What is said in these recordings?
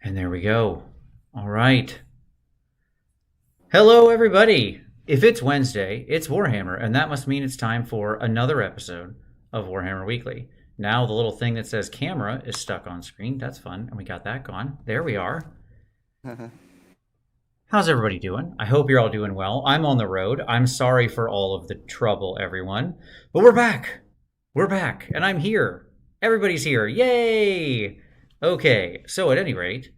And there we go. All right. Hello, everybody. If it's Wednesday, it's Warhammer, and that must mean it's time for another episode of Warhammer Weekly. Now the little thing that says camera is stuck on screen. That's fun, and we got that gone. There we are. How's everybody doing? I hope you're all doing well. I'm on the road. I'm sorry for all of the trouble, everyone. But we're back. We're back, and I'm here. Everybody's here. Yay! Okay, so at any rate,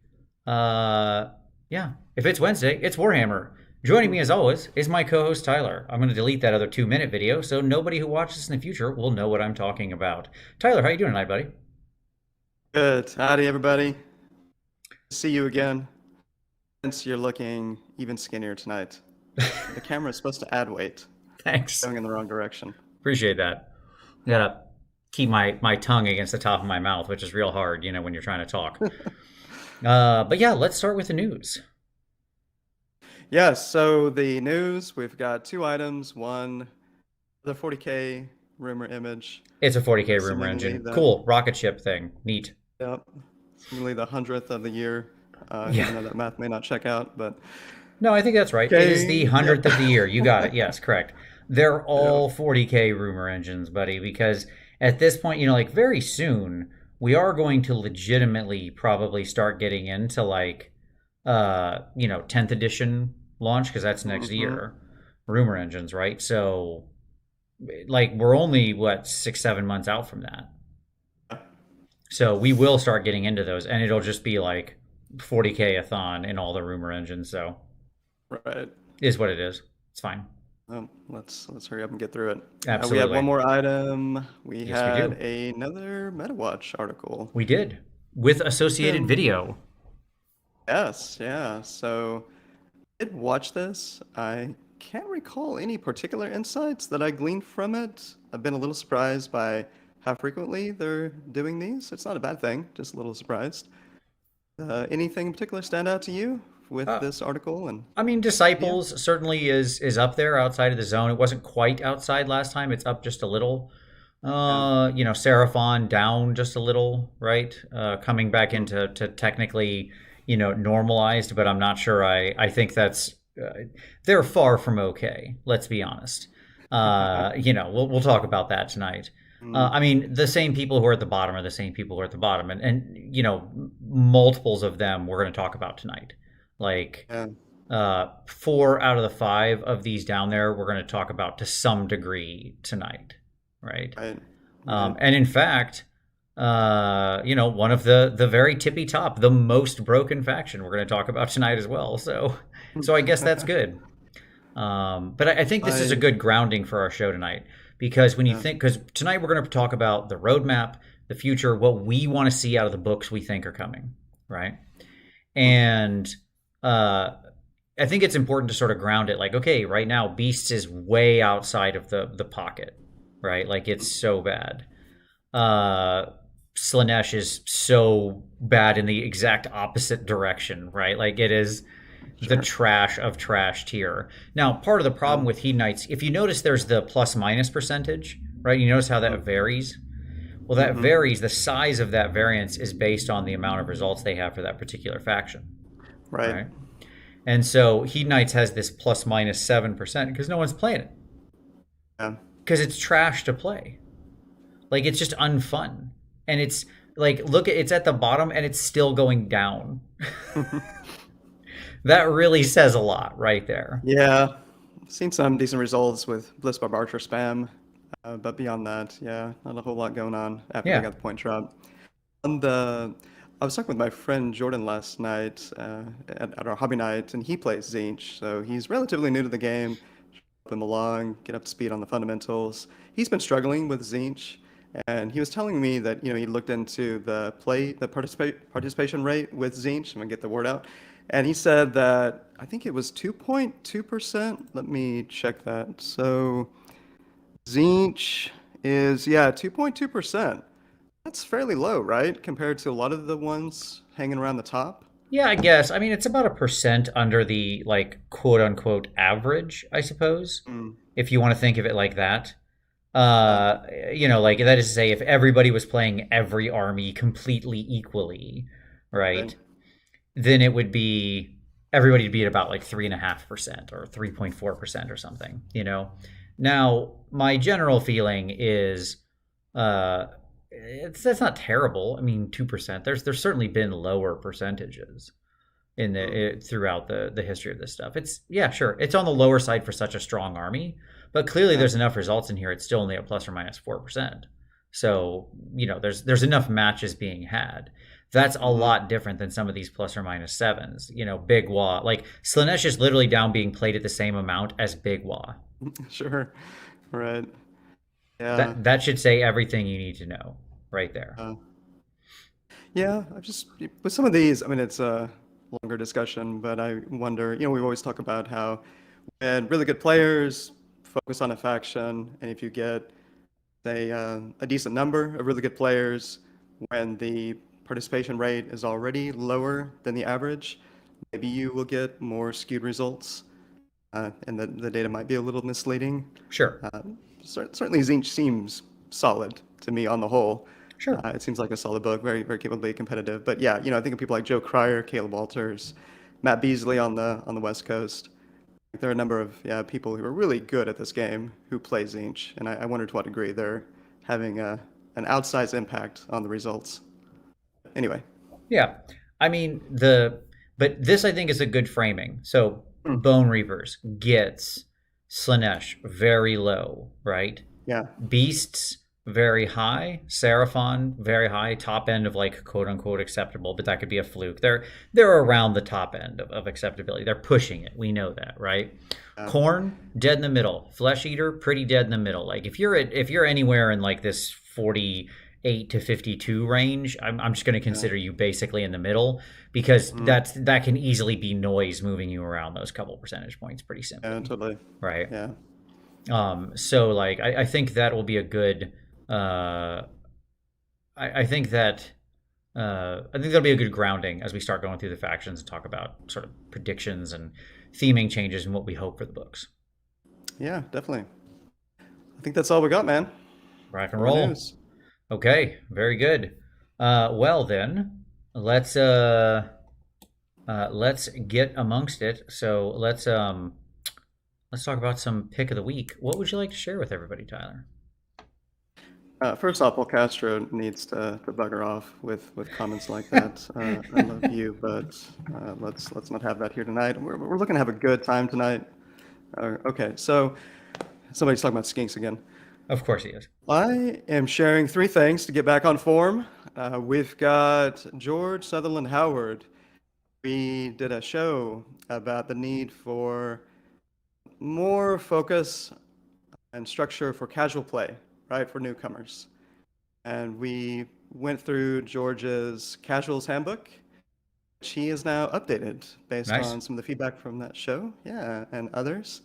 yeah, if it's Wednesday, it's Warhammer. Joining me as always is my co-host Tyler. I'm going to delete that other 2-minute video so nobody who watches in the future will know what I'm talking about. Tyler, how you doing tonight, buddy? Good. Howdy, everybody. See you again. Since you're looking even skinnier tonight. The camera is supposed to add weight. Thanks. Going in the wrong direction. Appreciate that. I gotta keep my tongue against the top of my mouth, which is real hard, when you're trying to talk. But yeah, let's start with the news. Yes, so the news, we've got 2 items. One, the 40K rumor image. It's a 40K rumor engine. Cool. Rocket ship thing. Neat. Yep. Seemingly the 100th of the year. Yeah. I know that math may not check out, but... No, I think that's right. Okay. It is the 100th of the year. You got it. Yes, correct. They're all 40K rumor engines, buddy, because at this point, very soon, we are going to legitimately probably start getting into 10th edition launch, because that's next year. Rumor engines, right? So, we're only, 6-7 months out from that. So we will start getting into those, and it'll just be 40K-a-thon in all the rumor engines, so. Right. Is what it is. It's fine. Let's hurry up and get through it. Absolutely. We have one more item. We Yes, had we another MetaWatch article. We did. With associated video. Yes, yeah. So I did watch this. I can't recall any particular insights that I gleaned from it. I've been a little surprised by how frequently they're doing these. It's not a bad thing, just a little surprised. Anything in particular stand out to you with this article? And I mean, Disciples certainly is up there outside of the zone. It wasn't quite outside last time. It's up just a little. Seraphon down just a little, right? Coming back into technically, normalized, but I'm not sure. I think that's they're far from okay. Let's be honest. We'll talk about that tonight. I mean, the same people who are at the bottom are the same people who are at the bottom, and multiples of them we're going to talk about tonight. 4 out of the 5 of these down there we're going to talk about to some degree tonight, right? And in fact, one of the very tippy top, the most broken faction we're going to talk about tonight as well. So I guess that's good. But I think this is a good grounding for our show tonight. Because when you think, because tonight we're going to talk about the roadmap, the future, what we want to see out of the books we think are coming, right? And I think it's important to sort of ground it. Okay, right now, Beasts is way outside of the pocket, right? It's so bad. Slanesh is so bad in the exact opposite direction, right? It is... the trash of trash tier. Now, part of the problem with Hedonites, if you notice there's the plus-minus percentage, right? You notice how that varies? Well, that varies. The size of that variance is based on the amount of results they have for that particular faction. Right? And so Hedonites has this plus-minus 7% because no one's playing it. Yeah. Because it's trash to play. It's just unfun. And it's, it's at the bottom and it's still going down. That really says a lot right there. Yeah, seen some decent results with Blitzbarb Archer spam, but beyond that, yeah, not a whole lot going on after they got the point drop. I was talking with my friend Jordan last night at our hobby night, and he plays Tzeentch, so he's relatively new to the game. Help him along, get up to speed on the fundamentals. He's been struggling with Tzeentch, and he was telling me that he looked into the participation rate with Tzeentch. I'm gonna get the word out. And he said that, I think it was 2.2%. Let me check that. So Tzeentch is, 2.2%. That's fairly low, right? Compared to a lot of the ones hanging around the top. Yeah, I guess. I mean, it's about 1% under the, quote unquote average, I suppose, if you want to think of it like that. That is to say, if everybody was playing every army completely equally, right? then it would be everybody would be at about like 3.5% or 3.4% or something, you know. Now, my general feeling is uh that's not terrible. I mean, 2%. There's certainly been lower percentages in throughout the history of this stuff. It's yeah, sure. It's on the lower side for such a strong army, but clearly Yeah. there's enough results in here. It's still only a plus or minus 4%. So, you know, there's enough matches being had. That's a Hmm. lot different than some of these plus or minus sevens. You know, Big Wa, like Slanesh is literally down being played at the same amount as Big Wa. Sure. Right. Yeah. That should say everything you need to know right there. Uh, yeah. I just with some of these, I mean, it's a longer discussion, but I wonder. We always talk about how when really good players focus on a faction, and if you get a decent number of really good players when the participation rate is already lower than the average, maybe you will get more skewed results, and the data might be a little misleading. Sure. Uh, Certainly, Zinch seems solid to me on the whole. Sure. It seems like a solid book, very, very capably competitive. But yeah, I think of people like Joe Cryer, Caleb Walters, Matt Beasley on the West Coast. There are a number of people who are really good at this game who play Zinch, and I wonder to what degree they're having an outsized impact on the results. Anyway. Yeah. I mean, but this I think is a good framing. So Hmm. Bone Reapers gets Slanesh very low, right? Yeah. Beasts very high, Seraphon very high, top end of like quote unquote acceptable, but that could be a fluke. They're around the top end of acceptability. They're pushing it. We know that, right? Yeah. Corn, dead in the middle. Flesh Eater, pretty dead in the middle. Like if you're anywhere in like this 48 to 52 range, I'm just going to Yeah. consider you basically in the middle because Mhm. that can easily be noise moving you around those couple percentage points pretty Yeah, simply, totally. right? Yeah. So like I think that will be a good. Uh, I think that I think that'll be a good grounding as we start going through the factions and talk about sort of predictions and theming changes and what we hope for the books. Yeah, definitely. I think that's all we got, man, Rock and for roll. news. Okay, very good. Well then, let's let's get amongst it. So let's talk about some pick of the week. What would you like to share with everybody, Tyler? First off, Paul Castro needs to bugger off with comments like that. I love you, but let's not have that here tonight. We're looking to have a good time tonight. Okay, so somebody's talking about skinks again. Of course he is. I am sharing three things to get back on form. We've got George Sutherland Howard. We did a show about the need for more focus and structure for casual play, right, for newcomers. And we went through George's Casuals Handbook, which he is now updated based Nice. on some of the feedback from that show, yeah, and others.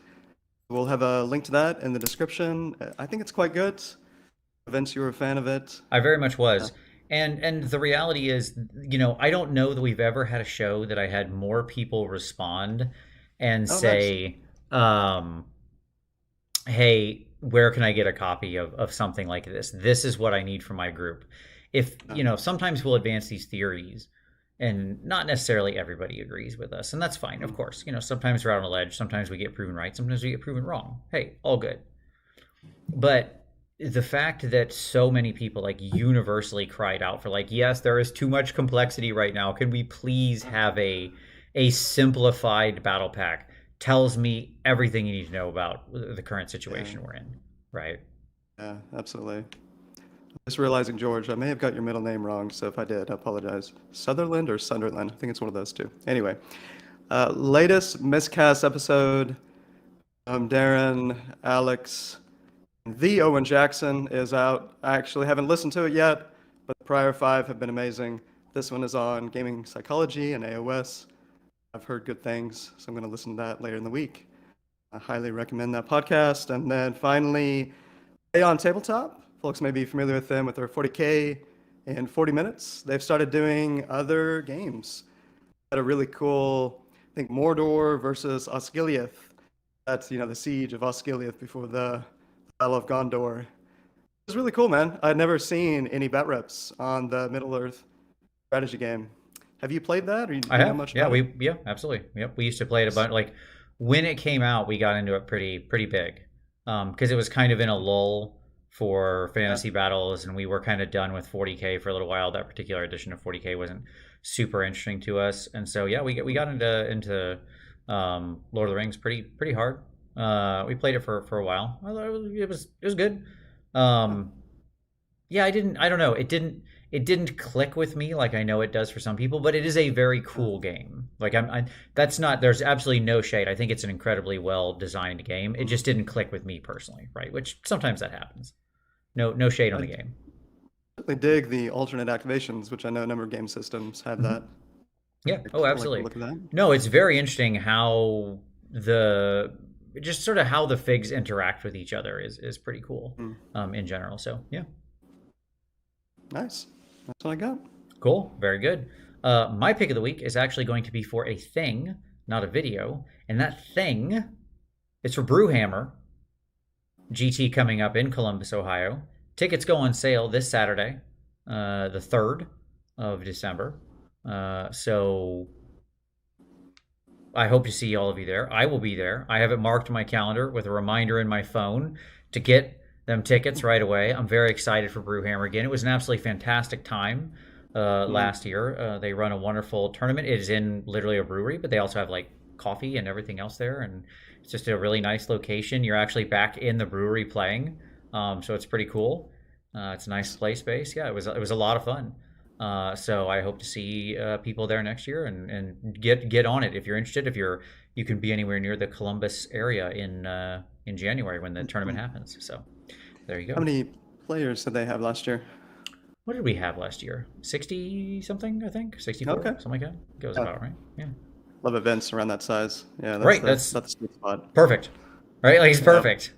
We'll have a link to that in the description. I think it's quite good. Vince, you were a fan of it. I very much Uh, was. And the reality is, you know, I don't know that we've ever had a show that I had more people respond and oh, nice. say, hey, where can I get a copy of something like this? This is what I need for my group. If, Uh, you know, sometimes we'll advance these theories and not necessarily everybody agrees with us. And that's fine, of mm, course. You know, sometimes we're out on a ledge. Sometimes we get proven right. Sometimes we get proven wrong. Hey, all good. But the fact that so many people like universally cried out for like, yes, there is too much complexity right now. Can we please have a simplified battle pack? Tells me everything you need to know about the current yeah, situation we're in, right? yeah, absolutely. Just realizing, George, I may have got your middle name wrong, so if I did, I apologize. Sutherland or Sunderland? I think it's one of those two. Anyway, latest Miscast episode. Darren, Alex, the Owen Jackson is out. I actually haven't listened to it yet, but the prior five have been amazing. This one is on gaming psychology and AOS. I've heard good things, so I'm going to listen to that later in the week. I highly recommend that podcast. And then finally, PlayOn Tabletop. Folks may be familiar with them with their 40K in 40 minutes. They've started doing other games. Had a really cool, I think, Mordor versus Osgiliath. That's, the siege of Osgiliath before the Battle of Gondor. It was really cool, man. I'd never seen any bat reps on the Middle Earth strategy game. Have you played that, or do I you know have. much Yeah, about it? absolutely. Yep. We used to play it a bunch. Like when it came out, we got into it pretty big. Because it was kind of in a lull for Yeah. fantasy battles, and we were kind of done with 40K for a little while. That particular edition of 40K wasn't super interesting to us, and so yeah, we got into Lord of the Rings pretty hard. We played it for a while. It was good. Um, yeah, I don't know. It didn't click with me like I know it does for some people, but it is a very cool game. Like that's not, there's absolutely no shade. I think it's an incredibly well designed game. It just didn't click with me personally, right? Which sometimes that happens. No shade on I the game. certainly dig the alternate activations, which I know a number of game systems have Mm-hmm. that. Yeah. I Oh, like the absolutely. look of that. No, it's very interesting how the just sort of how the figs interact with each other is pretty cool Mm. in general. So yeah. Nice. That's what I got. Cool. Very good. My pick of the week is actually going to be for a thing, not a video. And that thing is for Brewhammer GT coming up in Columbus, Ohio. Tickets go on sale this Saturday, the 3rd of December. So I hope to see all of you there. I will be there. I have it marked in my calendar with a reminder in my phone to get them tickets right away. I'm very excited for Brewhammer again. It was an absolutely fantastic time last year. They run a wonderful tournament. It is in literally a brewery, but they also have like coffee and everything else there, and it's just a really nice location. You're actually back in the brewery playing, so it's pretty cool. It's a nice play space. Yeah, it was a lot of fun. So I hope to see people there next year and get on it if you're interested. If you can be anywhere near the Columbus area in January when the tournament happens. So there you How go. many players did they have last year? What did we have last year? 60 something, I think. 64, Okay. something like that. Goes Yeah. about right. Yeah. Love events around that size. Yeah, Right. that's the sweet spot. Perfect. Right? Like it's Yeah. perfect.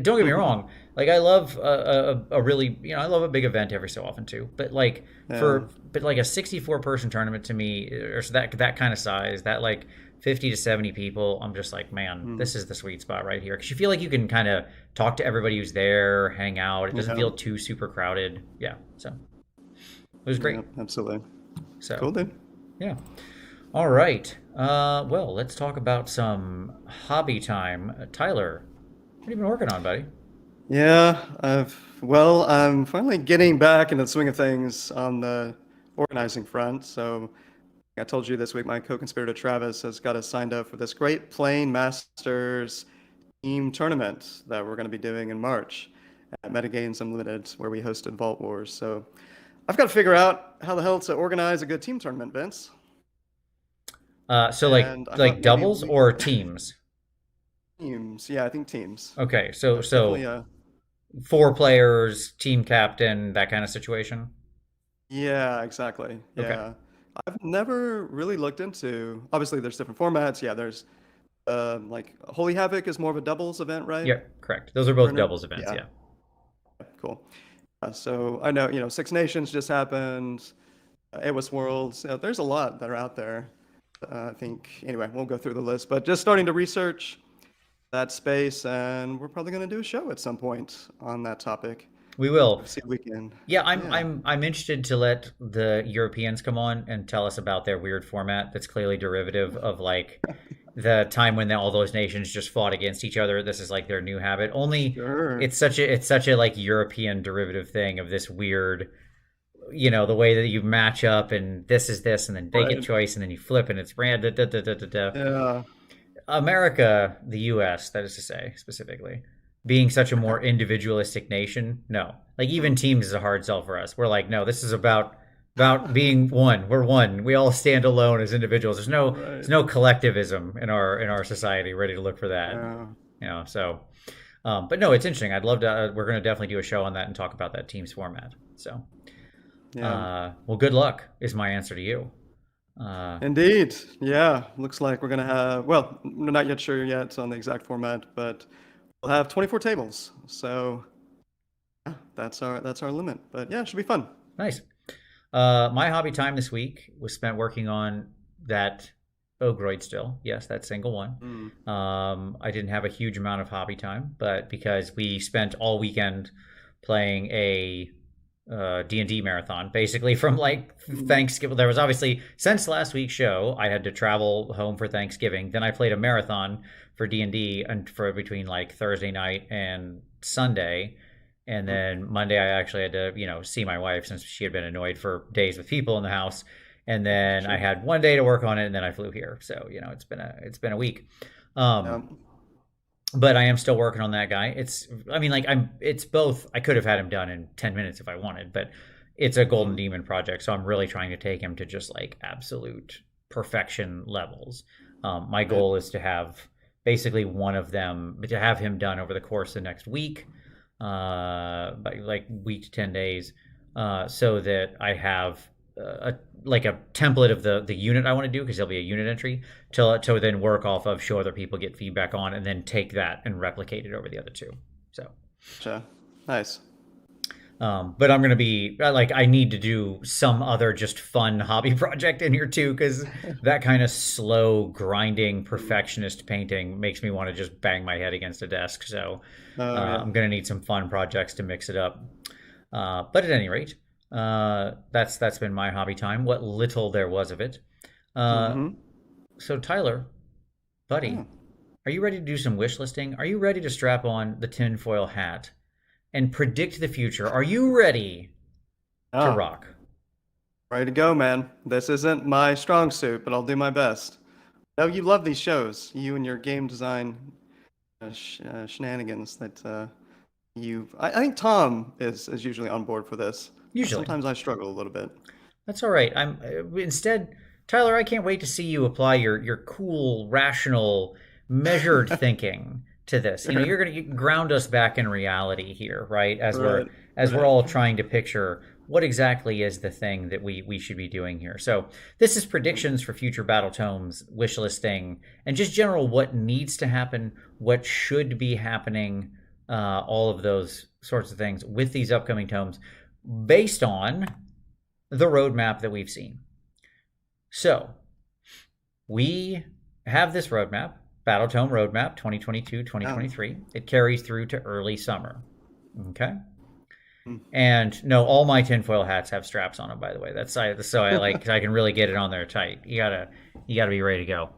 Don't get me wrong. Like I love a really, I love a big event every so often too. But like Yeah. but like a 64 person tournament to me, or that kind of size, that like 50 to 70 people, I'm just like, man, Mm. this is the sweet spot right here. Because you feel like you can kind of talk to everybody who's there, hang out. It doesn't Yeah. feel too super crowded. Yeah. So it was great. Yeah, absolutely. So Cool, dude. yeah. All right. Well, let's talk about some hobby time. Tyler, what have you been working on, buddy? Yeah, I'm finally getting back into the swing of things on the organizing front. So I told you this week my co-conspirator Travis has got us signed up for this great Playing Masters team tournament that we're going to be doing in March at Metagames Unlimited, where we hosted Vault Wars. So I've got to figure out how the hell to organize a good team tournament, Vince. So And I thought like maybe doubles we or teams? teams. Yeah, I think teams. Okay, so That's definitely so 4 players, team captain, that kind of situation. yeah, exactly. Okay. Yeah. I've never really looked into, obviously there's different formats. Yeah, there's like Holy Havoc is more of a doubles event, right? Yeah, correct. Those are both Tournament? doubles events. Yeah, Yeah. cool. So I know, Six Nations just happened, AWS Worlds. There's a lot that are out there. I think, anyway, we'll go through the list, but just starting to research that space, and we're probably going to do a show at some point on that topic. We will. See if we can. Yeah, I'm Yeah. I'm I'm interested to let the Europeans come on and tell us about their weird format that's clearly derivative of like the time when all those nations just fought against each other. This is like their new habit. Only Sure. it's such a like European derivative thing of this weird, the way that you match up and this is this and then they get Right. choice and then you flip and it's random. Da, da, da, da, da. Yeah. America, the U.S., that is to say, specifically, being such a more individualistic nation, no. Like even teams is a hard sell for us. We're like, no, this is about being one. We're one. We all stand alone as individuals. There's no Right. there's no collectivism in our society ready to look for that. Yeah. So, but no, it's interesting. I'd love to. We're going to definitely do a show on that and talk about that teams format. So, Yeah. well, good luck is my answer to you. Indeed. Yeah. Looks like we're gonna have, well, we're not yet sure yet on the exact format, but we'll have 24 tables. So yeah, that's our limit. But yeah, it should be fun. Nice. My hobby time this week was spent working on that Ogroid still. Yes, that single one. I didn't have a huge amount of hobby time, but because we spent all weekend playing a D&D marathon, basically from like Mm. Thanksgiving. There was obviously, since last week's show, I had to travel home for Thanksgiving. Then I played a marathon for D&D and for between like Thursday night and Sunday. And Mm. then Monday, I actually had to, see my wife since she had been annoyed for days with people in the house. And then I Sure. had one day to work on it, and then I flew here. So it's been a week. Um, Um, but I am still working on that guy. It's both. I could have had him done in 10 minutes if I wanted, but it's a Golden mm. Demon project, so I'm really trying to take him to just like absolute perfection levels. My Right. goal is to have basically one of them to have him done over the course of the next week, by like week to 10 days, so that I have a like a template of the unit I want to do because there'll be a unit entry to then work off of, show other people, get feedback on, and then take that and replicate it over the other two. So, Gotcha. Nice. but I'm gonna be like, I need to do some other just fun hobby project in here too, because that kind of slow, grinding, Mm. perfectionist painting makes me want to just bang my head against a desk. So, Oh yeah. I'm gonna need some fun projects to mix it up. But at any rate, that's been my hobby time. What little there was of it. Uh, Mm-hmm. so Tyler, buddy, Yeah. are you ready to do some wish listing? Are you ready to strap on the tinfoil hat and predict the future? Are you ready to Oh, rock? ready to go, man. This isn't my strong suit, but I'll do my best. Oh, you love these shows. You and your game design shenanigans that I think Tom is usually on board for this. Usually. Sometimes I struggle a little bit. That's all right. I'm instead, Tyler, I can't wait to see you apply your cool, rational, measured thinking to this. Sure. You're going to ground us back in reality here, right? As we're Right. as we're Right. all trying to picture what exactly is the thing that we should be doing here. So this is predictions for future battle tomes, wish listing, and just general what needs to happen, what should be happening, all of those sorts of things with these upcoming tomes, based on the roadmap that we've seen. So we have this roadmap, Battle Tome Roadmap 2022 Oh. 2023. It carries through to early summer. Okay. Mm. And no, all my tinfoil hats have straps on them, by the way. That's so I like, I can really get it on there tight. You gotta be ready to go.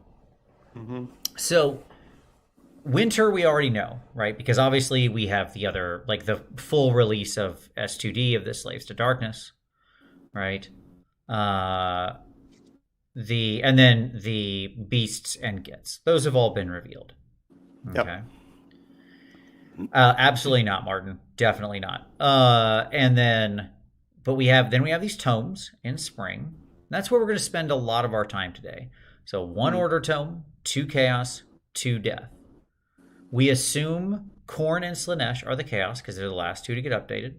Mm-hmm. So winter we already know, right? Because obviously we have the other, like the full release of S2D of the Slaves to Darkness, right? Uh, and then the beasts and gits. Those have all been revealed. Yep. Okay. Absolutely not, Martin. Definitely not. And then, but we have these tomes in spring. That's where we're going to spend a lot of our time today. So one Mm. order tome, two chaos, two death. We assume Khorne and Slanesh are the chaos because they're the last two to get updated.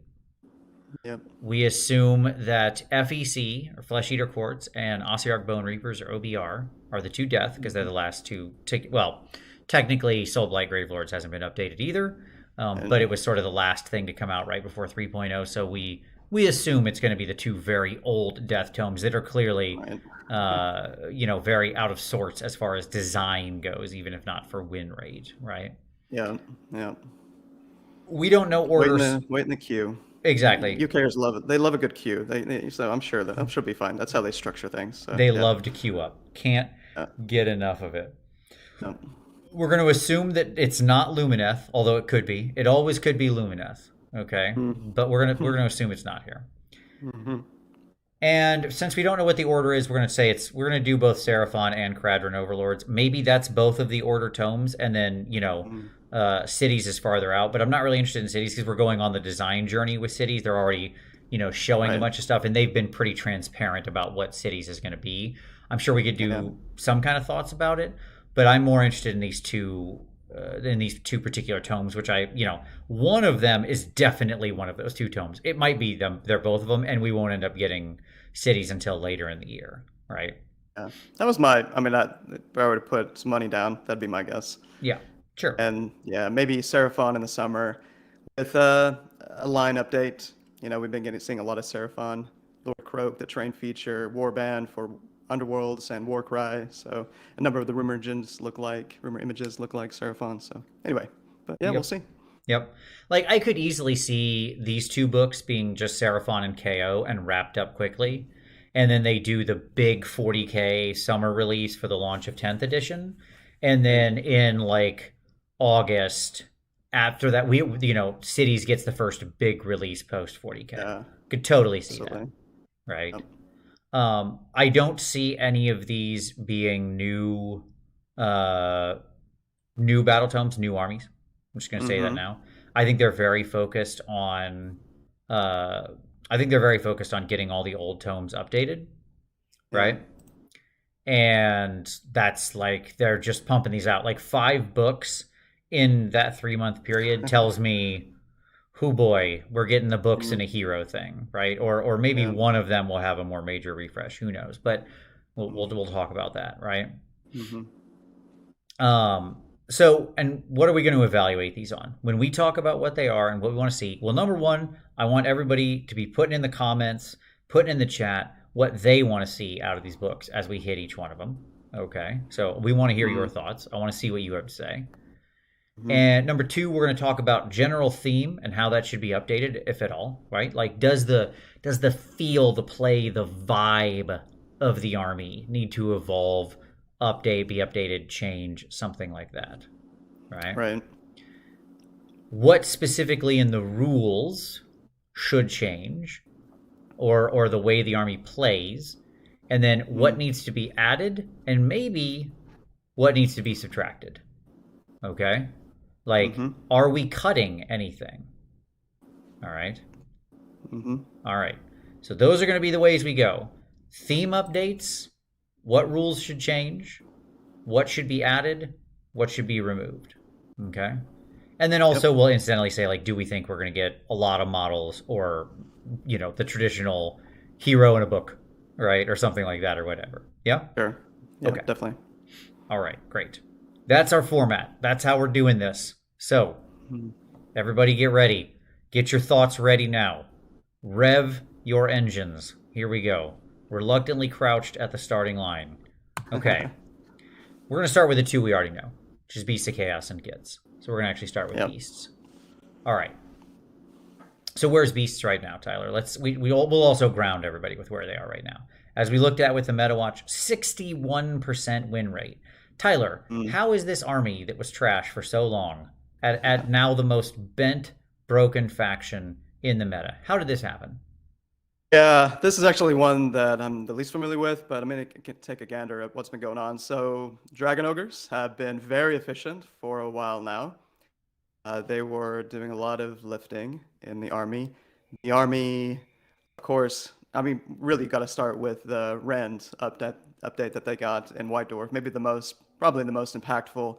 Yep. We assume that FEC, or Flesh Eater Quartz, and Ossiarch Bone Reapers, or OBR, are the two death because they're the last two. Well, technically, Soul Blight Gravelords hasn't been updated either, but it And was sort of the last thing to come out right before 3.0. So we assume it's going to be the two very old death tomes that are clearly, right. very out of sorts as far as design goes, even if not for win rate, right? Yeah. Yeah. We don't know orders Wait in the queue. exactly. UKers love it. They love a good queue. So I'm sure it'll be fine. That's how they structure things. So They yeah. love to queue up. Can't Yeah. get enough of it. No. We're going to assume that it's not Lumineth, although it could be. It always could be Lumineth. Okay, Mm. but we're gonna assume it's not here. Mm-hmm. And since we don't know what the order is, we're gonna do both Seraphon and Kradron Overlords. Maybe that's both of the order tomes, and then Mm. cities is farther out. But I'm not really interested in cities because we're going on the design journey with cities. They're already showing a Right. bunch of stuff, and they've been pretty transparent about what cities is going to be. I'm sure we could Yeah. do some kind of thoughts about it, but I'm more interested in these two. In these two particular tomes, which one of them is definitely one of those two tomes. It might be them; they're both of them, and we won't end up getting cities until later in the year, right? Yeah. That was my. I mean, if I were to put some money down, that'd be my guess. Yeah, sure. And yeah, maybe Seraphon in the summer with a line update. We've been seeing a lot of Seraphon, Lord Croak, the train feature, Warband for Underworlds, and Warcry. So a number of the rumor images look like Seraphon. So anyway, but yeah, we'll Yep. see. Yep. Like I could easily see these two books being just Seraphon and KO and wrapped up quickly. And then they do the big 40K summer release for the launch of 10th edition. And Right. then in like August, after that, Cities gets the first big release post 40K. Yeah, Could totally see that, absolutely. right? Yep. I don't see any of these being uh, new battle tomes, new armies. I'm just going to say that Mm-hmm. now. I think they're very focused on. Uh, I think they're very focused on getting all the old tomes updated, Yeah. right? And that's like they're just pumping these out. Like 5 books in that 3 month period tells me, who boy, we're getting the books Mm, in a hero thing, right? Or maybe yeah. one of them will have a more major refresh. Who knows? But we'll talk about that, right? Mm-hmm. So, and what are we going to evaluate these on? When we talk about what they are and what we want to see, well, number one, I want everybody to be putting in the comments, putting in the chat what they want to see out of these books as we hit each one of them. Okay. So we want to hear your Mm-hmm. thoughts. I want to see what you have to say. Mm-hmm. And number two, we're going to talk about general theme and how that should be updated, if at all, right? Like, does the feel, the play, the vibe of the army need to evolve, update, be updated, change, something like that, right? Right. What specifically in the rules should change, or the way the army plays, and then what Mm. needs to be added, and maybe what needs to be subtracted. Okay, like, Mm-hmm. are we cutting anything? All right. Mm-hmm. All right. So those are going to be the ways we go. Theme updates, what rules should change, what should be added, what should be removed. Okay. And then Yep. also we'll incidentally say, like, do we think we're going to get a lot of models, or, the traditional hero in a book, right? Or something like that, or whatever. Yeah? Sure. Yeah, Okay. definitely. All right. Great. That's our format. That's how we're doing this. So Mm. everybody get ready. Get your thoughts ready now. Rev your engines. Here we go. Reluctantly crouched at the starting line. Okay. We're going to start with the two we already know, which is Beasts of Chaos and Gits. So we're going to actually start with Yep. Beasts. All right. So where's Beasts right now, Tyler? We'll also ground everybody with where they are right now. As we looked at with the MetaWatch, 61% win rate. Tyler, Mm. how is this army that was trash for so long at now the most bent, broken faction in the meta? How did this happen? Yeah, this is actually one that I'm the least familiar with, but I'm going to take a gander at what's been going on. So, Dragon Ogres have been very efficient for a while now. They were doing a lot of lifting in the army. The army, of course, I mean, really got to start with the Rend update that they got in White Dwarf. Probably the most impactful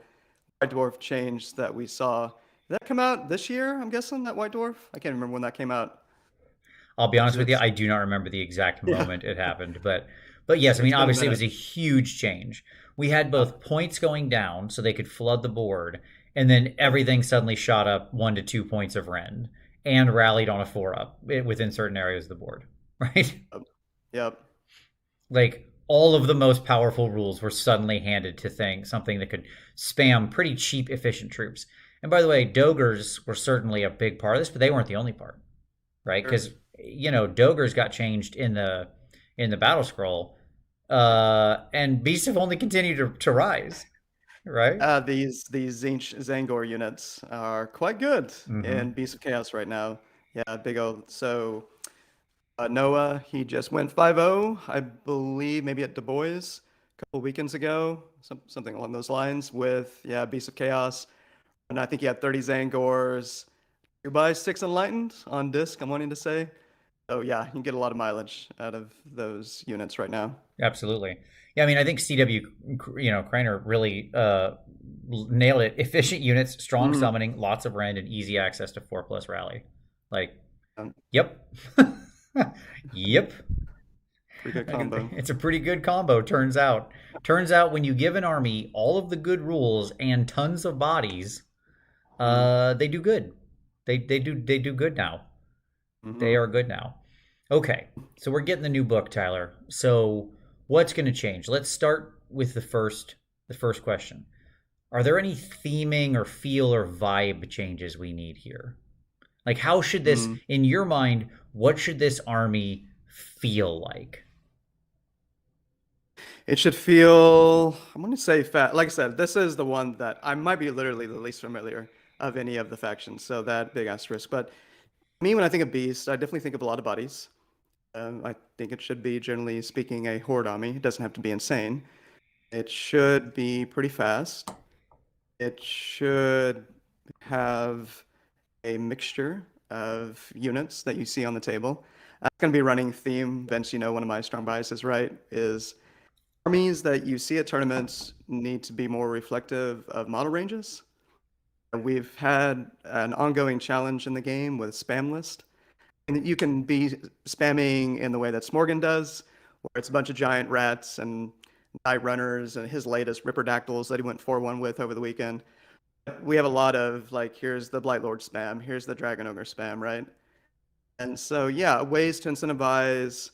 White Dwarf change that we saw. Did that come out this year? I'm guessing that White Dwarf. I can't remember when that came out. I'll be honest with you, It's I do not remember the exact yeah, moment it happened, but yes, I mean it's been a obviously it was minute. a huge change. We had Uh, both points going down so they could flood the board, and then yep, everything suddenly shot up 1 to 2 points of rend and rallied on a 4 up within certain areas of the board, right? yep, yep. Like all of the most powerful rules were suddenly handed to something that could spam pretty cheap, efficient troops. And by the way, Dogers were certainly a big part of this, but they weren't the only part, right? Sure. Because Dogers got changed in the battle scroll, and beasts have only continued to rise, right? These Zangor units are quite good Mm-hmm. in Beasts of Chaos right now. Yeah, big old. So Noah, he just went 5-0, I believe, maybe at Du Bois a couple weekends ago, something along those lines with, yeah, Beasts of Chaos. And I think he had 30 Zangors, 2x6 Enlightened on disc, I'm wanting to say. So yeah, you can get a lot of mileage out of those units right now. Absolutely. Yeah, I mean, I think CW, Craner really nailed it. Efficient units, strong Mm, summoning, lots of rend, and easy access to 4+ rally. Like, um, yep. Yep. pretty good combo. It's a pretty good combo, turns out. Turns out when you give an army all of the good rules and tons of bodies, Mm, they do good. They do good now. They hmm are good now. Okay, so we're getting the new book, Tyler. So what's going to change? Let's start with the first question. are there any theming or feel or vibe changes we need here? Like, how should this, Mm. in your mind, what should this army feel like? It should feel, I'm going to say fat. Like I said, this is the one that I might be literally the least familiar of any of the factions, so that big asterisk. But me, when I think of Beast, I definitely think of a lot of bodies. I think it should be, generally speaking, a horde army. It doesn't have to be insane. It should be pretty fast. It should have a mixture of units that you see on the table. That's going to be running theme. Vince, you know, one of my strong biases, right, is armies that you see at tournaments need to be more reflective of model ranges. We've had an ongoing challenge in the game with spam list. And you can be spamming in the way that Smorgan does, where it's a bunch of giant rats and night runners and his latest Ripperdactyls that he went 4-1 with over the weekend. We have a lot of, like, here's the Blightlord spam, here's the Dragon Ogre spam, right? And so, yeah, ways to incentivize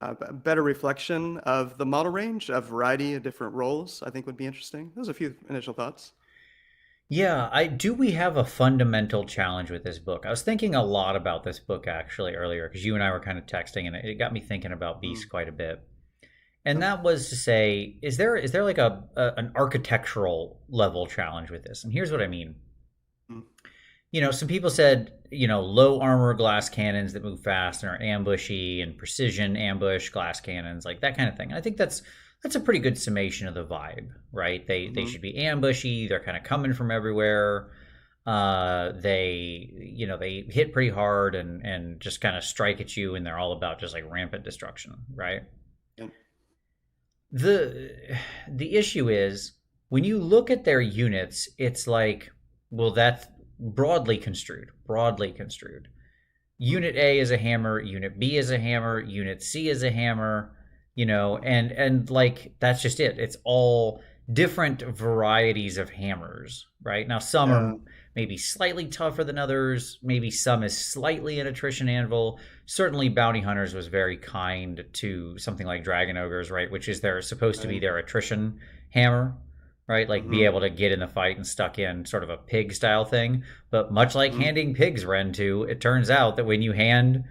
a better reflection of the model range, a variety of different roles, I think would be interesting. Those are a few initial thoughts. Yeah, do we have a fundamental challenge with this book? I was thinking a lot about this book actually earlier because you and I were kind of texting and it got me thinking about Beast Mm. quite a bit. And Yep. that was to say, is there like an architectural level challenge with this? And here's what I mean. Mm. Some people said, low armor glass cannons that move fast and are ambushy and precision ambush glass cannons, like that kind of thing. And I think that's a pretty good summation of the vibe, right? They Mm-hmm. should be ambushy. They're kind of coming from everywhere. They hit pretty hard and just kind of strike at you, and they're all about just like rampant destruction, right? Yep. The issue is when you look at their units, it's like, well, that's broadly construed. Broadly construed. Mm. Unit A is a hammer, unit B is a hammer, unit C is a hammer, and like that's just it. It's all different varieties of hammers, right? Now some are Yeah. maybe slightly tougher than others, maybe some is slightly an attrition anvil. Certainly Bounty Hunters was very kind to something like Dragon Ogres, right, which is they're supposed to be Right. their attrition hammer, right? Like be Mm-hmm. able to get in the fight and stuck in sort of a pig style thing. But much like Mm-hmm. handing pigs rend to, it turns out that when you hand,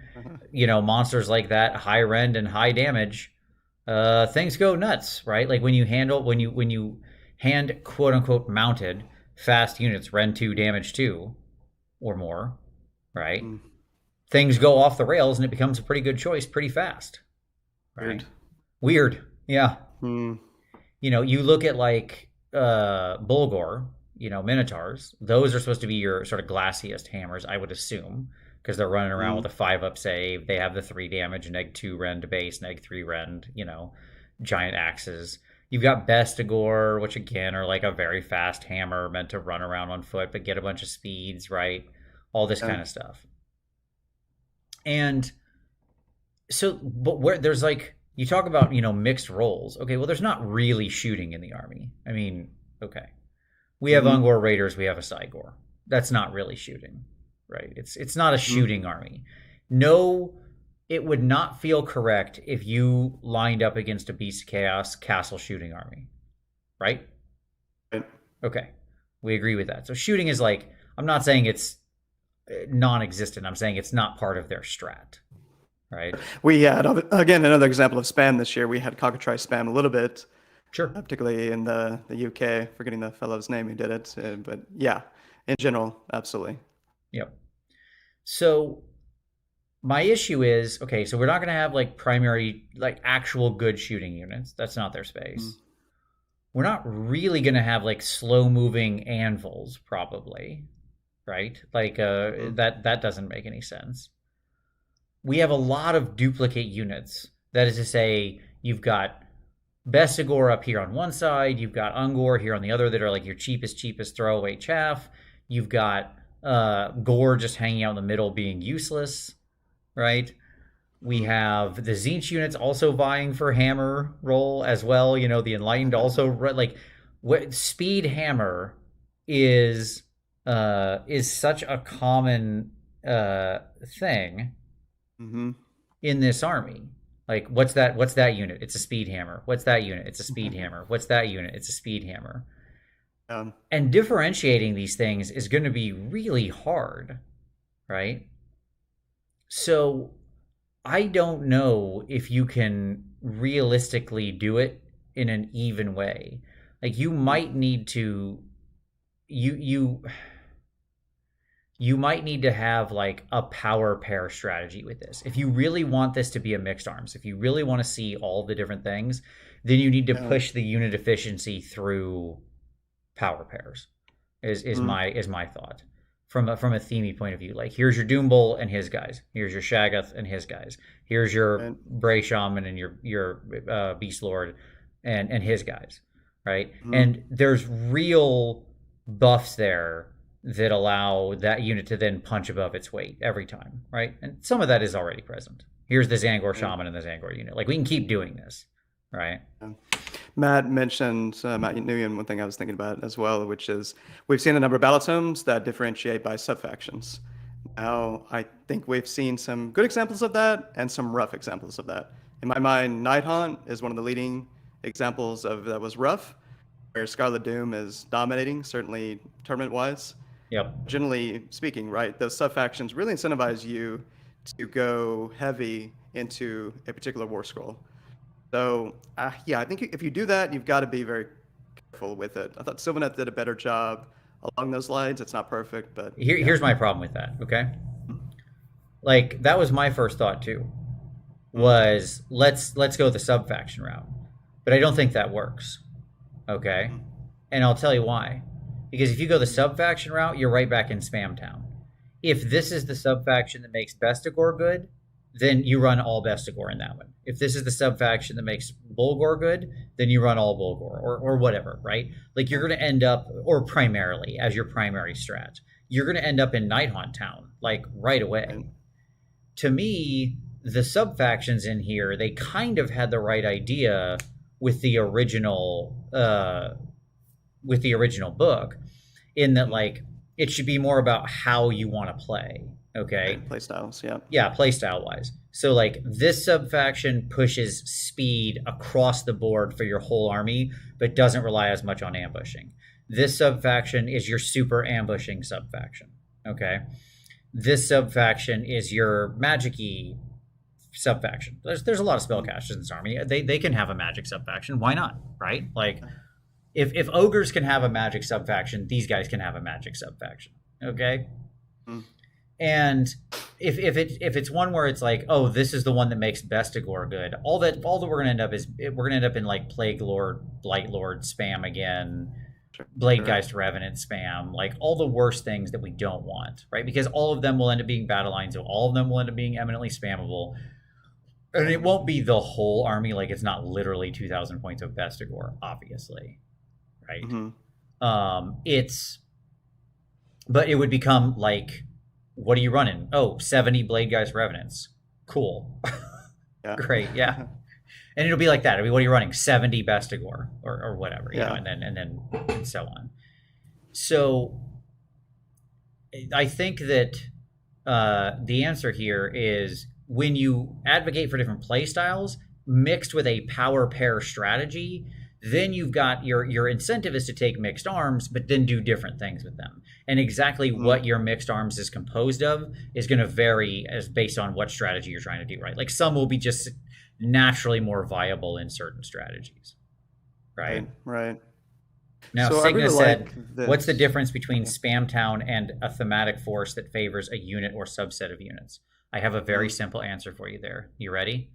monsters like that high rend and high damage, things go nuts, right? Like when you hand quote unquote mounted fast units rend 2 damage 2 or more, right? Mm. Things go off the rails and it becomes a pretty good choice pretty fast, right? Weird. Weird. Yeah. Mm. You look at like Bulgor, Minotaurs. Those are supposed to be your sort of glassiest hammers, I would assume, because they're running around Mm. with a 5-up save. They have the 3 damage, neg 2 rend base, neg 3 rend, giant axes. You've got Bestigor, which again are like a very fast hammer meant to run around on foot, but get a bunch of speeds, right? All this Yeah. kind of stuff. And so, but where there's like, you talk about, mixed roles. Okay, well, there's not really shooting in the army. I mean, okay. We have Mm-hmm. Ungor Raiders, we have a Cygor. That's not really shooting, right? It's not a Mm-hmm. shooting army. No, it would not feel correct if you lined up against a Beast of Chaos castle shooting army, right? Right. Okay, we agree with that. So shooting is like, I'm not saying it's non-existent. I'm saying it's not part of their strat, right? We had, again, another example of spam this year. We had cockatrice spam a little bit, Sure. particularly in the UK, forgetting the fellow's name who did it. But yeah, in general, absolutely. Yep. So my issue is, okay, so we're not going to have like primary, like actual good shooting units. That's not their Mm. space. We're not really going to have like slow moving anvils, probably, right? Like Mm. that doesn't make any sense. We have a lot of duplicate units. That is to say, you've got Bestigor up here on one side, you've got Ungor here on the other that are like your cheapest throwaway chaff. You've got Gore just hanging out in the middle being useless, right? We Mm. have the Zinch units also vying for hammer role as well. The Enlightened also like what speed hammer is such a common thing Mm-hmm. in this army. Like what's that? What's that unit? It's a speed hammer. What's that unit? It's a speed hammer. What's that unit? It's a speed hammer. And differentiating these things is going to be really hard, right? So I don't know if you can realistically do it in an even way. Like you might need to you you might need to have like a power pair strategy with this. If you really want this to be a mixed arms, if you really want to see all the different things, then you need to push the unit efficiency through power pairs. Is my thought from a themey point of view. Like here's your Doom Bull and his guys. Here's your Shaggoth and his guys. Here's your Bray Shaman and your Beast Lord and his guys, right? And there's real buffs there that allow that unit to then punch above its weight every time, right? And some of that is already present. Here's the Zangor Shaman and the Zangor unit. Like we can keep doing this, right? Matt mentioned, Matt Nguyen, one thing I was thinking about as well, which is we've seen a number of battle tomes that differentiate by subfactions. Now, I think we've seen some good examples of that and some rough examples of that. In my mind, Nighthaunt is one of the leading examples of that was rough, where Scarlet Doom is dominating, certainly tournament-wise. Yep. Generally speaking, right, those subfactions really incentivize you to go heavy into a particular war scroll. So, yeah, I think if you do that, you've got to be very careful with it. I thought Sylvanet did a better job along those lines. It's not perfect, but... Here's my problem with that, okay? Like, that was my first thought, too, was let's go the subfaction route. But I don't think that works, okay? And I'll tell you why. Because if you go the subfaction route, you're right back in Spam Town. If this is the subfaction that makes Bestigor good, then you run all Bestigor in that one. If this is the subfaction that makes Bulgor good, then you run all Bulgor or whatever, right? Like you're going to end up, or primarily as your primary strat, you're going to end up in Nighthaunt Town, like right away. To me, the subfactions in here, they kind of had the right idea with the original book, in that like it should be more about how you want to play. Okay. Play styles, yeah. Yeah, play style wise. So like this subfaction pushes speed across the board for your whole army, but doesn't rely as much on ambushing. This subfaction is your super ambushing subfaction. Okay. This subfaction is your magic-y subfaction. There's a lot of spellcasters in this army. They can have a magic subfaction. Why not? Right? Like if ogres can have a magic subfaction, these guys can have a magic subfaction. Okay. And if it's one where it's like, oh, this is the one that makes Bestigor good, all that we're gonna end up is we're gonna end up in like Plague Lord, Blight Lord spam again, Bladegeist Revenant spam, like all the worst things that we don't want, right? Because all of them will end up being battle lines, so all of them will end up being eminently spammable. And it won't be the whole army, like it's not literally 2,000 points of Bestigor, obviously, right? But it would become like, what are you running? Oh, 70 Bladegeist Revenants. Cool. Yeah. Great, yeah. And it'll be like that. I mean, what are you running? 70 Bestigor or whatever, you know, and so on. So I think that the answer here is when you advocate for different play styles mixed with a power pair strategy, then you've got your incentive is to take mixed arms, but then do different things with them. And exactly what your mixed arms is composed of is going to vary as based on what strategy you're trying to do, right? Like some will be just naturally more viable in certain strategies, right? Right. Now, so Signa said, what's the difference between Spam Town and a thematic force that favors a unit or subset of units? I have a very simple answer for you there. You ready?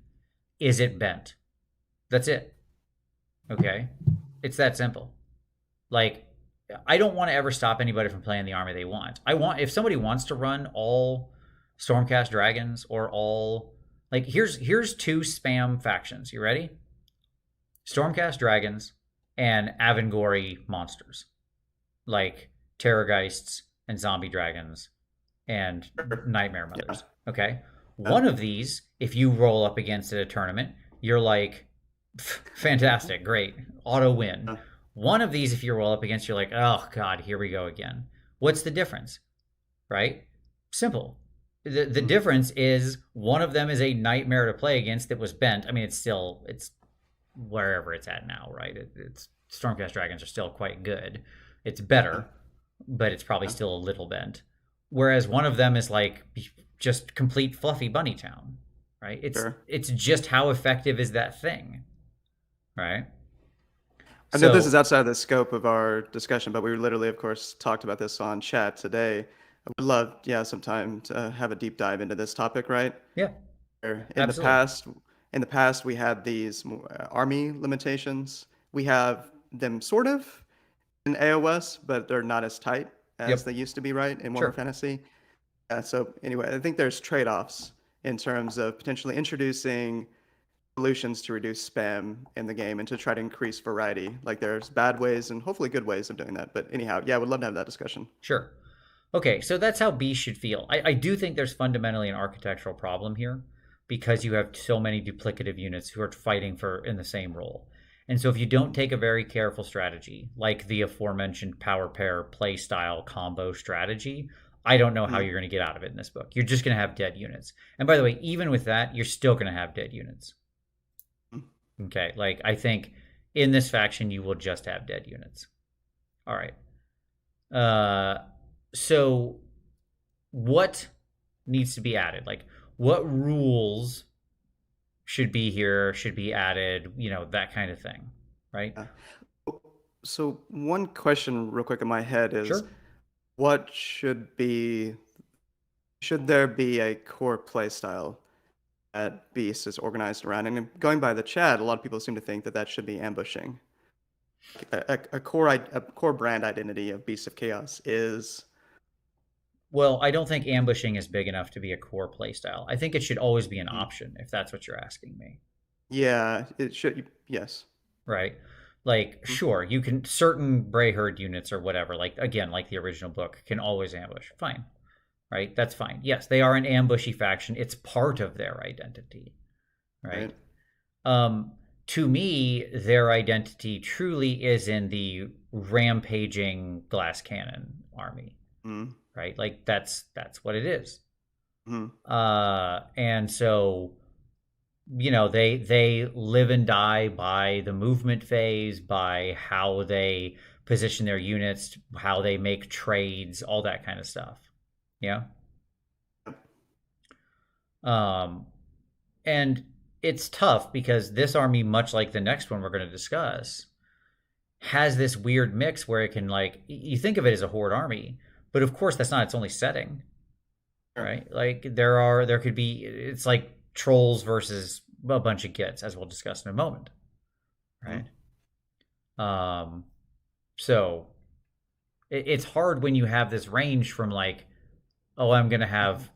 Is it bent? That's it. Okay, it's that simple. Like, I don't want to ever stop anybody from playing the army they want. If somebody wants to run all Stormcast Dragons or all, like, here's two spam factions. You ready? Stormcast Dragons and Avangori monsters, like Terrorgeists and Zombie Dragons and Nightmare Mothers. Yeah. Okay, one of these, if you roll up against at a tournament, you're like, fantastic, great, auto win. One of these, if you roll up against, you're like, oh god, here we go again. What's the difference? Right? Simple. The difference is one of them is a nightmare to play against that was bent. I mean, it's wherever it's at now, right? It's Stormcast Dragons are still quite good. It's Yeah. better, but it's probably Yeah. still a little bent. Whereas one of them is like just complete fluffy bunny town, right? Sure. It's just how effective is that thing, right? I know this is So outside the scope of our discussion, but we literally, of course, talked about this on chat today. I would love, yeah, some time to have a deep dive into this topic, right? yeah, Where absolutely, in the past, we had these army limitations. We have them sort of in AOS, but they're not as tight as yep, they used to be, right, in Warhammer sure, Fantasy. So anyway, I think there's trade-offs in terms of potentially introducing solutions to reduce spam in the game and to try to increase variety. Like there's bad ways and hopefully good ways of doing that. But anyhow, yeah, I would love to have that discussion. sure. Okay, so that's how B should feel. I do think there's fundamentally an architectural problem here because you have so many duplicative units who are fighting for in the same role. And so if you don't take a very careful strategy, like the aforementioned power pair play style combo strategy, I don't know how Mm, you're going to get out of it in this book. You're just going to have dead units. And by the way, even with that, you're still going to have dead units. mm, Okay, like I think in this faction you will just have dead units. All right. Uh so what needs to be added? Like what rules should be here, should be added, that kind of thing, right? yeah. So one question real quick in my head is Sure. what should there be a core play style that Beast is organized around? And going by the chat, a lot of people seem to think that that should be ambushing. A core brand identity of Beast of Chaos is Well, I don't think ambushing is big enough to be a core playstyle. I think it should always be an mm, option if that's what you're asking me, yeah, it should yes. right? Like, Mm, sure, you can certain Bray Herd units or whatever, like again, like the original book, can always ambush. Fine, right? That's fine. Yes, they are an ambushy faction. It's part of their identity, right? right. Um, to me, their identity truly is in the rampaging glass cannon army, Mm, right? Like that's what it is. mm, And so they live and die by the movement phase, by how they position their units, how they make trades, all that kind of stuff. Yeah. Um, and it's tough because this army, much like the next one we're going to discuss, has this weird mix where it can like you think of it as a horde army, but of course that's not its only setting, sure. right? Like there could be it's like trolls versus a bunch of gits, as we'll discuss in a moment, Mm, right? Um, so it's hard when you have this range from like, oh, I'm gonna have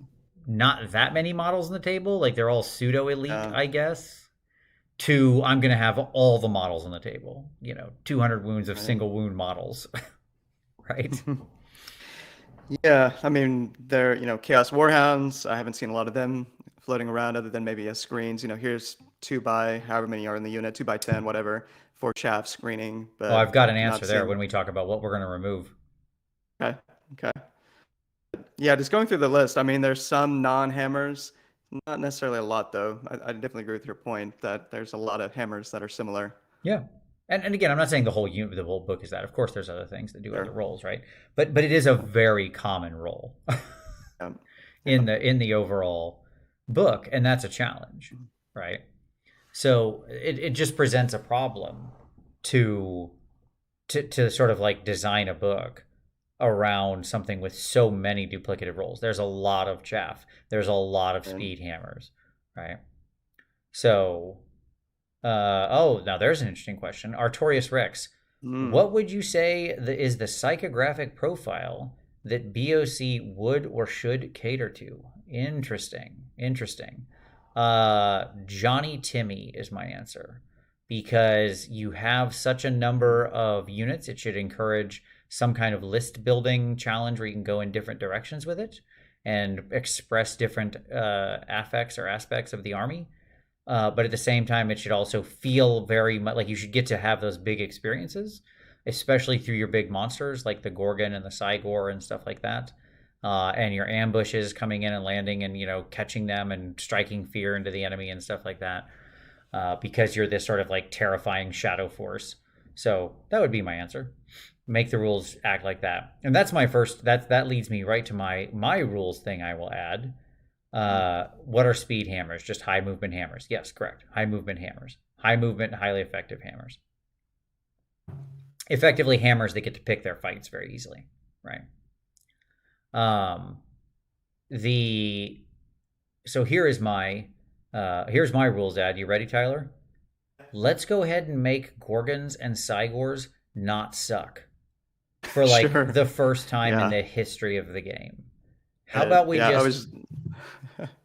not that many models on the table, like they're all pseudo elite, yeah. I guess, to I'm gonna have all the models on the table, 200 wounds of Right. single wound models, right? Yeah, I mean, they're, Chaos Warhounds. I haven't seen a lot of them floating around other than maybe as screens. Here's 2 by however many are in the unit, 2 by 10, whatever, for chaff screening, Well, I've but got an not answer there seeing. when we talk about what we're going to remove. Okay, okay. Yeah, just going through the list, I mean, there's some non-hammers, not necessarily a lot, though. I definitely agree with your point that there's a lot of hammers that are similar. Yeah. And again, I'm not saying the whole book is that. Of course, there's other things that do other Sure. roles, right? But it is a very common role Yeah. in Yeah. the overall book, and that's a challenge, right? So it just presents a problem to to sort of like design a book around something with so many duplicative roles. There's a lot of chaff. There's a lot of And, speed hammers, right? So, now there's an interesting question. Artorius Rex, mm, what would you say is the psychographic profile that BOC would or should cater to? Interesting. Interesting. Johnny Timmy is my answer because you have such a number of units. It should encourage some kind of list building challenge where you can go in different directions with it and express different affects or aspects of the army. But at the same time, it should also feel very much like you should get to have those big experiences, especially through your big monsters like the Gorgon and the Cygor and stuff like that. And your ambushes coming in and landing and catching them and striking fear into the enemy and stuff like that, because you're this sort of like terrifying shadow force. So that would be my answer. Make the rules act like that. And that's my first. That leads me right to my rules thing. I will add. What are speed hammers? Just high movement hammers. Yes, correct. High movement hammers. High movement, highly effective hammers. Effectively, hammers that get to pick their fights very easily, right? So here's my rules ad. You ready, Tyler? Let's go ahead and make Gorgons and Cygors not suck for like Sure. the first time in the history of the game. How about we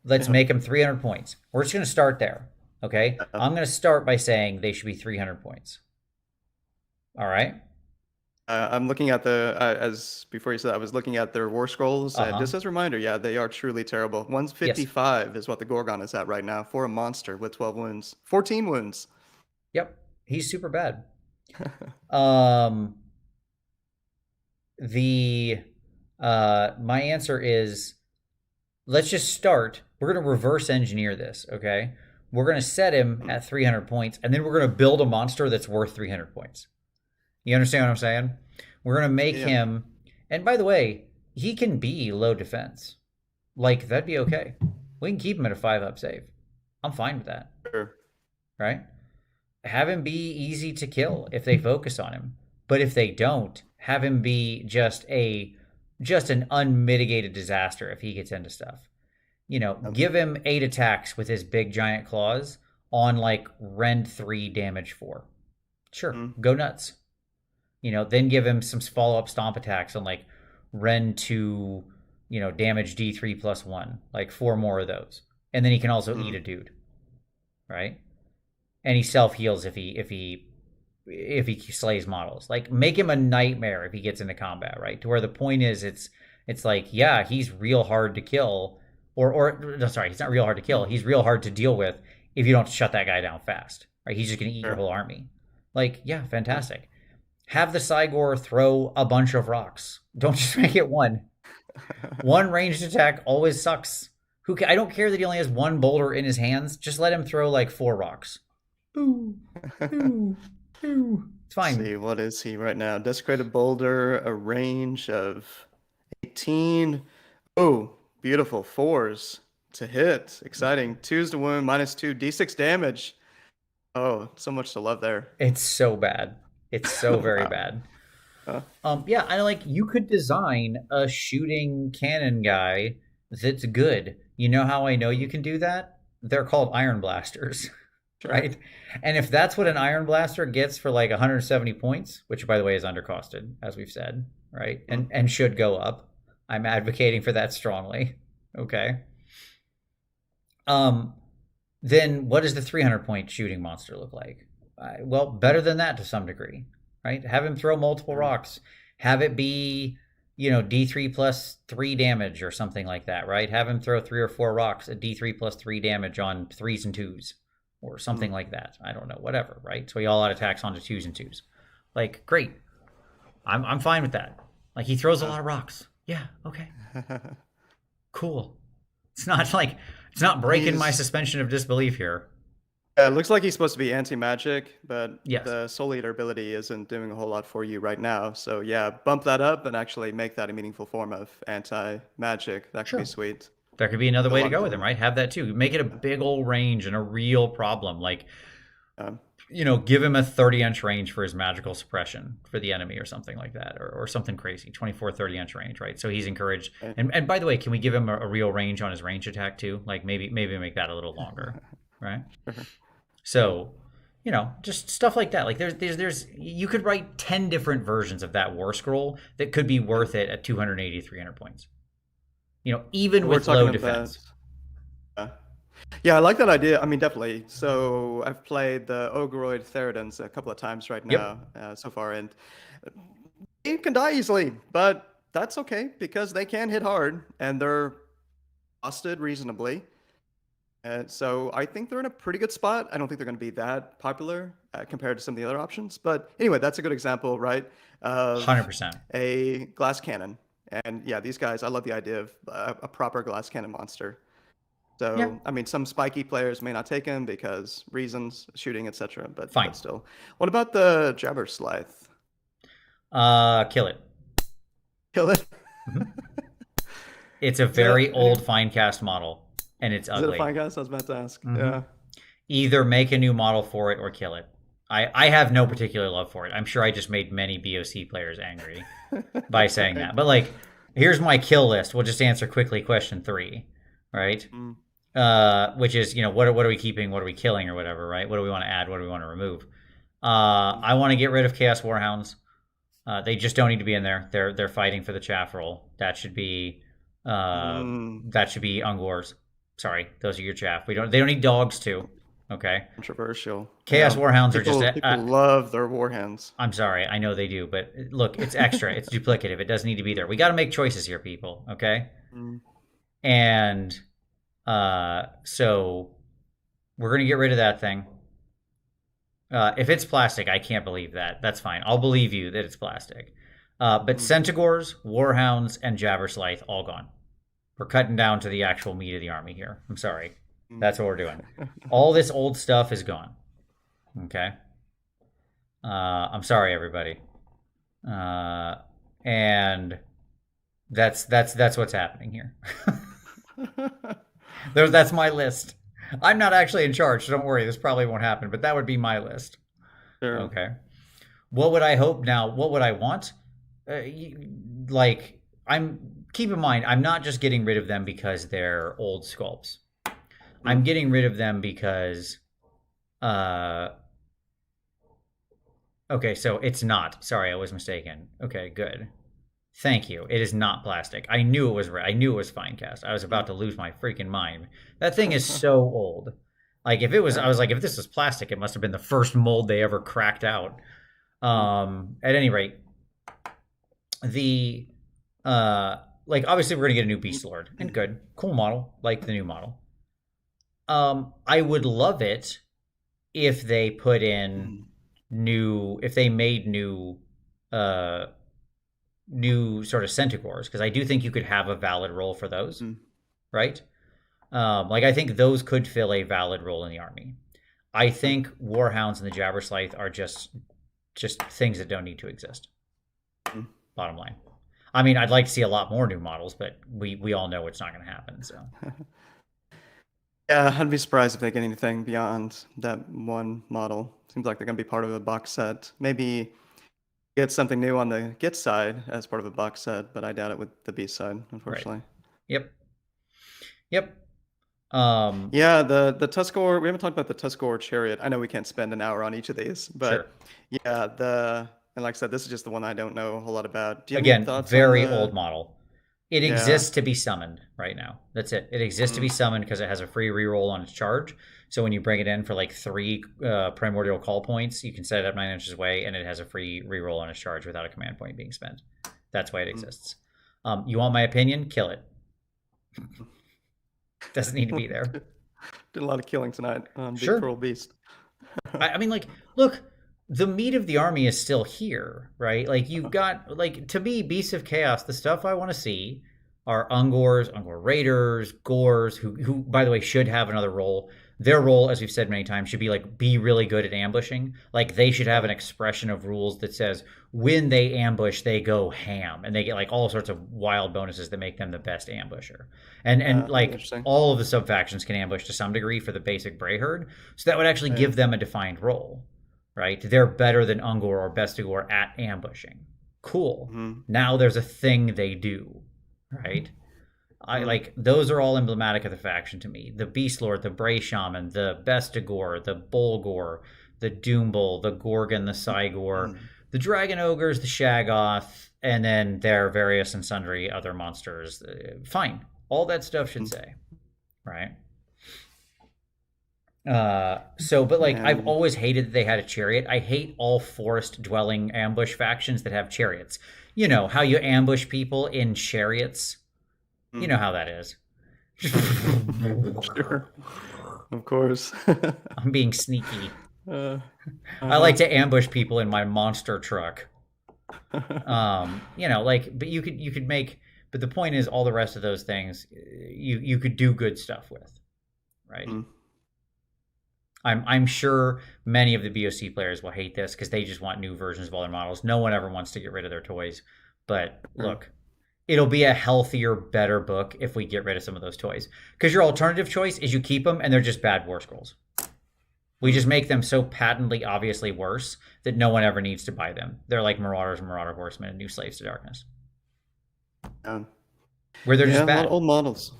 let's make them 300 points. We're just going to start there, okay? I'm going to start by saying they should be 300 points. All right? I'm looking at as before you said, I was looking at their war scrolls. Just as a reminder, yeah, they are truly terrible. 155 is what the Gorgon is at right now for a monster with 12 wounds. 14 wounds. Yep. He's super bad. My answer is, let's just start. We're going to reverse engineer this, okay? We're going to set him at 300 points, and then we're going to build a monster that's worth 300 points. You understand what I'm saying? We're going to make him, and by the way, he can be low defense. Like, that'd be okay. We can keep him at a 5-up save. I'm fine with that. Sure. Right? Have him be easy to kill if they focus on him. But if they don't, have him be just an unmitigated disaster if he gets into stuff. You know, give him 8 attacks with his big giant claws on like rend 3 damage 4. Sure, go nuts. You know, then give him some follow-up stomp attacks on like rend 2, you know, damage D3 plus 1, like 4 more of those. And then he can also eat a dude. Right? And he self-heals if he slays models. Like, make him a nightmare if he gets into combat, right? To where the point is, it's like, yeah, he's real hard to kill, sorry, he's not real hard to kill. He's real hard to deal with if you don't shut that guy down fast, right? He's just gonna eat your whole army. Like, yeah, fantastic. Have the Cygor throw a bunch of rocks. Don't just make it one. One ranged attack always sucks. I don't care that he only has 1 boulder in his hands. Just let him throw like 4 rocks. Ooh, ooh. It's fine. Let's see, what is he right now? Desecrated Boulder, a range of 18. Oh, beautiful. 4s to hit. Exciting. 2s to wound, -2, D6 damage. Oh, so much to love there. It's so bad. It's so very bad. Yeah, I like, you could design a shooting cannon guy that's good. You know how I know you can do that? They're called Iron Blasters. Right? And if that's what an Iron Blaster gets for like 170 points, which by the way is undercosted, as we've said, right? And should go up. I'm advocating for that strongly. Okay. Then what does the 300 point shooting monster look like? Well, better than that to some degree, right? Have him throw multiple rocks. Have it be, you know, D3 plus 3 damage or something like that, right? Have him throw 3 or 4 rocks at D3 plus 3 damage on 3s and 2s. Or something like that. I don't know, whatever, right? So he all out attacks onto 2s and 2s. Like, great. I'm fine with that. Like, he throws a lot of rocks. Yeah, okay. Cool. It's not breaking my suspension of disbelief here. Yeah, it looks like he's supposed to be anti-magic, but the Soul Eater ability isn't doing a whole lot for you right now. So yeah, bump that up and actually make that a meaningful form of anti-magic. That could be sweet. There could be another way to go with him, right? Have that too. Make it a big old range and a real problem. Like, you know, give him a 30-inch range for his magical suppression for the enemy or something like that, or something crazy. 24, 30-inch range, right? So he's encouraged. And by the way, can we give him a real range on his range attack too? Like maybe make that a little longer, right? So, you know, just stuff like that. Like there's you could write 10 different versions of that war scroll that could be worth it at 280, 300 points. You know, even with low defense. Yeah, I like that idea. I mean, definitely. So I've played the Ogoroid Theridans a couple of times right now so far, and they can die easily, but that's okay because they can hit hard and they're costed reasonably. So I think they're in a pretty good spot. I don't think they're going to be that popular compared to some of the other options. But anyway, that's a good example, right? 100%. A glass cannon. And yeah, these guys, I love the idea of a proper glass cannon monster. So, I mean, some spiky players may not take him because reasons, shooting, etc. But still. What about the Jabber Scythe? Kill it. Kill it. Mm-hmm. It's a very old Finecast model, and it's ugly. Is it a Finecast? I was about to ask. Mm-hmm. Yeah. Either make a new model for it or kill it. I have no particular love for it. I'm sure I just made many BOC players angry by saying that. But like, here's my kill list. We'll just answer quickly question 3, right? Which is, what are we keeping? What are we killing or whatever, right? What do we want to add? What do we want to remove? I want to get rid of Chaos Warhounds. They just don't need to be in there. They're fighting for the chaff roll. That should be Ungors. Sorry, those are your chaff. They don't need dogs too. Okay. Controversial. Chaos Warhounds are just people love their Warhounds. I'm sorry, I know they do, but look, it's extra. It's duplicative. It doesn't need to be there. We got to make choices here, people. Okay. And so we're gonna get rid of that thing. If it's plastic, I can't believe that. That's fine. I'll believe you that it's plastic. But Centaurs, Warhounds, and Jabberslythe all gone. We're cutting down to the actual meat of the army here. I'm sorry. That's what we're doing. All this old stuff is gone. Okay. I'm sorry, everybody. And that's what's happening here. That's my list. I'm not actually in charge, so don't worry. This probably won't happen, but that would be my list. Sure. Okay. What would I hope now? What would I want? Keep in mind, I'm not just getting rid of them because they're old sculpts. I'm getting rid of them because, okay, so it's not. Sorry, I was mistaken. Okay, good. Thank you. It is not plastic. I knew it was Finecast. I was about to lose my freaking mind. That thing is so old. Like if this was plastic, it must have been the first mold they ever cracked out. At any rate, obviously we're gonna get a new Beast Lord, and good, cool model, like the new model. I would love it if they put in if they made new sort of Centaurs, because I do think you could have a valid role for those, right? I think those could fill a valid role in the army. I think Warhounds and the Jabberslythe are just things that don't need to exist. Bottom line. I mean, I'd like to see a lot more new models, but we all know it's not going to happen. So. Yeah, I'd be surprised if they get anything beyond that one model. Seems like they're going to be part of a box set. Maybe get something new on the Git side as part of a box set, but I doubt it with the Beast side, unfortunately. Right. Yep. Yeah, the Tuscarora, we haven't talked about the Tuscarora Chariot. I know we can't spend an hour on each of these, but sure. Yeah, and like I said, this is just the one I don't know a whole lot about. Do you have any thoughts very old model. It exists to be summoned right now. That's it. It exists to be summoned because it has a free reroll on its charge. So when you bring it in for like 3 primordial call points, you can set it up 9 inches away, and it has a free reroll on its charge without a command point being spent. That's why it exists. You want my opinion? Kill it. Doesn't need to be there. Did a lot of killing tonight on Big Pearl Beast. I mean, look, the meat of the army is still here, right? Like you've got, to me, Beasts of Chaos, the stuff I want to see are Ungors, Ungor Raiders, Gors, who, by the way, should have another role. Their role, as we've said many times, should be really good at ambushing. Like they should have an expression of rules that says when they ambush, they go ham, and they get all sorts of wild bonuses that make them the best ambusher. And all of the sub factions can ambush to some degree for the basic Bray Herd, so that would actually give them a defined role. Right? They're better than Ungor or Bestigor at ambushing. Cool. Now there's a thing they do. Right? Those are all emblematic of the faction to me. The Beast Lord, the Bray Shaman, the Bestigor, the Bolgor, the Doombull, the Gorgon, the Cygor, the Dragon Ogres, the Shaggoth, and then their various and sundry other monsters. Fine. All that stuff should say. Right? I've always hated that they had a chariot. I hate all forest dwelling ambush factions that have chariots. You know how you ambush people in chariots? You know how that is. Sure. Of course. I'm being sneaky. I like to ambush people in my monster truck. But you could make, but the point is all the rest of those things you could do good stuff with. Right? I'm sure many of the BOC players will hate this because they just want new versions of all their models. No one ever wants to get rid of their toys. But look, it'll be a healthier, better book if we get rid of some of those toys. Because your alternative choice is you keep them and they're just bad war scrolls. We just make them so patently, obviously worse that no one ever needs to buy them. They're like Marauders and Marauder Horsemen and New Slaves to Darkness. Where they're just bad. Old models.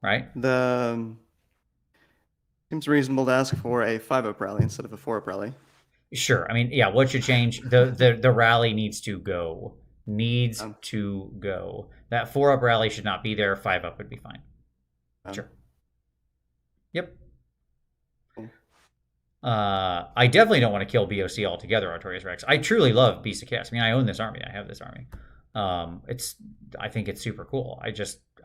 Right? Seems reasonable to ask for a 5-up rally instead of a 4-up rally. Sure. I mean, yeah, what should change? The rally needs to go. To go. That 4-up rally should not be there. 5-up would be fine. Sure. Yep. I definitely don't want to kill BOC altogether, Artorias Rex. I truly love Beast of Chaos. I mean, I own this army. I have this army. I think it's super cool.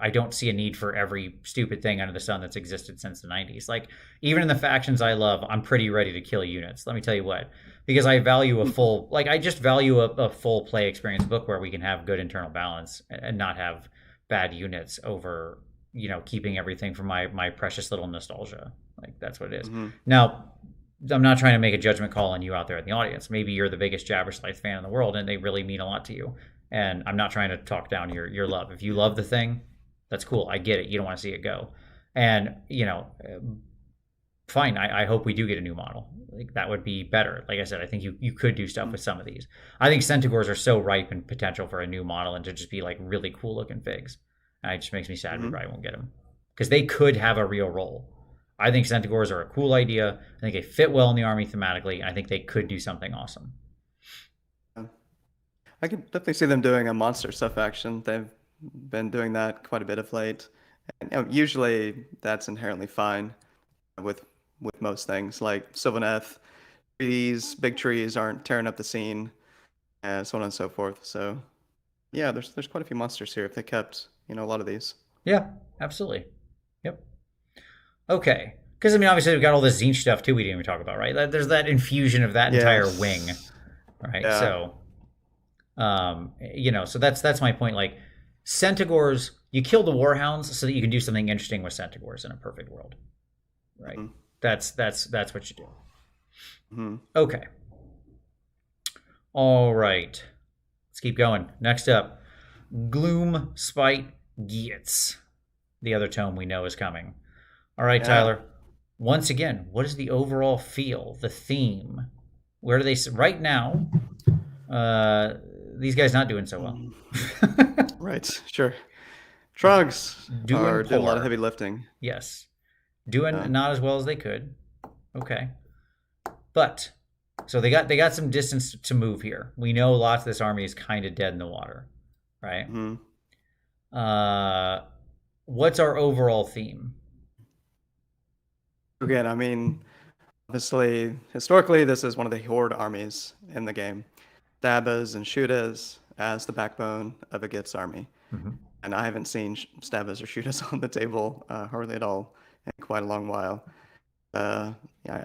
I don't see a need for every stupid thing under the sun that's existed since the 90s. Like, even in the factions I love, I'm pretty ready to kill units. Let me tell you what. Because I value I just value a full play experience book where we can have good internal balance and not have bad units over, keeping everything from my precious little nostalgia. Like, that's what it is. Mm-hmm. Now, I'm not trying to make a judgment call on you out there in the audience. Maybe you're the biggest Jabberslice fan in the world and they really mean a lot to you. And I'm not trying to talk down your love. If you love the thing, that's cool. I get it. You don't want to see it go. And, fine. I hope we do get a new model. Like, that would be better. Like I said, I think you could do stuff with some of these. I think Centaurs are so ripe in potential for a new model and to just be like really cool looking figs. And it just makes me sad we probably won't get them. Because they could have a real role. I think Centaurs are a cool idea. I think they fit well in the army thematically. I think they could do something awesome. I can definitely see them doing a monster stuff action. They've been doing that quite a bit of late. And, usually that's inherently fine with most things. Like Sylvaneth, big trees aren't tearing up the scene, and so on and so forth. So, yeah, there's quite a few monsters here if they kept, a lot of these. Yeah, absolutely. Yep. Okay. Because, obviously we've got all this Tzeentch stuff, too, we didn't even talk about, right? There's that infusion of that entire wing, right? Yeah. So, so that's my point. Like, Centaurs, you kill the Warhounds so that you can do something interesting with Centaurs in a perfect world, right? Mm-hmm. That's what you do. Mm-hmm. Okay. All right. Let's keep going. Next up, Gloom Spite Geats. The other tome we know is coming. All right, Tyler. Once again, what is the overall feel, the theme? Where do they right now? These guys not doing so well. Right, sure. Trogs are doing a lot of heavy lifting. Yes. Doing not as well as they could. Okay. But, so they got some distance to move here. We know lots of this army is kind of dead in the water, right? Mm-hmm. What's our overall theme? Again, obviously, historically, this is one of the horde armies in the game. Stabas and Shootas as the backbone of a Gitz army. Mm-hmm. And I haven't seen Stabas or Shootas on the table hardly at all in quite a long while. I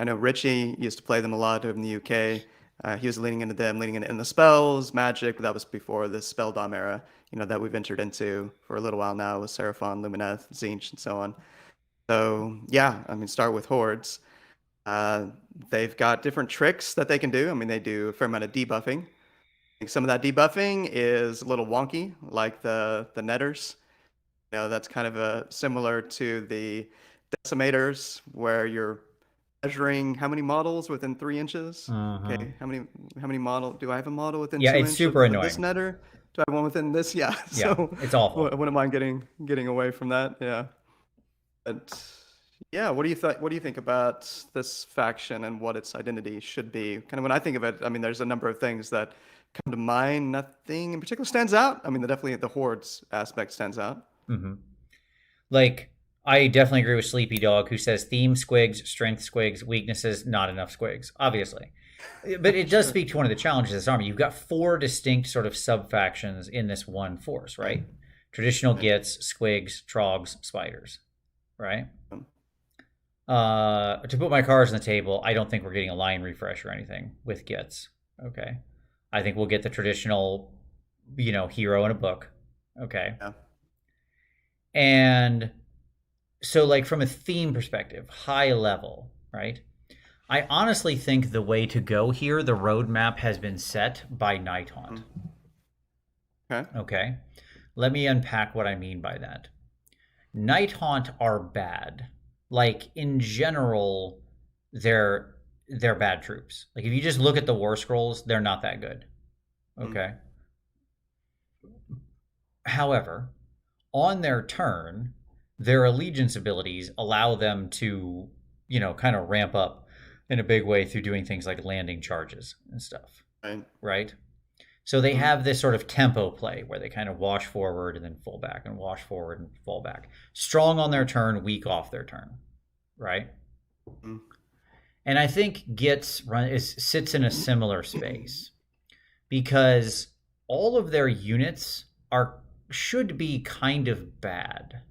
know Richie used to play them a lot in the UK. He was leaning into them, leaning into the spells, magic, but that was before the Spelldom era, that we've entered into for a little while now with Seraphon, Lumineth, Tzeentch, and so on. So, start with hordes. They've got different tricks that they can do. They do a fair amount of debuffing. Some of that debuffing is a little wonky, like the netters. That's kind of similar to the decimators, where you're measuring how many models within 3 inches. Uh-huh. Okay, how many model? Do I have a model within 2 inches? Yeah, it's super annoying. This netter? Do I have one within this? Yeah. So it's awful. Wouldn't mind getting away from that. Yeah. But yeah, what do you think about this faction and what its identity should be? Kind of when I think of it, there's a number of things that come to mind. Nothing in particular stands out. Definitely the hordes aspect stands out. Mm-hmm. Like, I definitely agree with Sleepy Dog, who says theme squigs, strength squigs, weaknesses, not enough squigs, obviously. But it does speak to one of the challenges of this army. You've got 4 distinct sort of sub-factions in this one force, right? Traditional Gits, squigs, trogs, spiders, right? To put my cards on the table, I don't think we're getting a line refresh or anything with Gits, okay? I think we'll get the traditional, hero in a book, okay? Yeah. And so, like, from a theme perspective, high level, right? I honestly think the way to go here, the roadmap has been set by Night Haunt. Okay. Let me unpack what I mean by that. Night Haunt are bad. Like, in general, they're bad troops. Like, if you just look at the War Scrolls, they're not that good. Okay. However, on their turn, their allegiance abilities allow them to, kind of ramp up in a big way through doing things like landing charges and stuff. Right? So they have this sort of tempo play where they kind of wash forward and then fall back and wash forward and fall back. Strong on their turn, weak off their turn. Right? And I think Gitz sits in a similar space because all of their units should be kind of bad.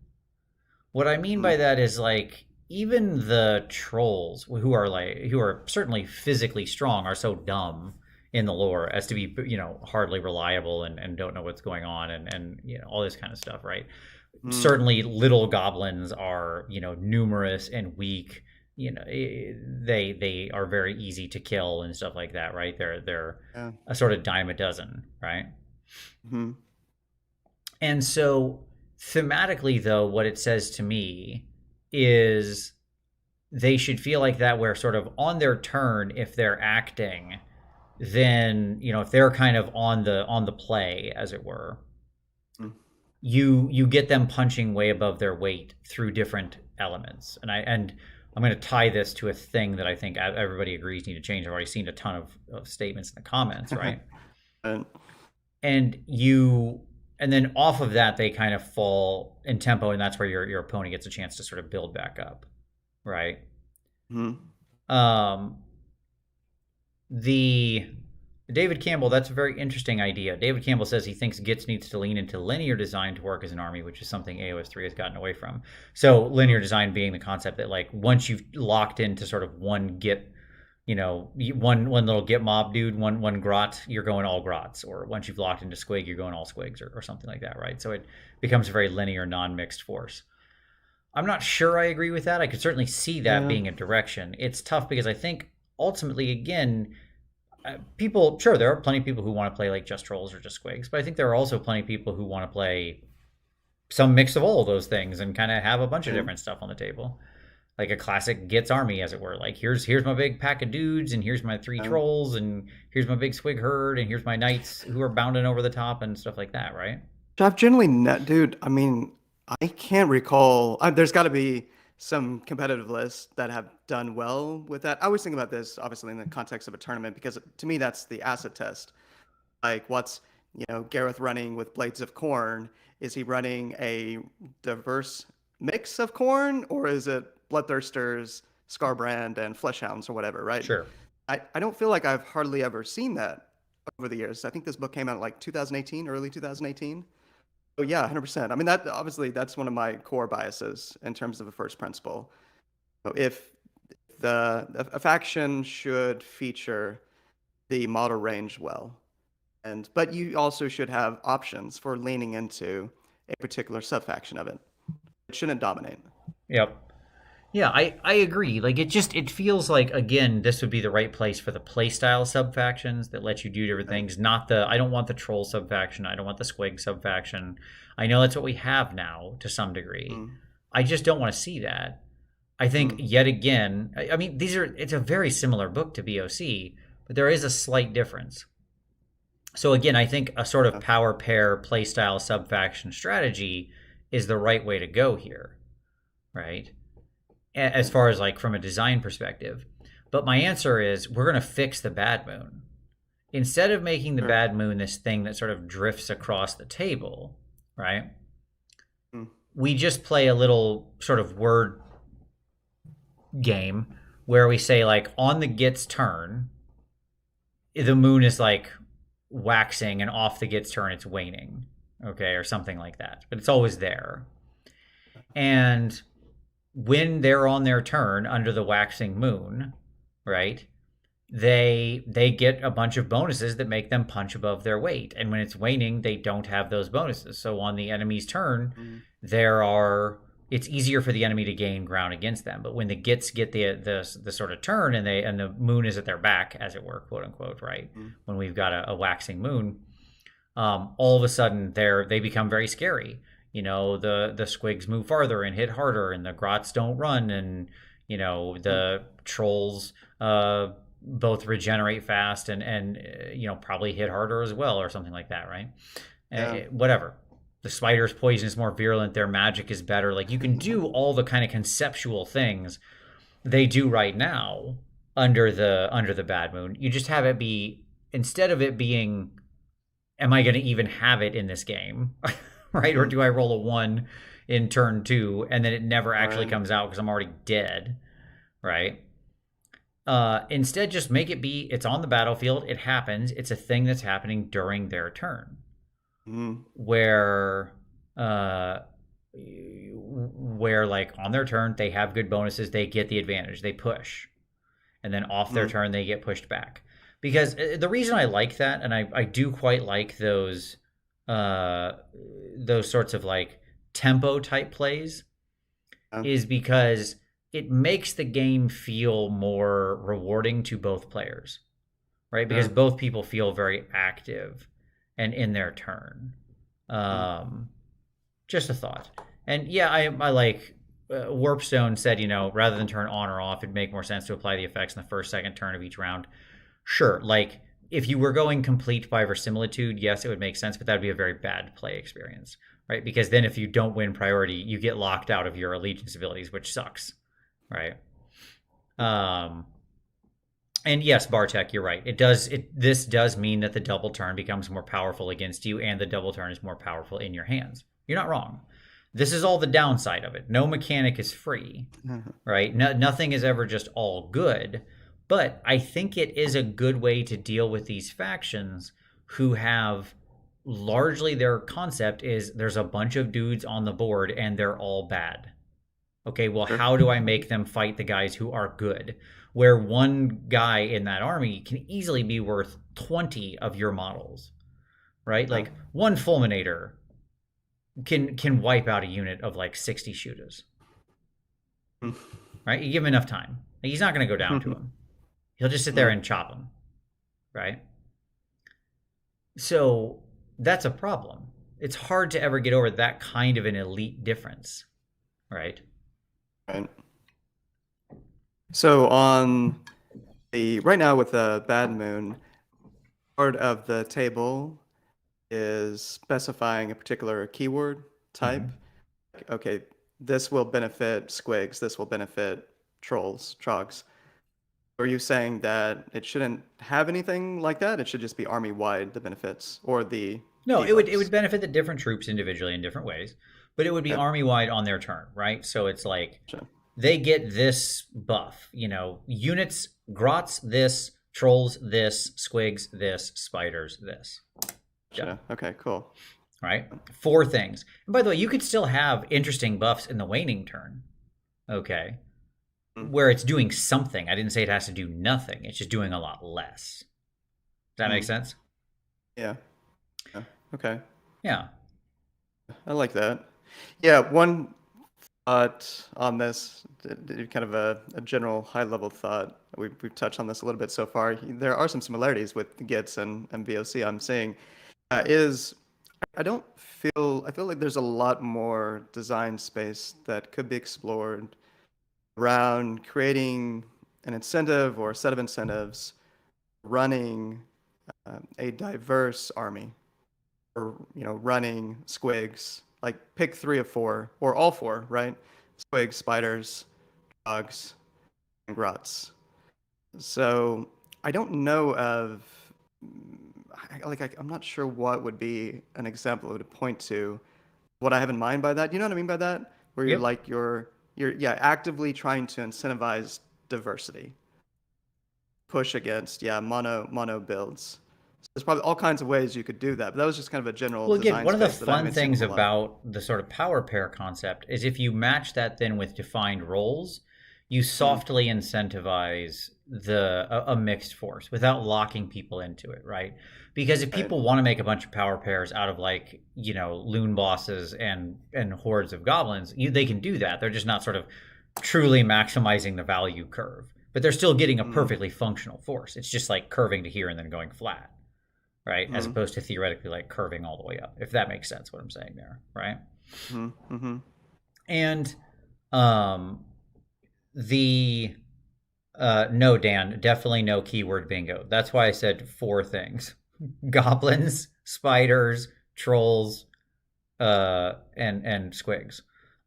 What I mean by that is, like, even the trolls who are certainly physically strong are so dumb in the lore as to be, hardly reliable and don't know what's going on and all this kind of stuff, right? Certainly little goblins are, numerous and weak. They are very easy to kill and stuff like that, right? They're a sort of dime a dozen, right? And so thematically, though, what it says to me is they should feel like that, where sort of on their turn, if they're acting, then, if they're kind of on the play, as it were, you get them punching way above their weight through different elements. And I'm going to tie this to a thing that I think everybody agrees need to change. I've already seen a ton of statements in the comments, right? And then off of that, they kind of fall in tempo, and that's where your opponent gets a chance to sort of build back up, right? The David Campbell, that's a very interesting idea. David Campbell says he thinks Gitz needs to lean into linear design to work as an army, which is something AOS 3 has gotten away from. So linear design being the concept that, like, once you've locked into sort of one Git, one little Git mob dude, one grot, you're going all grots. Or once you've locked into squig, you're going all squigs or something like that, right? So it becomes a very linear, non-mixed force. I'm not sure I agree with that. I could certainly see that being a direction. It's tough because I think ultimately, again, there are plenty of people who want to play like just trolls or just squigs, but I think there are also plenty of people who want to play some mix of all of those things and kind of have a bunch of different stuff on the table. Like a classic Gitz army, as it were. Like, here's my big pack of dudes, and here's my 3 trolls, and here's my big squig herd, and here's my knights who are bounding over the top and stuff like that, right? I've generally I can't recall. There's got to be some competitive lists that have done well with that. I always think about this, obviously, in the context of a tournament, because to me, that's the acid test. Like, what's, Gareth running with Blades of Corn? Is he running a diverse mix of Corn, or is it Bloodthirsters, Scarbrand, and Fleshhounds, or whatever, right? Sure. I don't feel like I've hardly ever seen that over the years. I think this book came out like 2018, early 2018. Oh yeah, 100%. I mean, that's one of my core biases in terms of a first principle. So if a faction should feature the model range well, but you also should have options for leaning into a particular subfaction of it. It shouldn't dominate. Yep. Yeah, I agree. Like, it feels like, again, this would be the right place for the playstyle subfactions that let you do different things. I don't want the troll subfaction. I don't want the squig subfaction. I know that's what we have now to some degree. I just don't want to see that. I think, yet again, I mean, it's a very similar book to BOC, but there is a slight difference. So again, I think a sort of power pair playstyle subfaction strategy is the right way to go here, right? As far as, like, from a design perspective. But my answer is, we're going to fix the Bad Moon. Instead of making the Bad Moon this thing that sort of drifts across the table, right? We just play a little sort of word game where we say, like, on the Git's turn, the moon is, like, waxing, and off the Git's turn, it's waning, okay, or something like that. But it's always there. And when they're on their turn under the waxing moon, right, they get a bunch of bonuses that make them punch above their weight. And when it's waning, they don't have those bonuses. So on the enemy's turn, there are, it's easier for the enemy to gain ground against them. But when the Gits get the sort of turn and the moon is at their back, as it were, quote unquote, right? When we've got a waxing moon, all of a sudden they become very scary. The squigs move farther and hit harder, and the grots don't run, and the trolls both regenerate fast and probably hit harder as well, or something like that, right? Whatever. The spider's poison is more virulent. Their magic is better. Like, you can do all the kind of conceptual things they do right now under the bad moon. You just have it be, instead of it being, am I going to even have it in this game, right? Or do I roll a 1 in turn 2 and then it never actually comes out because I'm already dead, right? Instead, just make it be, it's on the battlefield. It happens. It's a thing that's happening during their turn. Where like on their turn they have good bonuses, they get the advantage, they push, and then off their turn they get pushed back. Because the reason I like that, and I do quite like those sorts of like tempo type plays, is because it makes the game feel more rewarding to both players, right? Because both people feel very active and in their turn. Just a thought. And yeah, I like Warpstone said, rather than turn on or off, it'd make more sense to apply the effects in the first, second turn of each round. Sure, like if you were going complete by verisimilitude, yes, it would make sense, but that would be a very bad play experience, right? Because then if you don't win priority, you get locked out of your allegiance abilities, which sucks, right? And yes, Bartek, you're right. This does mean that the double turn becomes more powerful against you, and the double turn is more powerful in your hands. You're not wrong. This is all the downside of it. No mechanic is free, right? Nothing is ever just all good. But I think it is a good way to deal with these factions who have largely their concept is there's a bunch of dudes on the board and they're all bad. Okay, well, how do I make them fight the guys who are good? Where one guy in that army can easily be worth 20 of your models, right? Like one fulminator can wipe out a unit of like 60 shooters, right? You give him enough time. Like, he's not going to go down to him. He'll just sit there and chop him, right? So that's a problem. It's hard to ever get over that kind of an elite difference, right? Right. So right now with the bad moon, part of the table is specifying a particular keyword type. Okay, this will benefit squigs, this will benefit trolls, trogs. Are you saying that it shouldn't have anything like that? It should just be army-wide, the benefits, or the No, it would benefit the different troops individually in different ways, but it would be army-wide on their turn, right? So it's like they get this buff, units, grots this, trolls this, squigs this, spiders this. Yeah. Okay, cool. Right? 4 things. And by the way, you could still have interesting buffs in the waning turn. Okay. Where it's doing something. I didn't say it has to do nothing. It's just doing a lot less. Does that make sense? Yeah. Okay. Yeah. I like that. Yeah, one thought on this, kind of a general high-level thought. We've touched on this a little bit so far. There are some similarities with the GITS and VOC I'm seeing. I feel like there's a lot more design space that could be explored around creating an incentive or a set of incentives, running a diverse army, or running squigs. Like, pick 3 of 4 or all 4, right? Squigs, spiders, dogs, and grots. So I don't know of I'm not sure what would be an example to point to. What I have in mind by that, you know what I mean by that? Where you're like you're actively trying to incentivize diversity, push against mono builds. So there's probably all kinds of ways you could do that, but that was just kind of a general. Well, again, one of the fun things about the sort of power pair concept is if you match that then with defined roles, you softly incentivize a mixed force without locking people into it, right? Because if people want to make a bunch of power pairs out of like, you know, loon bosses and hordes of goblins, they can do that. They're just not sort of truly maximizing the value curve, but they're still getting a perfectly functional force. It's just like curving to here and then going flat, right? As opposed to theoretically like curving all the way up, if that makes sense what I'm saying there, right? And no, Dan, definitely no keyword bingo. That's why I said 4 things: goblins, spiders, trolls, and squigs.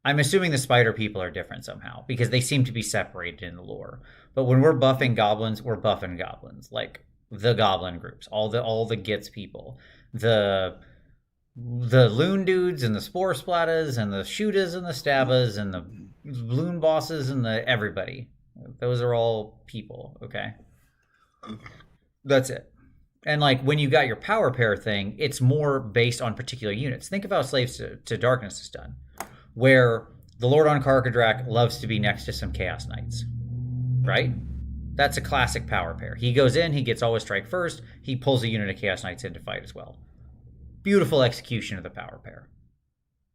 I'm assuming the spider people are different somehow because they seem to be separated in the lore. But when we're buffing goblins, we're buffing goblins, like the goblin groups, all the Gits people, the loon dudes and the spore splattas and the shootas and the stabbas and the loon bosses and the everybody. Those are all people, okay? That's it. And like when you got your power pair thing, it's more based on particular units. Think of how Slaves to Darkness is done, where the Lord on Karkadrak loves to be next to some Chaos Knights, right? That's a classic power pair. He goes in, he gets always strike first, he pulls a unit of Chaos Knights in to fight as well. Beautiful execution of the power pair,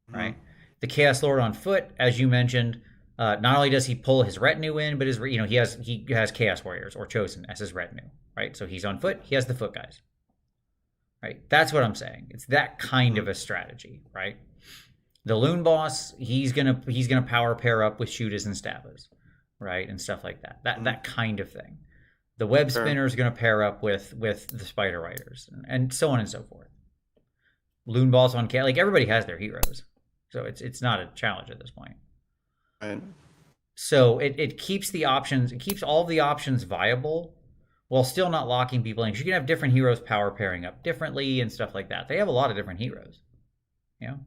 right? The Chaos Lord on foot, as you mentioned, not only does he pull his retinue in, but he has Chaos Warriors or Chosen as his retinue, right? So he's on foot, he has the foot guys, right? That's what I'm saying. It's that kind of a strategy, right? The loon boss, he's gonna power pair up with shooters and stabbers, right, and stuff like that. That kind of thing. The web spinner is gonna pair up with the spider riders, and so on and so forth. Loon boss on like everybody has their heroes, so it's not a challenge at this point. Right. So it keeps the options, it keeps all of the options viable, while still not locking people in. You can have different heroes power pairing up differently and stuff like that. They have a lot of different heroes, you know.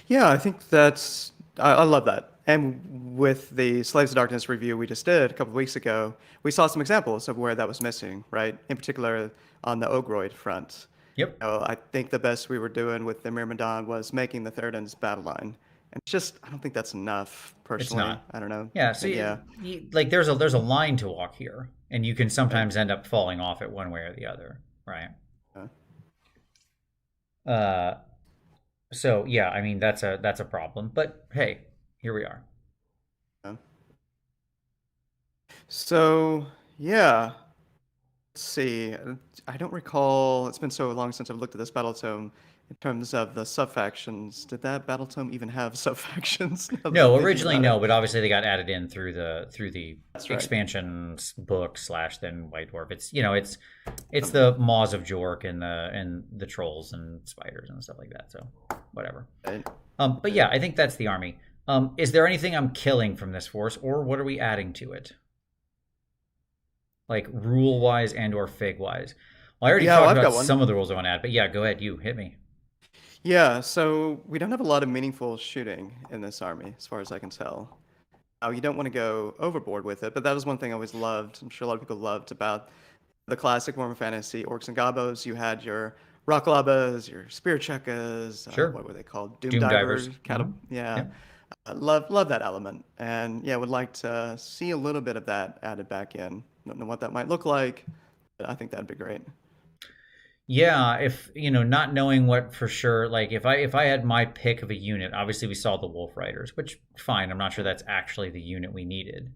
Yeah, I think I love that. And with the Slaves of Darkness review we just did a couple of weeks ago, we saw some examples of where that was missing, right? In particular, on the Ogroid front. Yep. I think the best we were doing with the Myrmidon was making the Theridans battle line. And I don't think that's enough, personally. It's not. I don't know. Yeah, so like there's a line to walk here, and you can sometimes end up falling off it one way or the other, right? So yeah, I mean that's a problem, but hey, here we are. So yeah, let's see. I don't recall. It's been so long since I've looked at this battle tome. In terms of the sub-factions, did that battle tome even have sub-factions? No, originally no, but obviously they got added in through the expansions book / then White Dwarf. It's the Maws of Jork and the trolls and spiders and stuff like that. So whatever. Right. But yeah, I think that's the army. Is there anything I'm killing from this force, or what are we adding to it? Like rule wise and or fig wise. Well, I already talked about some of the rules I want to add, but yeah, go ahead. You hit me. Yeah, so we don't have a lot of meaningful shooting in this army, as far as I can tell. You don't want to go overboard with it, but that was one thing I always loved. I'm sure a lot of people loved about the classic Warhammer Fantasy Orcs and Gobos. You had your Rocklabas, your Spear Chekkas, what were they called? Doom Divers. Yeah. Love that element. And yeah, would like to see a little bit of that added back in. Don't know what that might look like, but I think that'd be great. Yeah, if not knowing what for sure, like if I had my pick of a unit, obviously we saw the Wolf Riders, which fine, I'm not sure that's actually the unit we needed.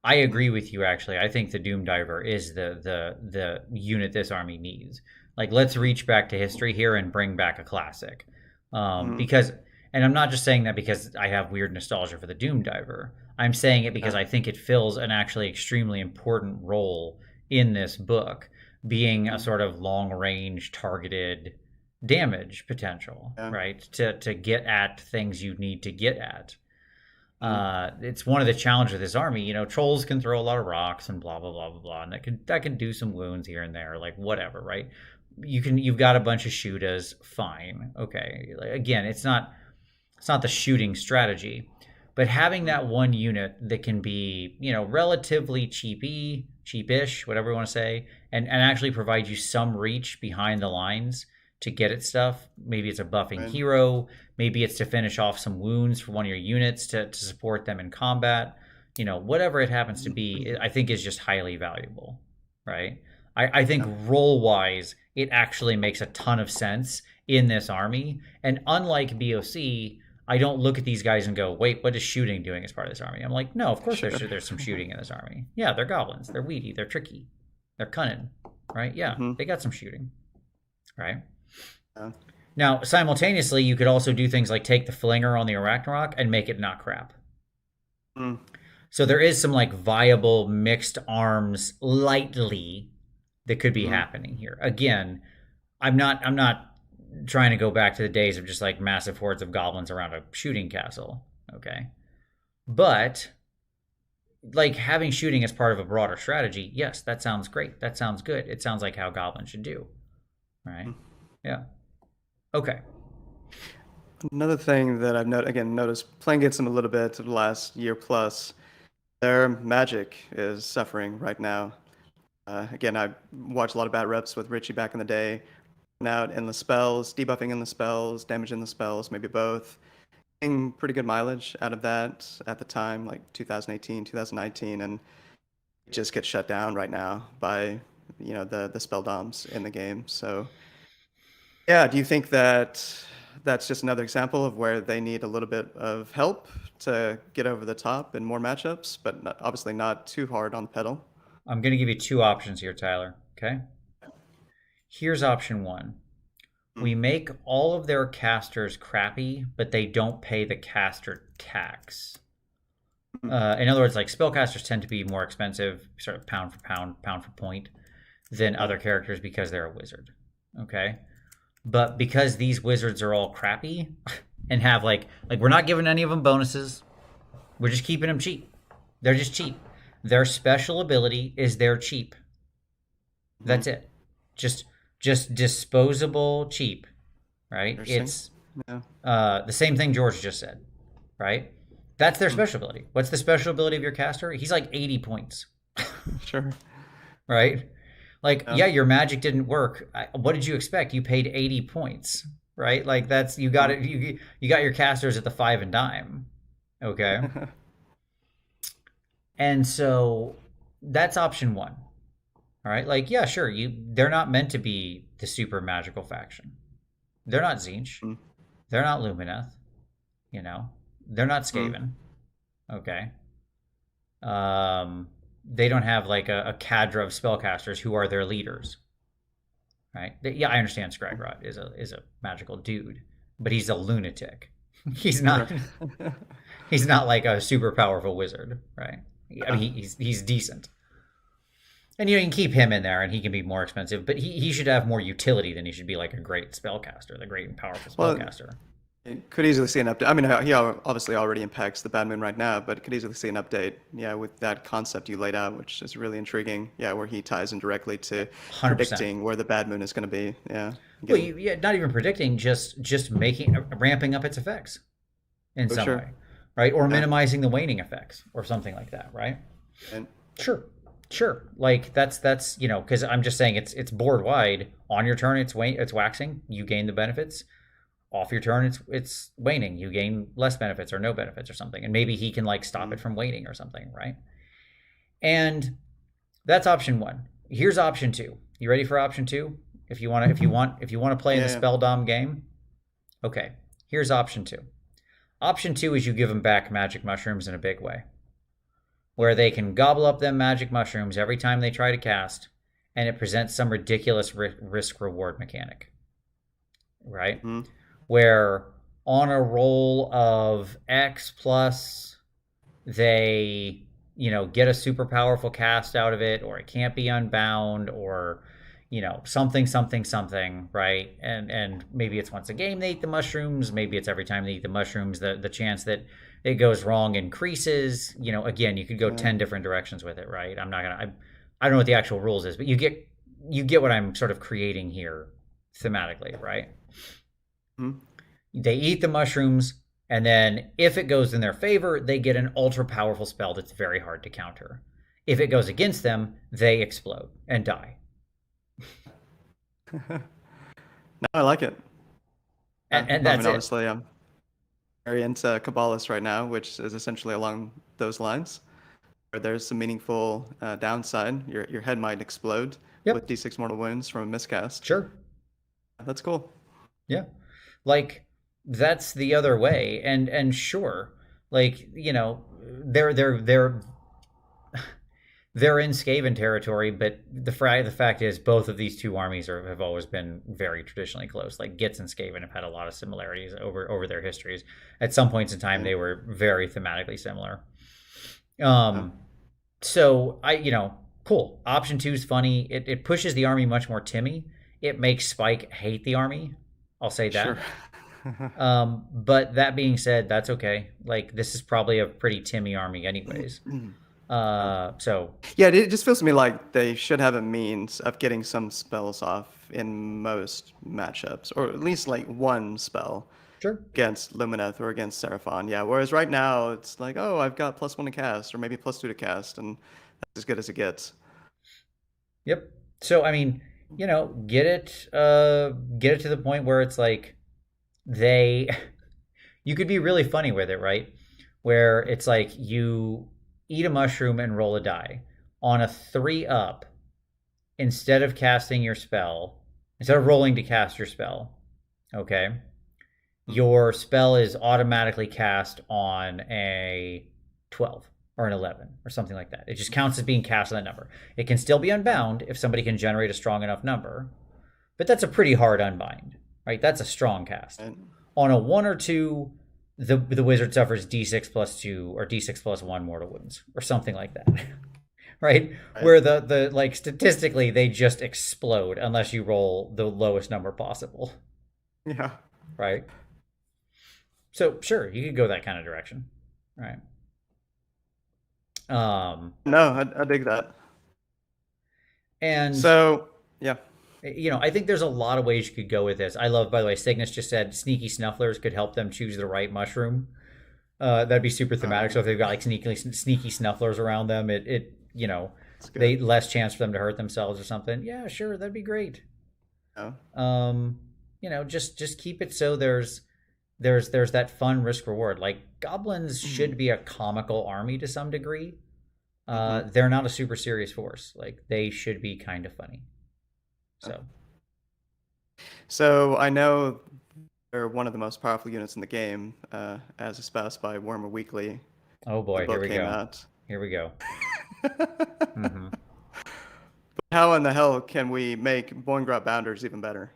I agree with you actually. I think the Doom Diver is the unit this army needs. Like let's reach back to history here and bring back a classic. Because and I'm not just saying that because I have weird nostalgia for the Doom Diver. I'm saying it because I think it fills an actually extremely important role in this book, being a sort of long-range targeted damage potential, right? To get at things you need to get at. It's one of the challenges of this army. Trolls can throw a lot of rocks and blah blah blah blah blah, and that can do some wounds here and there, like whatever, right? You've got a bunch of shooters, fine, okay. Again, it's not the shooting strategy, but having that one unit that can be relatively cheapish, whatever you want to say, and actually provide you some reach behind the lines to get at stuff. Maybe it's a buffing hero. Maybe it's to finish off some wounds for one of your units to support them in combat. whatever it happens to be, I think is just highly valuable, right? I think role wise, it actually makes a ton of sense in this army. And unlike BOC, I don't look at these guys and go, wait, what is shooting doing as part of this army? I'm like, no, of course there's some shooting in this army. Yeah, they're goblins. They're weedy. They're tricky. They're cunning, right? Yeah, they got some shooting, right? Now, simultaneously, you could also do things like take the flinger on the Arachnarok and make it not crap. So there is some like viable mixed arms lightly that could be happening here. Again, I'm not trying to go back to the days of just like massive hordes of goblins around a shooting castle, okay? But like having shooting as part of a broader strategy, yes, that sounds great. That sounds good. It sounds like how goblins should do, right? Yeah. Okay. Another thing that I've noticed playing against them a little bit of the last year plus, their magic is suffering right now. Again, I watched a lot of bad reps with Richie back in the day. Out in the spells, debuffing in the spells, damaging the spells, maybe both. Getting pretty good mileage out of that at the time, like 2018, 2019, and it just gets shut down right now by the spell doms in the game. So yeah, do you think that that's just another example of where they need a little bit of help to get over the top in more matchups, but obviously not too hard on the pedal? I'm going to give you two options here, Tyler. Okay. Here's option one. We make all of their casters crappy, but they don't pay the caster tax. In other words, like spellcasters tend to be more expensive, sort of pound for pound, pound for point, than other characters because they're a wizard. Okay. But because these wizards are all crappy and have like we're not giving any of them bonuses, we're just keeping them cheap. They're just cheap. Their special ability is they're cheap. That's it. Just disposable cheap, right? It's the same thing George just said, right? That's their special ability. What's the special ability of your caster? He's like 80 points. Sure. Right? Like, yeah, your magic didn't work. What did you expect? You paid 80 points, right? Like that's you got it. You got your casters at the 5 and dime, okay? And so that's option one. All right, like yeah, sure. They're not meant to be the super magical faction. They're not Tzeentch. They're not Lumineth. They're not Skaven. Okay. They don't have like a cadre of spellcasters who are their leaders. Right? Yeah, I understand Skragrod is a magical dude, but he's a lunatic. He's not. He's not like a super powerful wizard, right? I mean, he's decent. And you can keep him in there, and he can be more expensive, but he should have more utility than he should be like a great spellcaster, the great and powerful spellcaster. It could easily see an update. I mean, he obviously already impacts the Bad Moon right now, but it could easily see an update, with that concept you laid out, which is really intriguing. Yeah, where he ties in directly to 100%. Predicting where the Bad Moon is going to be. Yeah. Well, not even predicting, just ramping up its effects in some way, right? Or minimizing the waning effects, or something like that, right? Sure. Like that's because I'm just saying it's board wide. On your turn, it's waxing. You gain the benefits. Off your turn, it's waning. You gain less benefits or no benefits or something. And maybe he can like stop it from waning or something, right? And that's option one. Here's option two. You ready for option two? If you want to play in the spell dom game, okay. Here's option two. Option two is you give them back magic mushrooms in a big way, where they can gobble up them magic mushrooms every time they try to cast, and it presents some ridiculous risk-reward mechanic, right? Where on a roll of X plus, they, get a super powerful cast out of it, or it can't be unbound, or, something, right? And maybe it's once a game they eat the mushrooms, maybe it's every time they eat the mushrooms, the chance that it goes wrong increases. Again, you could go 10 different directions with it, right? I don't know what the actual rules is, but you get what I'm sort of creating here thematically, right? They eat the mushrooms, and then if it goes in their favor, they get an ultra powerful spell that's very hard to counter. If it goes against them, they explode and die. No, I like it. And that's obviously, I'm very into Kabbalist right now, which is essentially along those lines. where there's some meaningful downside. Your head might explode with Yep. D6 mortal wounds from a miscast. Sure. That's cool. Yeah. Like that's the other way. And sure, like, they're they're in Skaven territory, but the fact is both of these two armies have always been very traditionally close. Like Gitz and Skaven have had a lot of similarities over their histories. At some points in time, they were very thematically similar. So cool. Option 2 is funny. It pushes the army much more Timmy. It makes Spike hate the army. I'll say that. Sure. But that being said, that's okay. Like this is probably a pretty Timmy army anyways. So yeah, it just feels to me like they should have a means of getting some spells off in most matchups, or at least like one spell. Sure. Against Lumineth or against Seraphon. Yeah, whereas right now it's like, oh, I've got +1 to cast, or maybe +2 to cast, and that's as good as it gets. Yep. So I mean, get it to the point where it's like you could be really funny with it, right? Where it's like you eat a mushroom and roll a die. On a 3-up, instead of rolling to cast your spell, okay, your spell is automatically cast on a 12 or an 11 or something like that. It just counts as being cast on that number. It can still be unbound if somebody can generate a strong enough number, but that's a pretty hard unbind, right? That's a strong cast. On a 1 or 2, the wizard suffers D6 plus 2 or D6 plus 1 mortal wounds or something like that. Right? Where the like statistically they just explode unless you roll the lowest number possible. Yeah. Right? So sure, you could go that kind of direction. Right. No, I dig that. And so yeah. I think there's a lot of ways you could go with this. I love, by the way, Cygnus just said sneaky snufflers could help them choose the right mushroom. That'd be super thematic. So if they've got like sneaky snufflers around them, they less chance for them to hurt themselves or something. Yeah, sure, that'd be great. Oh. Just keep it so there's that fun risk reward. Like goblins should be a comical army to some degree. They're not a super serious force. Like they should be kind of funny. So I know they're one of the most powerful units in the game, as espoused by Warhammer Weekly. Oh boy, here we go. Here we go. Mm-hmm. But how in the hell can we make Boingrot Bounders even better?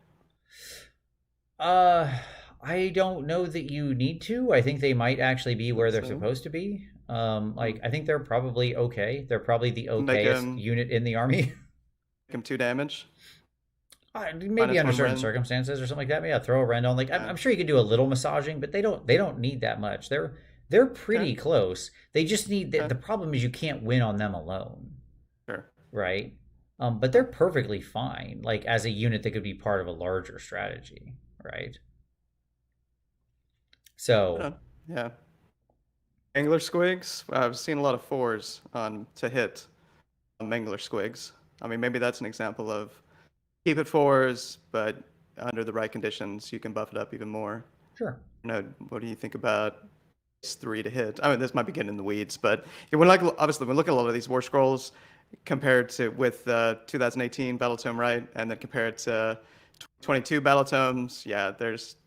I don't know that you need to. I think they might actually be where they're supposed to be. I think they're probably okay. They're probably the okayest unit in the army. Make them 2 damage. Maybe under certain circumstances or something like that. Yeah, throw a rend on. Like I'm sure you can do a little massaging, but they don't need that much. They're pretty close. They just need the problem is you can't win on them alone. Sure. Right. But they're perfectly fine. Like as a unit that could be part of a larger strategy. Right. So. Yeah. Angler squigs. I've seen a lot of 4s to hit Angler squigs. I mean, maybe that's an example of keep it 4s, but under the right conditions, you can buff it up even more. Sure. What do you think about 3 to hit? I mean, this might be getting in the weeds, but obviously, when we look at a lot of these War Scrolls compared to with 2018 Battletome, right, and then compared to 22 Battletomes, yeah, there's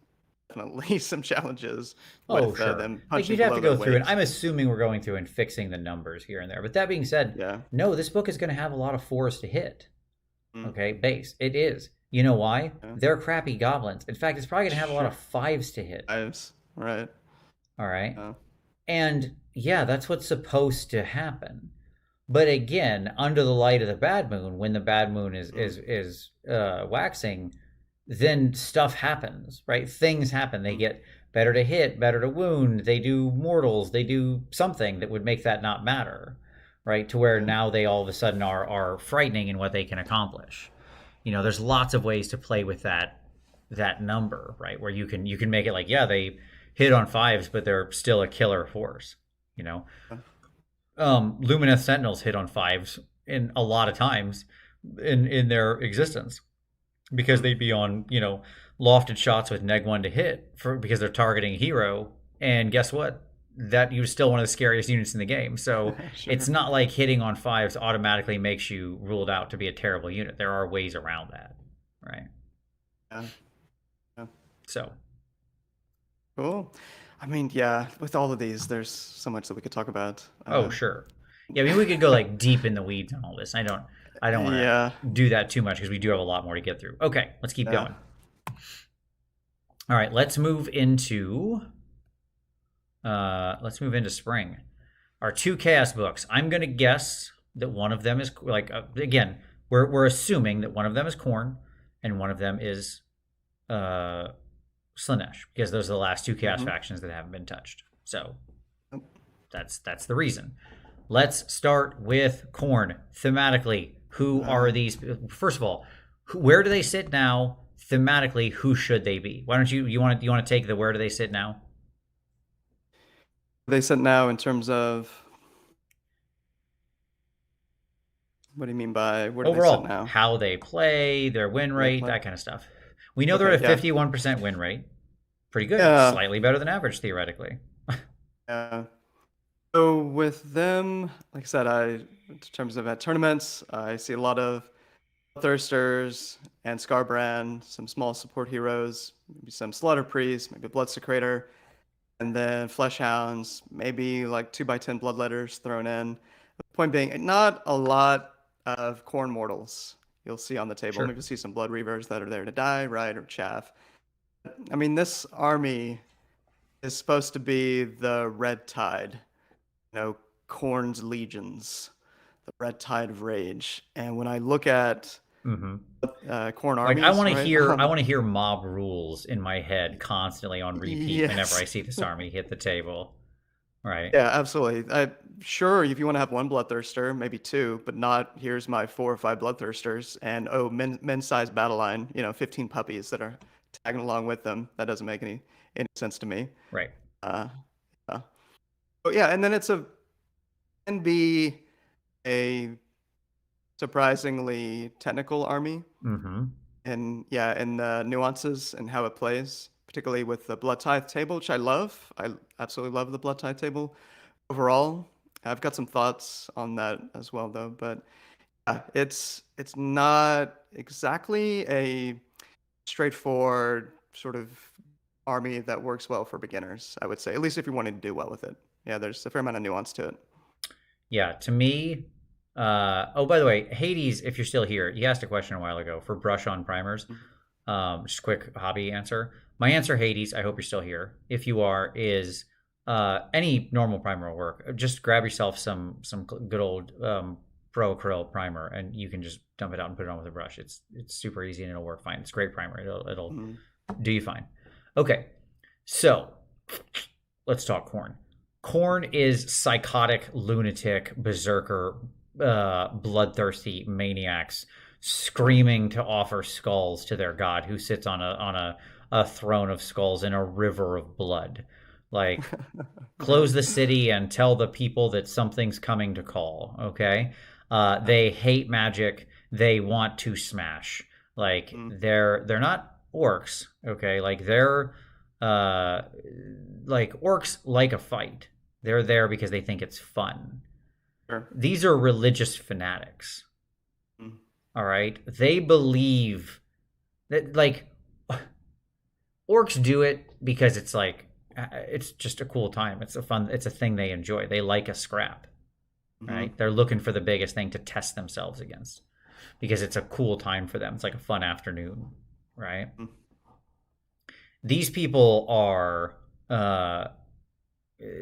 definitely some challenges with them punching like you'd have to go through, and I'm assuming we're going through and fixing the numbers here and there. But that being said, no, this book is going to have a lot of 4s to hit. Okay, base. It is. You know why? They're crappy goblins. In fact, it's probably going to have a lot of 5s to hit. 5s, right. All right. And yeah, that's what's supposed to happen. But again, under the light of the bad moon, when the bad moon is waxing, then stuff happens, right? Things happen. They get better to hit, better to wound. They do mortals. They do something that would make that not matter. Right, to where now they all of a sudden are frightening in what they can accomplish. There's lots of ways to play with that number, right? Where you can make it like, yeah, they hit on 5s, but they're still a killer force. Lumineth Sentinels hit on 5s in a lot of times in their existence because they'd be on lofted shots with neg 1 to hit because they're targeting a hero, and guess what? that you're still one of the scariest units in the game. So Sure. it's not like hitting on 5s automatically makes you ruled out to be a terrible unit. There are ways around that, right? Yeah. Yeah. So Cool. I mean, yeah, with all of these, there's so much that we could talk about. oh sure, yeah. I mean, we could go like deep in the weeds on all this. I don't want to Yeah. do that too much because we do have a lot more to get through. Okay, let's keep going. All right, let's move into spring. Our 2 chaos books. I'm gonna guess that one of them is like again, we're assuming that one of them is Khorne and one of them is Slaanesh, because those are the last 2 chaos factions that haven't been touched. So that's the reason. Let's start with Khorne. Thematically, who are these? First of all, where do they sit now? Thematically, who should they be? Why don't you want to take the where do they sit now? They sit now in terms of, what do you mean by where do overall they sit now? How they play, their win rate, that kind of stuff. We know they're at a 51% win rate. Pretty good. Yeah. Slightly better than average, theoretically. Yeah. So with them, like I said, in terms of at tournaments, I see a lot of Thirsters and Scarbrand, some small support heroes, maybe some Slaughter Priests, maybe Bloodsecrator, and then Fleshhounds, maybe like 2x10 Bloodletters thrown in. The point being, not a lot of Khorne mortals you'll see on the table. Sure. Maybe see some Blood Reavers that are there to die, right, or chaff. I mean, this army is supposed to be the Red Tide, Khorne's legions, the Red Tide of Rage. And when I look at Khorne armies, I want to hear mob rules in my head constantly on repeat whenever I see this army hit the table. Right. Yeah, absolutely. Sure, if you want to have 1 Bloodthirster, maybe 2, but not here's my 4 or 5 Bloodthirsters and men's-sized battle line, 15 puppies that are tagging along with them. That doesn't make any sense to me. Right. Yeah. But yeah, and then can be a surprisingly technical army. And yeah, and the nuances and how it plays, particularly with the Blood Tithe table, which I love. I absolutely love the Blood Tithe table overall. I've got some thoughts on that as well, though. But yeah, it's not exactly a straightforward sort of army that works well for beginners, I would say, at least if you're wanting to do well with it. Yeah, there's a fair amount of nuance to it. Yeah, to me, oh, by the way, Hades, if you're still here, you asked a question a while ago for brush on primers. Just a quick hobby answer. My answer, Hades, I hope you're still here. If you are, is any normal primer will work. Just grab yourself some good old Pro Acryl primer, and you can just dump it out and put it on with a brush. It's super easy and it'll work fine. It's great primer. It'll do you fine. Okay, so let's talk Khorne. Khorne is psychotic, lunatic, berserker, bloodthirsty maniacs screaming to offer skulls to their god, who sits on a throne of skulls in a river of blood. Like, close the city and tell the people that something's coming to call. Okay, they hate magic. They want to smash. Like, they're not orcs. Okay, like they're like orcs like a fight. They're there because they think it's fun. Sure. These are religious fanatics. All right, they believe that, like, orcs do it because it's like, it's just a cool time. It's a thing they enjoy. They like a scrap, right? They're looking for the biggest thing to test themselves against because it's a cool time for them. It's like a fun afternoon, right? These people are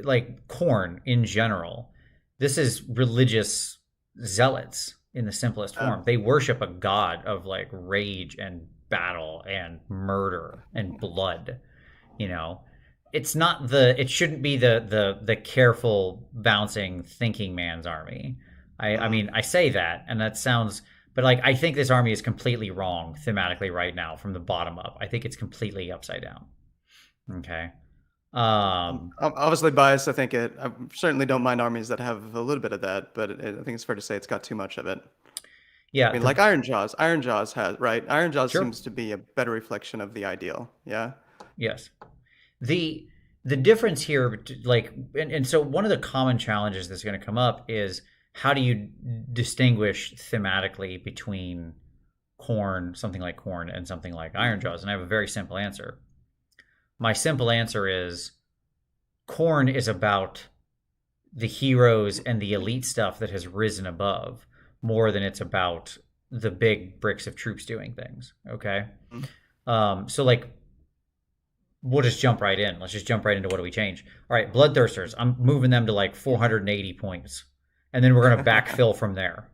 like Khorne in general. This is religious zealots in the simplest form. They worship a god of like rage and battle and murder and blood. It shouldn't be the careful, bouncing, thinking man's army. I mean, I say that, and that sounds, but like, I think this army is completely wrong thematically right now from the bottom up. I think it's completely upside down. Okay. I'm obviously biased. I certainly don't mind armies that have a little bit of that, but I think it's fair to say it's got too much of it. Yeah. I mean, like Ironjaws. Ironjaws has, right? Ironjaws seems to be a better reflection of the ideal. Yeah. Yes. The the difference here, like, and so one of the common challenges that's going to come up is how do you distinguish thematically between something like Khorne, and something like Ironjaws? And I have a very simple answer. My simple answer is Khorne is about the heroes and the elite stuff that has risen above more than it's about the big bricks of troops doing things. Okay. So like, we'll just jump right in. Let's just jump right into what do we change. All right, Bloodthirsters. I'm moving them to like 480 points, and then we're going to backfill from there.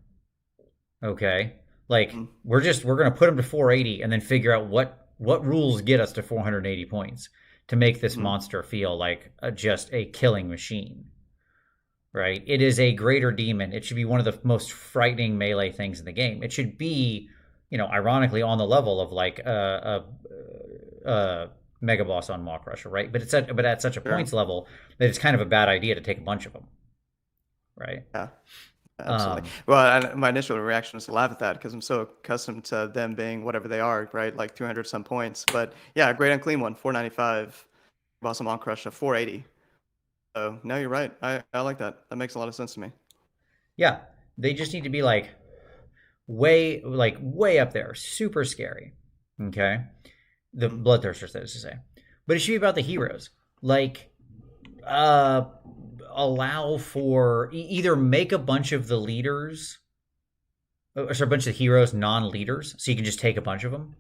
Okay, like we're going to put them to 480, and then figure out what rules get us to 480 points to make this monster feel like just a killing machine. Right? It is a greater demon. It should be one of the most frightening melee things in the game. It should be, ironically, on the level of like a mega boss on Maw Crusher, right? But at such a points level that it's kind of a bad idea to take a bunch of them, right? Yeah, absolutely. Well, my initial reaction was to laugh at that because I'm so accustomed to them being whatever they are, right? Like 200 some points. But yeah, Great Unclean one, 495. Boss on Maw Crusher, 480. So no, you're right. I like that. That makes a lot of sense to me. Yeah, they just need to be like way up there, super scary. Okay, the Bloodthirsters, that is to say, but it should be about the heroes. Like, allow for either make a bunch of the leaders, or a bunch of the heroes non-leaders, so you can just take a bunch of them.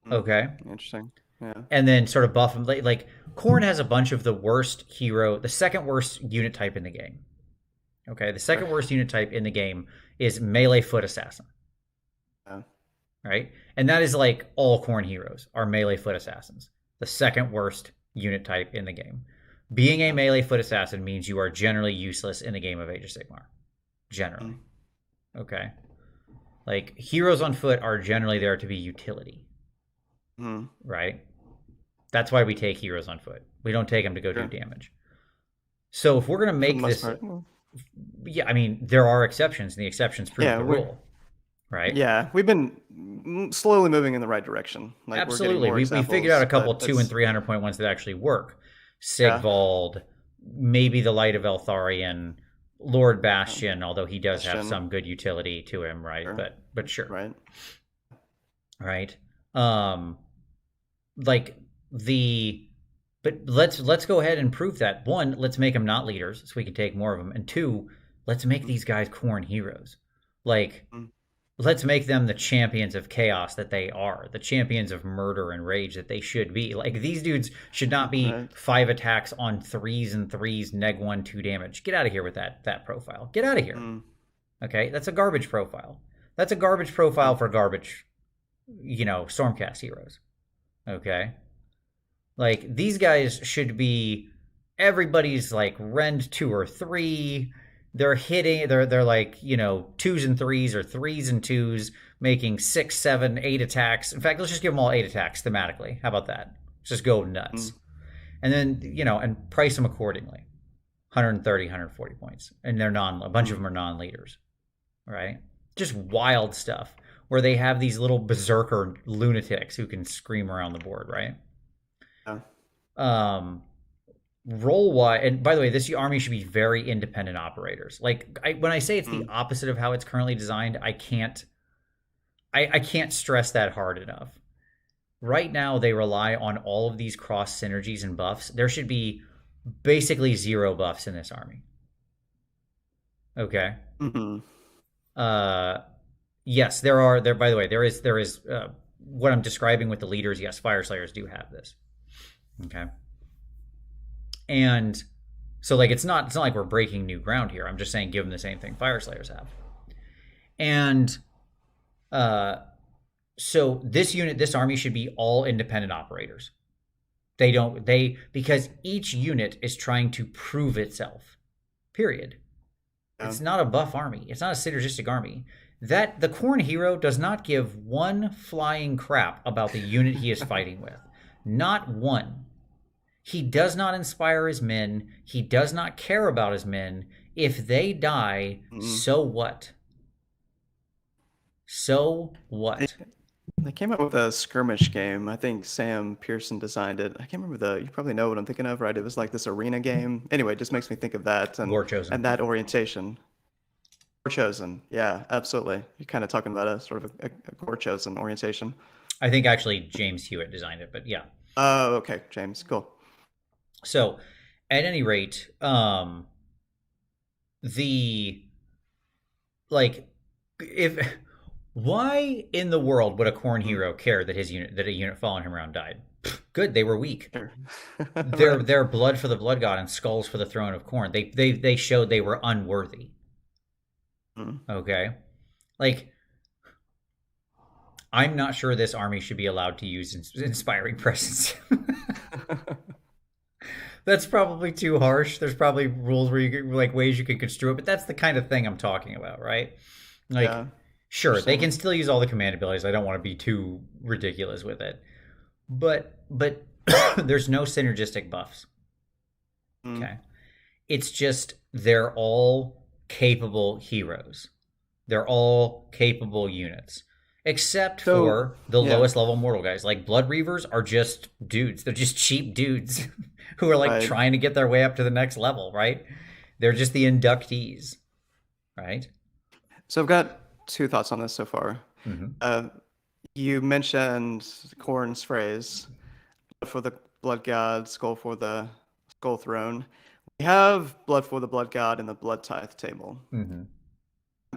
Okay, interesting. Yeah. And then sort of buff them. Like Khorne has a bunch of the second worst unit type in the game. Okay, the second worst unit type in the game is melee foot assassin. Yeah. Right? And that is like all Khorne heroes are melee foot assassins. The second worst unit type in the game. Being a melee foot assassin means you are generally useless in the game of Age of Sigmar. Generally. Okay? Like, heroes on foot are generally there to be utility. Right? That's why we take heroes on foot. We don't take them to go do damage. So if we're going to make this... Yeah, I mean, there are exceptions, and the exceptions prove the rule. Right? Yeah, we've been slowly moving in the right direction. Like, absolutely. We figured out a couple 200 and 300 point ones that actually work. Sigvald, maybe the Light of Eltharion, Lord Bastion, although he does have some good utility to him, right? Sure. But sure. Right. Right. But let's go ahead and prove that. One, let's make them not leaders so we can take more of them. And two, let's make these guys Khorne heroes. Like, let's make them the champions of chaos that they are, the champions of murder and rage that they should be. Like, these dudes should not be 5 attacks on 3s and 3s, neg 1, 2 damage. Get out of here with that profile. Get out of here. Okay, that's a garbage profile. That's a garbage profile for garbage, Stormcast heroes. Okay? Like, these guys should be everybody's like rend 2 or 3. They're hitting, they're like, 2s and 3s or 3s and 2s, making 6, 7, 8 attacks. In fact, let's just give them all 8 attacks thematically. How about that? Let's just go nuts. And then, and price them accordingly. 130, 140 points. And they're a bunch of them are non-leaders. Right? Just wild stuff where they have these little berserker lunatics who can scream around the board, right? Roll wise, and by the way, this army should be very independent operators. Like, when I say it's the opposite of how it's currently designed, I can't stress that hard enough. Right now, they rely on all of these cross synergies and buffs. There should be basically 0 buffs in this army. Okay. Yes, there are. By the way, there is what I'm describing with the leaders. Yes, Fire Slayers do have this. Okay. And so, like, it's not like we're breaking new ground here. I'm just saying give them the same thing Fire Slayers have. And so this army should be all independent operators. Because each unit is trying to prove itself. Period. It's not a buff army. It's not a synergistic army. That the Khorne hero does not give one flying crap about the unit he is fighting with. Not one. He does not inspire his men. He does not care about his men. If they die, so what? So what? They came out with a skirmish game. I think Sam Pearson designed it. I can't remember you probably know what I'm thinking of, right? It was like this arena game. Anyway, it just makes me think of that Gore and Chosen. that orientation. Core chosen. Yeah, absolutely. You're kind of talking about a sort of a core chosen orientation. I think actually James Hewitt designed it, but yeah. Oh, okay, James. Cool. So, at any rate, the like if why in the world would a Khorne Mm. hero care that a unit following him around died? Good, they were weak. Sure. Right. They're blood for the blood god and skulls for the throne of Khorne. They showed they were unworthy. Mm. Okay, like I'm not sure this army should be allowed to use inspiring presence. That's probably too harsh. There's probably rules where you like ways you could construe it, but that's the kind of thing I'm talking about, right? Like, Yeah. sure, they can still use all the command abilities. I don't want to be too ridiculous with it, but there's no synergistic buffs. Mm. Okay, it's just they're all capable heroes. They're all capable units, except So, for the yeah, lowest level mortal guys. Like Blood Reavers are just dudes. They're just cheap dudes who are like right. trying to get their way up to the next level, right? They're just the inductees, right? So I've got two thoughts on this so far. Mm-hmm. Uh, you mentioned Korn's phrase, for the blood god, skull for the skull throne. We have blood for the blood god in the blood tithe table. Mm-hmm.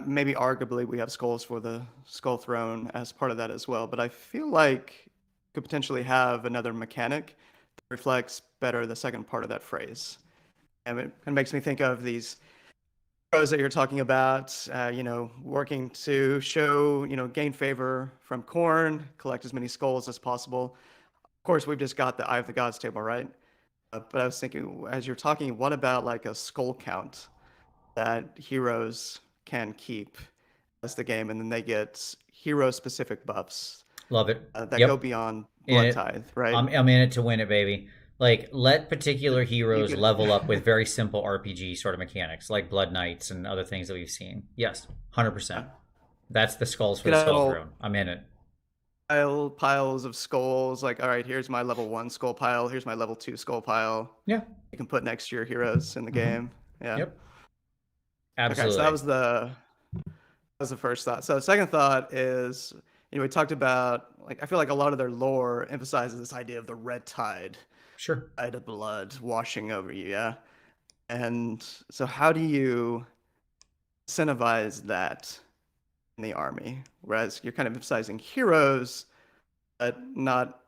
Maybe arguably we have skulls for the skull throne as part of that as well, but I feel like could potentially have another mechanic that reflects better the second part of that phrase. And it kind of makes me think of these heroes that you're talking about, working to show, gain favor from Khorne, collect as many skulls as possible. Of course, we've just got the Eye of the Gods table, right? But I was thinking, as you're talking, what about like a skull count that heroes can keep as the game, and then they get hero-specific buffs Love it. that go Yep. beyond In Blood it. Tithe, right? I'm in it to win it, baby. Like let particular You heroes could, level up with very simple RPG sort of mechanics, like Blood Knights and other things that we've seen. Yes, 100%. That's the skulls you for could the have Skull all Throne. I'm in it. piles of skulls. Like, all right, here's my level 1 skull pile. Here's my level 2 skull pile. Yeah. You can put next to your heroes in the Mm-hmm. game. Yeah. Yep. Okay, so that Absolutely. was the first thought. So the second thought is, we talked about, like, I feel like a lot of their lore emphasizes this idea of the red tide, Sure. tide of blood washing over you, yeah? And so how do you incentivize that in the army? Whereas you're kind of emphasizing heroes, but not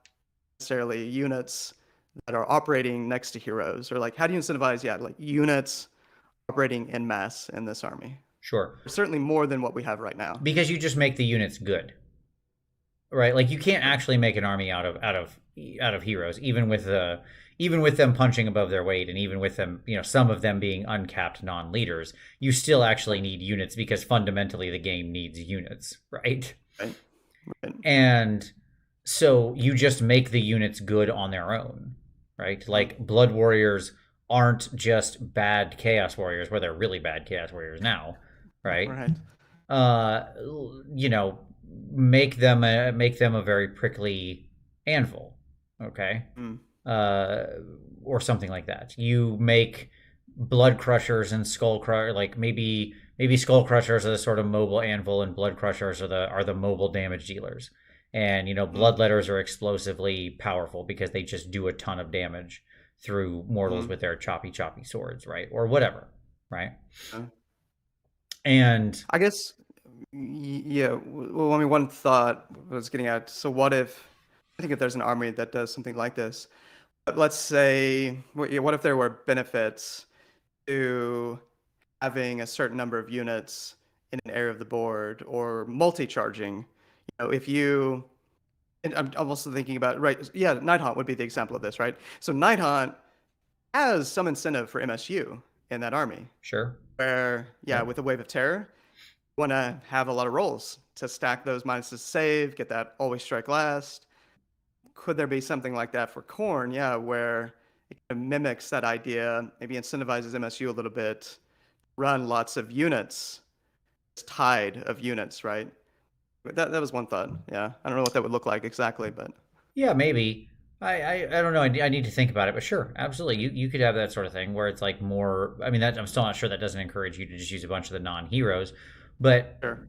necessarily units that are operating next to heroes. Or like, how do you incentivize, like units operating en masse in this army? Sure. Certainly more than what we have right now. Because you just make the units good. Right? Like you can't actually make an army out of heroes, even with them punching above their weight, and even with them, some of them being uncapped non-leaders, you still actually need units because fundamentally the game needs units, right? Right. Right. And so you just make the units good on their own, right? Like Blood Warriors aren't just bad Chaos Warriors, where they're really bad Chaos Warriors now, right? Right. Uh, you know, make them a very prickly anvil, okay? Mm. Or something like that. You make blood crushers and skull crush, like maybe skull crushers are the sort of mobile anvil, and blood crushers are the mobile damage dealers. And bloodletters are explosively powerful because they just do a ton of damage through mortals with their choppy swords, right? Or whatever, right? And I guess, yeah. Well, I mean, one thought was getting at. So, what if I think if there's an army that does something like this, but let's say, what if there were benefits to having a certain number of units in an area of the board, or multi-charging? If you, and I'm also thinking about, right? Yeah, Nighthaunt would be the example of this, right? So Nighthaunt has some incentive for MSU in that army. sure. Where, with a Wave of Terror, you want to have a lot of rolls to stack those minuses to save, get that always strike last. Could there be something like that for Khorne? Yeah, where it kind of mimics that idea, maybe incentivizes MSU a little bit, run lots of units, this tide of units, right? That was one thought. Yeah, I don't know what that would look like exactly, but Yeah, maybe. I don't know. I need to think about it, but sure, absolutely. You could have that sort of thing where it's like more. I mean, that I'm still not sure that doesn't encourage you to just use a bunch of the non-heroes, but sure.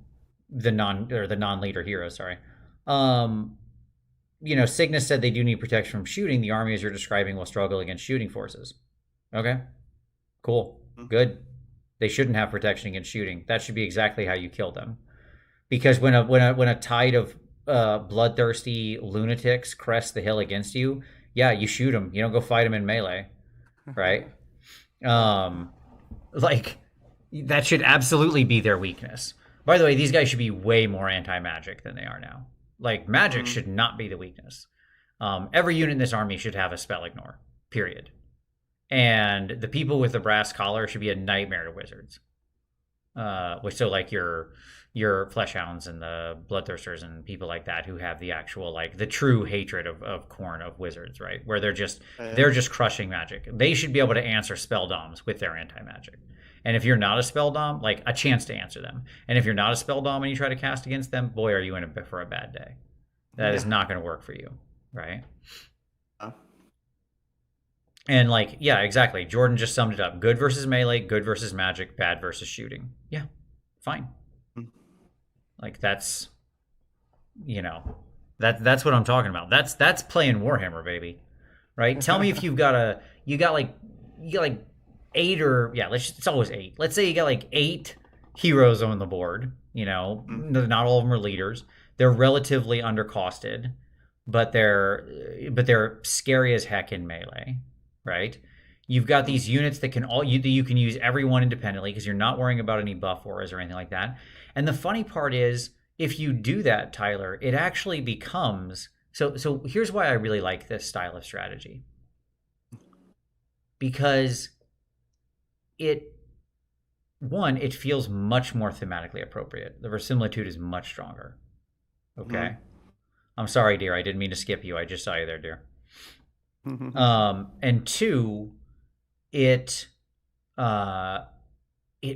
the non-leader heroes. Sorry. Um, Cygnus said they do need protection from shooting. The army, as you're describing, will struggle against shooting forces. Okay, cool, good. They shouldn't have protection against shooting. That should be exactly how you kill them. Because when a tide of bloodthirsty lunatics crest the hill against you, yeah, you shoot them. You don't go fight them in melee, right? Um, like that should absolutely be their weakness. By the way, these guys should be way more anti-magic than they are now. Like magic should not be the weakness. Every unit in this army should have a spell ignore. Period. And the people with the brass collar should be a nightmare to wizards. Which so like your flesh hounds and the bloodthirsters and people like that who have the actual like the true hatred of Khorne of wizards, right? Where they're just crushing magic. They should be able to answer spell doms with their anti-magic. And if you're not a spell dom, like a chance to answer them. And if you're not a spell dom and you try to cast against them, boy, are you in for a bad day. That is not going to work for you, right? And like, yeah, exactly. Jordan just summed it up. Good versus melee, good versus magic, bad versus shooting. Yeah, fine. Like that's, that's what I'm talking about. That's playing Warhammer, baby. Right? Tell me if you got like 8 or it's always 8. Let's say you got like 8 heroes on the board. Not all of them are leaders. They're relatively undercosted, but they're scary as heck in melee. Right? You've got these units that you can use everyone independently because you're not worrying about any buff auras or anything like that. And the funny part is, if you do that, Tyler, it actually becomes so here's why I really like this style of strategy. Because it feels much more thematically appropriate. The verisimilitude is much stronger. Okay. I'm sorry, dear. I didn't mean to skip you. I just saw you there, dear. And 2, it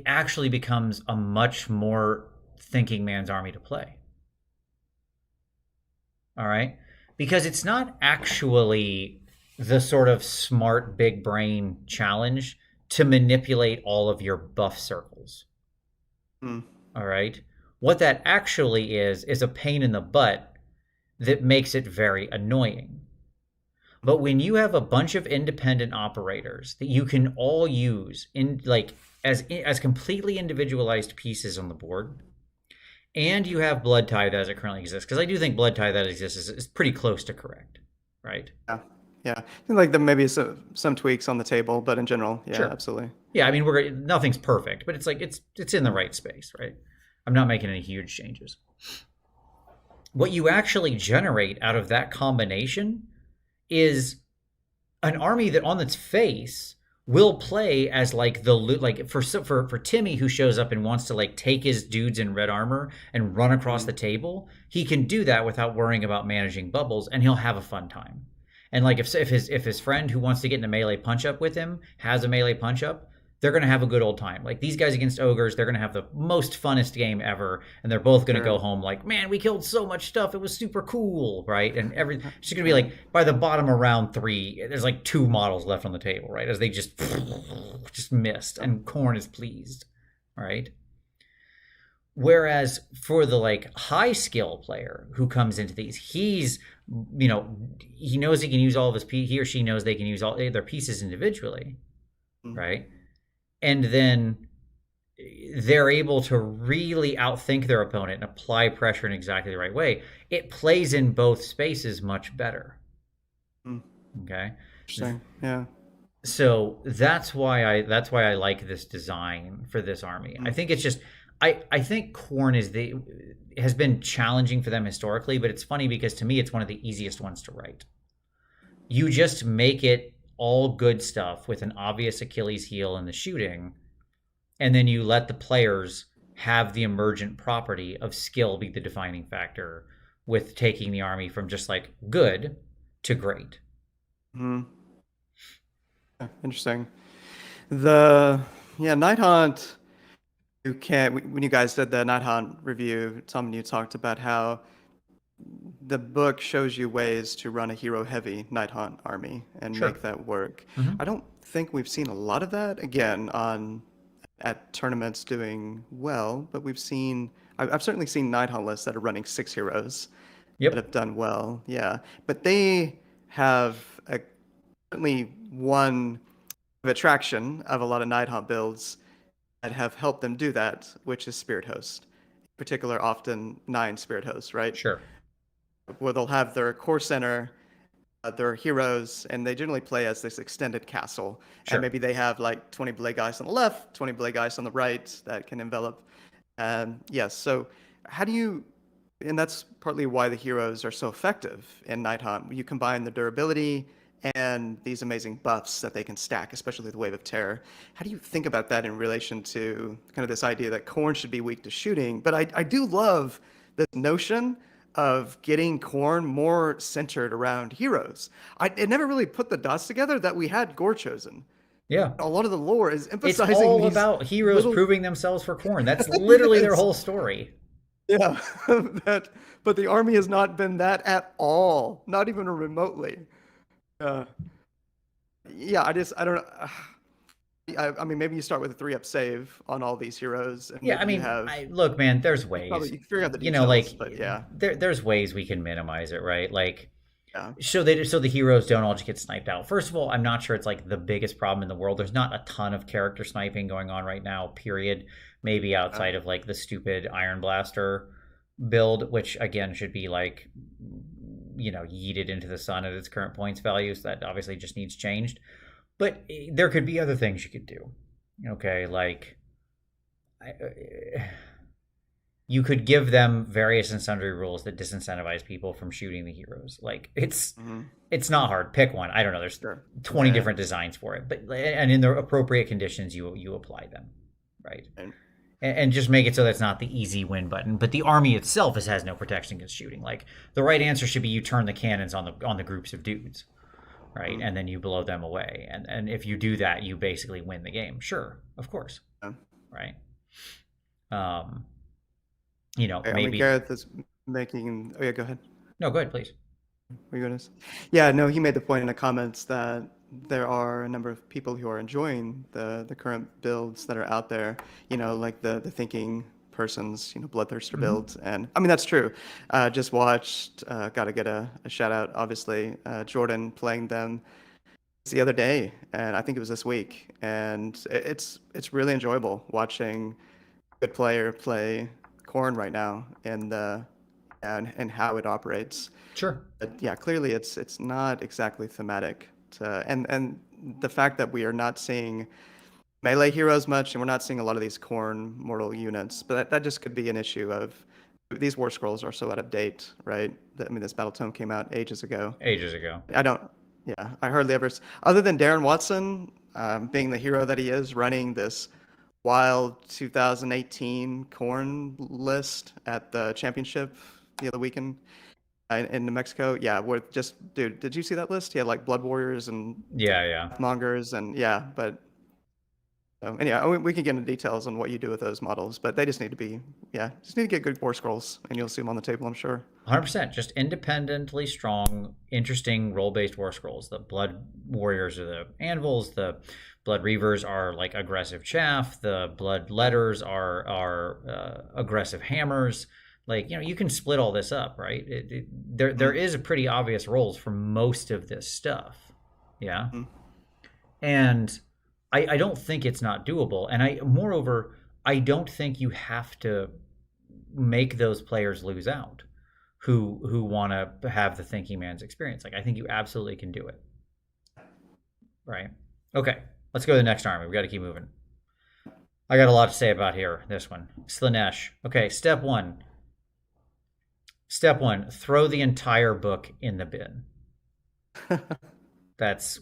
actually becomes a much more thinking man's army to play. All right? Because it's not actually the sort of smart big brain challenge to manipulate all of your buff circles. All right? What that actually is a pain in the butt that makes it very annoying. But when you have a bunch of independent operators that you can all use in like as completely individualized pieces on the board, and you have blood tithe as it currently exists, because I do think blood tithe that exists is pretty close to correct, right? Yeah. I think like there may be some tweaks on the table, but in general, yeah, sure. Absolutely. Yeah, I mean nothing's perfect, but it's like it's in the right space, right? I'm not making any huge changes. What you actually generate out of that combination is an army that on its face will play as like for Timmy, who shows up and wants to like take his dudes in red armor and run across the table. He can do that without worrying about managing bubbles, and he'll have a fun time. And like if his friend who wants to get in a melee punch up with him has a melee punch up, they're going to have a good old time. Like these guys against ogres, they're going to have the most funnest game ever, and they're both going to go home like, man, we killed so much stuff. It was super cool, right? And it's just going to be like by the bottom of round 3, there's like 2 models left on the table, right? As they just missed, and Khorne is pleased, right? Whereas for the like high skill player who comes into these, he knows he can use all of his he or she knows they can use all their pieces individually, right? And then they're able to really outthink their opponent and apply pressure in exactly the right way. It plays in both spaces much better. Okay. Interesting. Yeah. So that's why I like this design for this army. I think it's just I think Khorne has been challenging for them historically, but it's funny because to me it's one of the easiest ones to write. You just make it all good stuff with an obvious Achilles heel in the shooting, and then you let the players have the emergent property of skill be the defining factor with taking the army from just like good to great. Interesting. Night Hunt, You can't. When you guys did the Night Hunt review, Tom, you talked about how the book shows you ways to run a hero-heavy Night Hunt army and make Sure. that work. I Hmm. don't think we've seen a lot of that again on at tournaments doing well, but I've certainly seen Night Hunt lists that are running 6 heroes that Yep. have done well. Yeah, but they have certainly one attraction of a lot of Night Hunt builds that have helped them do that, which is Spirit Host. In particular, often 9 Spirit Hosts, right? Sure. Where they'll have their core center, their heroes, and they generally play as this extended castle. And Sure. maybe they have like 20 blade guys on the left, 20 blade guys on the right that can envelop. Yes, so how do you, and that's partly why the heroes are so effective in Night Hunt. You combine the durability and these amazing buffs that they can stack, especially the Wave of Terror. How do you think about that in relation to kind of this idea that Khorne should be weak to shooting? But I do love this notion of getting Khorne more centered around heroes. It never really put the dots together that we had Gore chosen. Yeah. A lot of the lore is It's emphasizing all these about heroes little, proving themselves for Khorne. That's literally their yes, whole story. yeah, that, but the army has not been that at all, not even remotely. Uh, yeah, I don't know. I mean, maybe you start with a 3-up save on all these heroes, and Yeah, I maybe you mean, have I look, man, there's probably ways. you can figure out the You know, details, like but yeah, there's ways we can minimize it, right? Like yeah, so the heroes don't all just get sniped out. First of all, I'm not sure it's like the biggest problem in the world. There's not a ton of character sniping going on right now, period. Maybe uh, outside of like the stupid Iron Blaster build, which again should be like yeeted into the sun at its current points value. So that obviously just needs changed. But there could be other things you could do. Okay, like you could give them various and sundry rules that disincentivize people from shooting the heroes. Like mm-hmm, it's not hard. Pick one. I don't know. There's sure, 20 yeah, different designs for it, but and in the appropriate conditions, you apply them, right? and, And just make it so that's not the easy win button. But the army itself has no protection against shooting. Like the right answer should be you turn the cannons on the groups of dudes, right? mm, And then you blow them away. And if you do that, you basically win the game. Sure, of course, yeah. right? Um, I mean, maybe. Gareth is making. Oh yeah, go ahead. No, go ahead, please. Were you gonna? Yeah, no, he made the point in the comments that there are a number of people who are enjoying the current builds that are out there. Like the thinking persons, bloodthirster Mm-hmm. builds, and I mean that's true. Just watched. Got to get a shout out, obviously. Jordan playing them the other day, and I think it was this week, and it's really enjoyable watching a good player play Corn right now, and how it operates. Sure. But yeah, clearly it's not exactly thematic and the fact that we are not seeing melee heroes much and we're not seeing a lot of these Corn mortal units, but that just could be an issue of these war scrolls are so out of date, right? I mean, this battle tome came out ages ago. Ages ago. I don't, yeah, I hardly ever, other than Darren Watson being the hero that he is, running this wild 2018 Corn list at the championship the other weekend in New Mexico. Yeah, where just, dude, did you see that list? He had like Blood Warriors and Yeah, yeah. Mongers and yeah, but anyway, we can get into details on what you do with those models, but they just need to be, yeah, just need to get good war scrolls and you'll see them on the table, I'm sure. 100%. Just independently strong, interesting role-based war scrolls. The Blood Warriors are the anvils. The Blood Reavers are like aggressive chaff. The Blood Letters are aggressive hammers. Like you can split all this up, right? There is a pretty obvious roles for most of this stuff. Yeah, Mm-hmm. and I don't think it's not doable. And moreover, I don't think you have to make those players lose out who want to have the thinking man's experience. Like I think you absolutely can do it. Right. Okay. Let's go to the next army. We got to keep moving. I got a lot to say about here. This one, Slanesh. Okay. Step one. Step one: throw the entire book in the bin.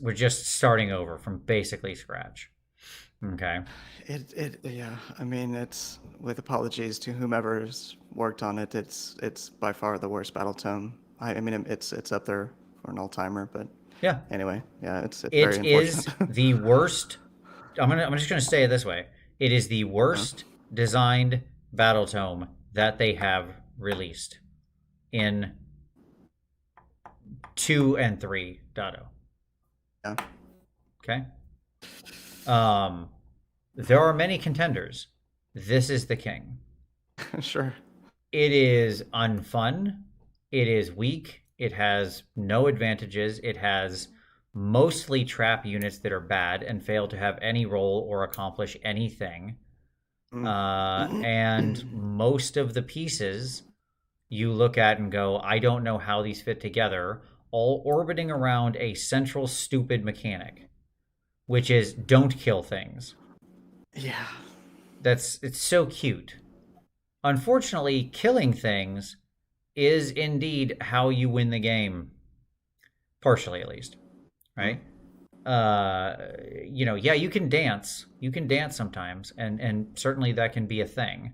We're just starting over from basically scratch. Okay. Yeah, I mean, it's with apologies to whomever's worked on it. It's by far the worst battle tome. I mean, it's up there for an all timer, but Yeah. anyway, yeah, it's very It is unfortunate. the worst. I'm just gonna say it this way. It is the Yeah. worst designed battle tome that they have released in 2 and 3.0. Yeah. Okay. There are many contenders. This is the king. Sure. It is unfun. It is weak. It has no advantages. It has mostly trap units that are bad and fail to have any role or accomplish anything. And most of the pieces you look at and go, I don't know how these fit together, all orbiting around a central stupid mechanic, which is don't kill things. Yeah. It's so cute. Unfortunately, killing things is indeed how you win the game. Partially, at least. Right? Yeah, you can dance. You can dance sometimes, and certainly that can be a thing.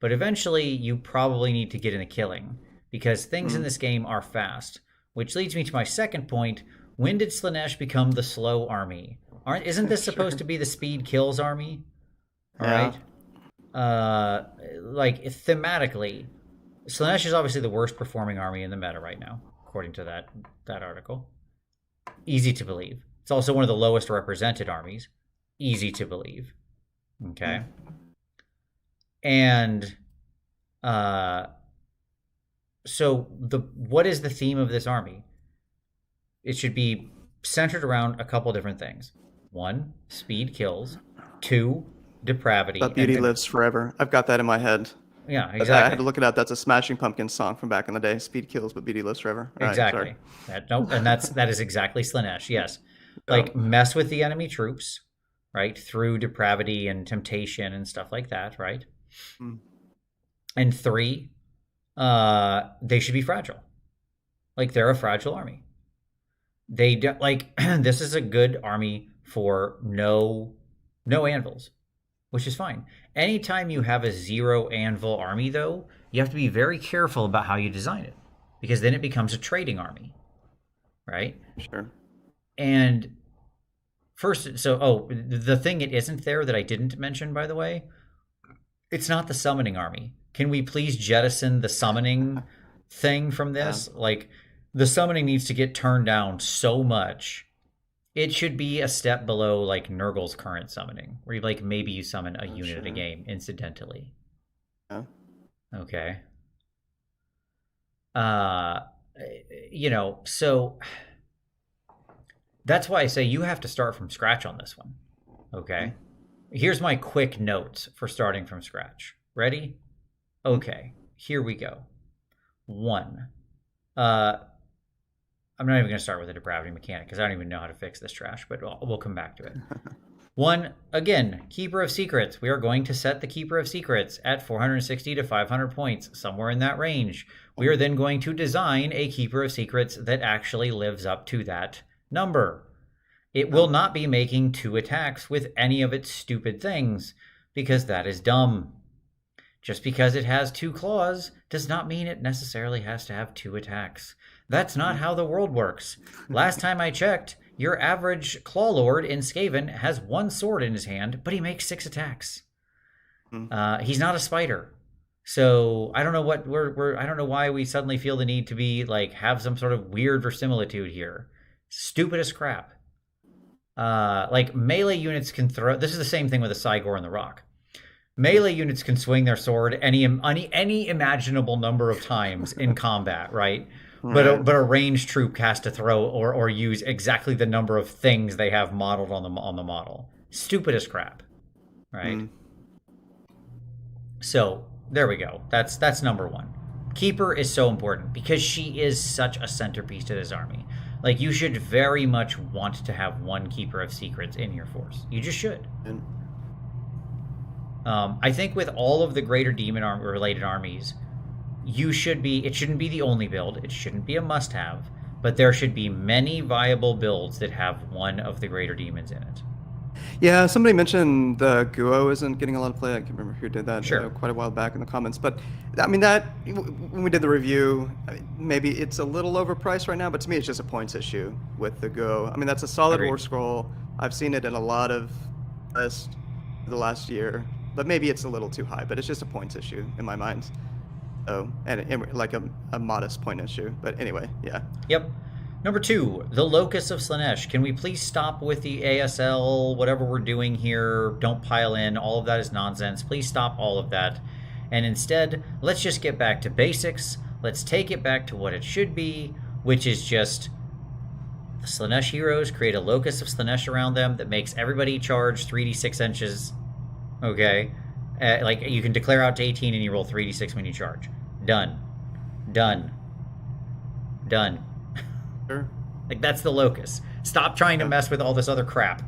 But eventually, you probably need to get into killing, because things in this game are fast. Which leads me to my second point. When did Slaanesh become the slow army? Isn't this supposed to be the speed kills army? All right. Like thematically, Slaanesh is obviously the worst performing army in the meta right now, according to that article. Easy to believe. It's also one of the lowest represented armies. Easy to believe. Okay. And so what is the theme of this army? It should be centered around a couple different things. 1, speed kills. 2, depravity. But beauty lives forever. I've got that in my head. Yeah, exactly. I had to look it up. That's a Smashing Pumpkins song from back in the day. Speed kills, but beauty lives forever. Exactly. And that is exactly Slaanesh. Yes. Like mess with the enemy troops, right? Through depravity and temptation and stuff like that, right? And 3, they should be fragile. Like they're a fragile army. They this is a good army for no anvils, which is fine. Anytime you have a 0 anvil army, though, you have to be very careful about how you design it, because then it becomes a trading army, right? Sure. And first, the thing it isn't there that I didn't mention, by the way, it's not the summoning army. Can we please jettison the summoning thing from this? Yeah. Like, the summoning needs to get turned down so much. It should be a step below like Nurgle's current summoning, where maybe you summon a unit a game incidentally. Yeah. Okay. So that's why I say you have to start from scratch on this one. Okay. Here's my quick notes for starting from scratch. Ready? Okay. Here we go. 1. I'm not even going to start with the depravity mechanic because I don't even know how to fix this trash, but we'll come back to it. 1, again, Keeper of Secrets. We are going to set the Keeper of Secrets at 460 to 500 points, somewhere in that range. We are then going to design a Keeper of Secrets that actually lives up to that number. It will not be making 2 attacks with any of its stupid things, because that is dumb. Just because it has 2 claws does not mean it necessarily has to have 2 attacks. That's not how the world works. Last time I checked, your average Claw Lord in Skaven has 1 sword in his hand, but he makes 6 attacks. He's not a spider. So I don't know I don't know why we suddenly feel the need to be have some sort of weird verisimilitude here. Stupid as crap. Melee units can throw. This is the same thing with a Cygor and the Rock. Melee units can swing their sword any imaginable number of times in combat, right? But a ranged troop has to throw or use exactly the number of things they have modeled on the model. Stupid as crap, right? So there we go. That's number 1. Keeper is so important because she is such a centerpiece to this army. You should very much want to have 1 Keeper of Secrets in your force. You just should. I think with all of the greater demon related armies, it shouldn't be the only build. It shouldn't be a must-have, but there should be many viable builds that have 1 of the greater demons in it. Yeah, somebody mentioned the Guo isn't getting a lot of play. I can't remember who did that quite a while back in the comments. But I mean, when we did the review, maybe it's a little overpriced right now, but to me it's just a points issue with the Guo. I mean, that's a solid war scroll. I've seen it in a lot of lists the last year. but maybe it's a little too high. But it's just a points issue in my mind. Oh, and like a modest point issue. But anyway, yeah. Yep. Number 2, the locus of Slaanesh. Can we please stop with the ASL, whatever we're doing here? Don't pile in. All of that is nonsense. Please stop all of that. And instead, let's just get back to basics. Let's take it back to what it should be, which is just the Slaanesh heroes create a locus of Slaanesh around them that makes everybody charge 3d6 inches. Okay? Like, you can declare out to 18 and you roll 3d6 when you charge. Done. Done. Done. Sure. Like, that's the locus. Stop trying to mess with all this other crap.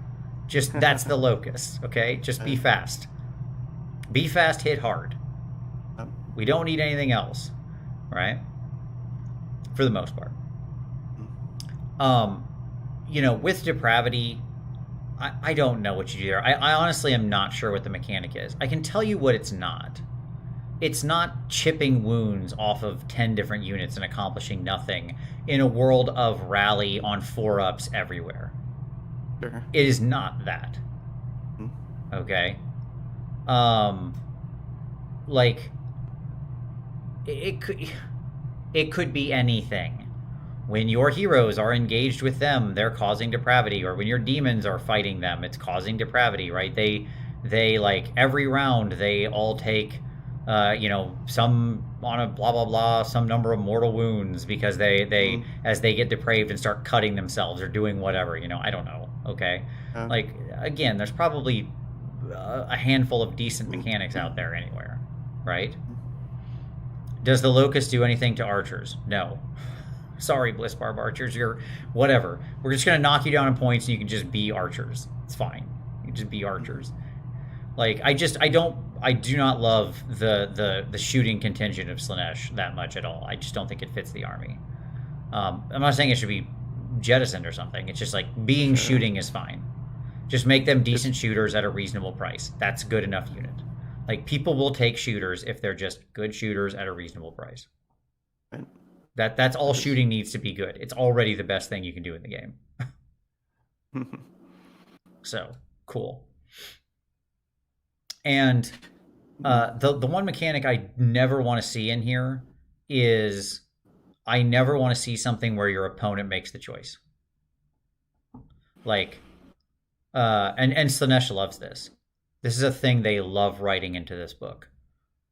Just, that's the locus, okay? Just be fast. Be fast, hit hard. We don't need anything else, right? For the most part. With depravity, I don't know what you do there. I honestly am not sure what the mechanic is. I can tell you what it's not. It's not chipping wounds off of 10 different units and accomplishing nothing in a world of rally on 4-ups everywhere. Sure. It is not that. Okay? It could be anything. When your heroes are engaged with them, they're causing depravity, or when your demons are fighting them, it's causing depravity, right? They like every round they all take some on a blah blah blah, some number of mortal wounds because they as they get depraved and start cutting themselves or doing whatever, I don't know. Okay. Like, again, there's probably a handful of decent mechanics out there anywhere, right? Does the locust do anything to archers? No. Sorry, Blissbarb archers, you're whatever. We're just gonna knock you down in points and you can just be archers. It's fine. You can just be archers. Like, I do not love the shooting contingent of Slaanesh that much at all. I just don't think it fits the army. I'm not saying it should be jettisoned or something. It's just like being shooting is fine. Just make them decent shooters at a reasonable price. That's a good enough unit. Like, people will take shooters if they're just good shooters at a reasonable price. That's all shooting needs to be good. It's already the best thing you can do in the game. So, cool. And the one mechanic I never want to see in here is I never want to see something where your opponent makes the choice. Like, and Slaanesh loves this. This is a thing they love writing into this book,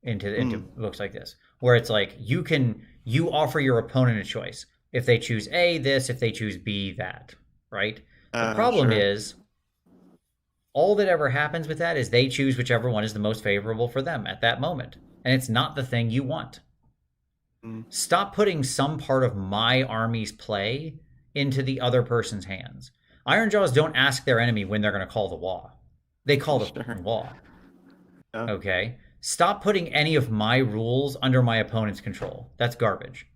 into books like this, where it's like you offer your opponent a choice. If they choose A, this. If they choose B, that. Right? The problem is, all that ever happens with that is they choose whichever one is the most favorable for them at that moment. And it's not the thing you want. Stop putting some part of my army's play into the other person's hands. Ironjaws don't ask their enemy when they're going to call the Waaagh. They call the Waaagh. Okay? Stop putting any of my rules under my opponent's control. That's garbage.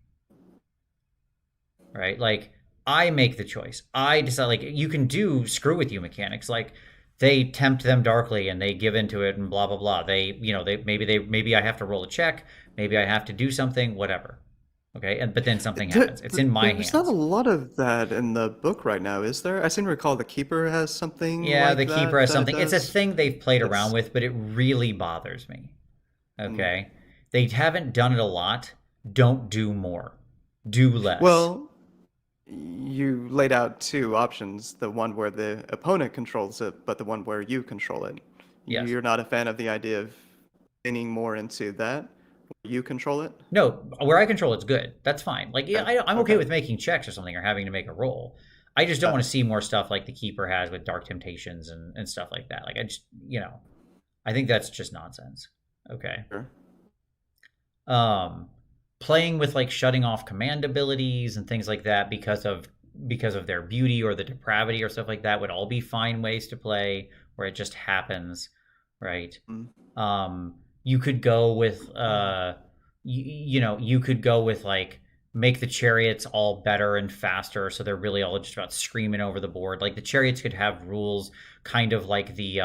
Right? Like, I make the choice. I decide, like, you can do screw with you mechanics. Like, they tempt them darkly and they give into it and blah, blah, blah. Maybe I have to roll a check. Maybe I have to do something, whatever. Okay, but then something happens. It's in my hands. There's not a lot of that in the book right now, is there? I seem to recall the Keeper has something. Yeah, like the that, Keeper has that something. It's a does. thing they've played around with, but it really bothers me. Okay, they haven't done it a lot. Don't do more. Do less. Well, you laid out two options: the one where the opponent controls it, but the one where you control it. Yes. You're not a fan of the idea of leaning more into that. You control it? No, where I control it's good. That's fine. Like, yeah, I'm okay with making checks or something or having to make a roll. I just don't want to see more stuff like the Keeper has with Dark Temptations and stuff like that. Like, I just, I think that's just nonsense. Okay. Sure. Playing with like shutting off command abilities and things like that because of their beauty or the depravity or stuff like that would all be fine ways to play where it just happens, right? You could go with, you could go with like make the chariots all better and faster, so they're really all just about screaming over the board. Like the chariots could have rules, kind of like the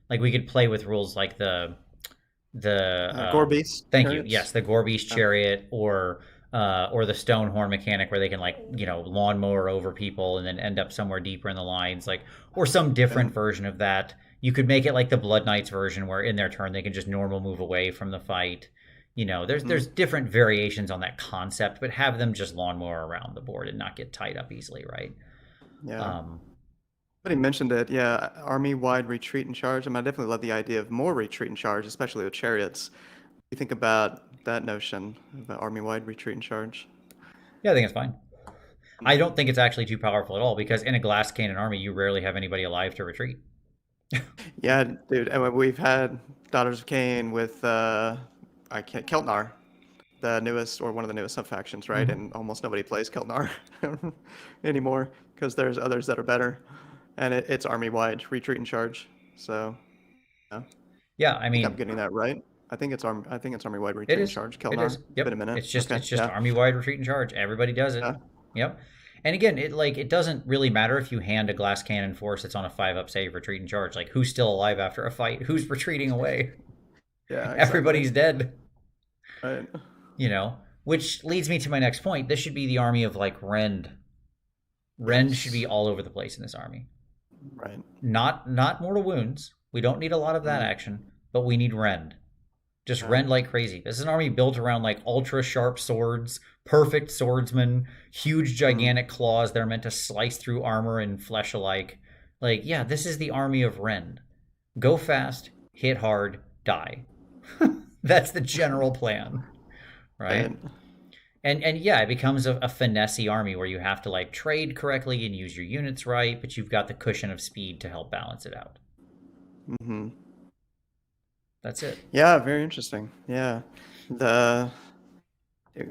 like we could play with rules like the Gorbeast. Thank chariots? you. Yes, the Gorbeast chariot or the Stonehorn mechanic where they can like lawnmower over people and then end up somewhere deeper in the lines, like or some different version of that. You could make it like the Blood Knights version, where in their turn they can just normal move away from the fight. There's different variations on that concept, but have them just lawnmower around the board and not get tied up easily, right? Yeah. Somebody mentioned it. Yeah, army-wide retreat and charge. I definitely love the idea of more retreat and charge, especially with chariots. What do you think about that notion of army-wide retreat and charge? Yeah, I think it's fine. I don't think it's actually too powerful at all, because in a glass cannon army, you rarely have anybody alive to retreat. Yeah, dude. And we've had Daughters of Cain with Keltnar, the newest or one of the newest sub-factions, right? And almost nobody plays Keltnar anymore because there's others that are better. And it's army-wide retreat and charge. So, yeah, I mean, I'm getting that right. I think it's army-wide retreat and charge. Keltnar. It is. Yep. Been a minute. It's just army-wide retreat and charge. Everybody does it. Yeah. Yep. And again, it doesn't really matter if you hand a glass cannon force that's on a 5-up save, retreat and charge. Like, who's still alive after a fight? Who's retreating away? Yeah. Exactly. Everybody's dead. Right. Which leads me to my next point. This should be the army of like Rend. Rend should be all over the place in this army. Right. Not mortal wounds. We don't need a lot of that action, but we need Rend. Just rend like crazy. This is an army built around like ultra sharp swords, perfect swordsmen, huge gigantic claws that are meant to slice through armor and flesh alike. Like, yeah, this is the army of Rend. Go fast, hit hard, die. That's the general plan, right? And yeah, it becomes a finesse-y army where you have to like trade correctly and use your units right, but you've got the cushion of speed to help balance it out. Mm-hmm. That's it. Yeah, very interesting. Yeah.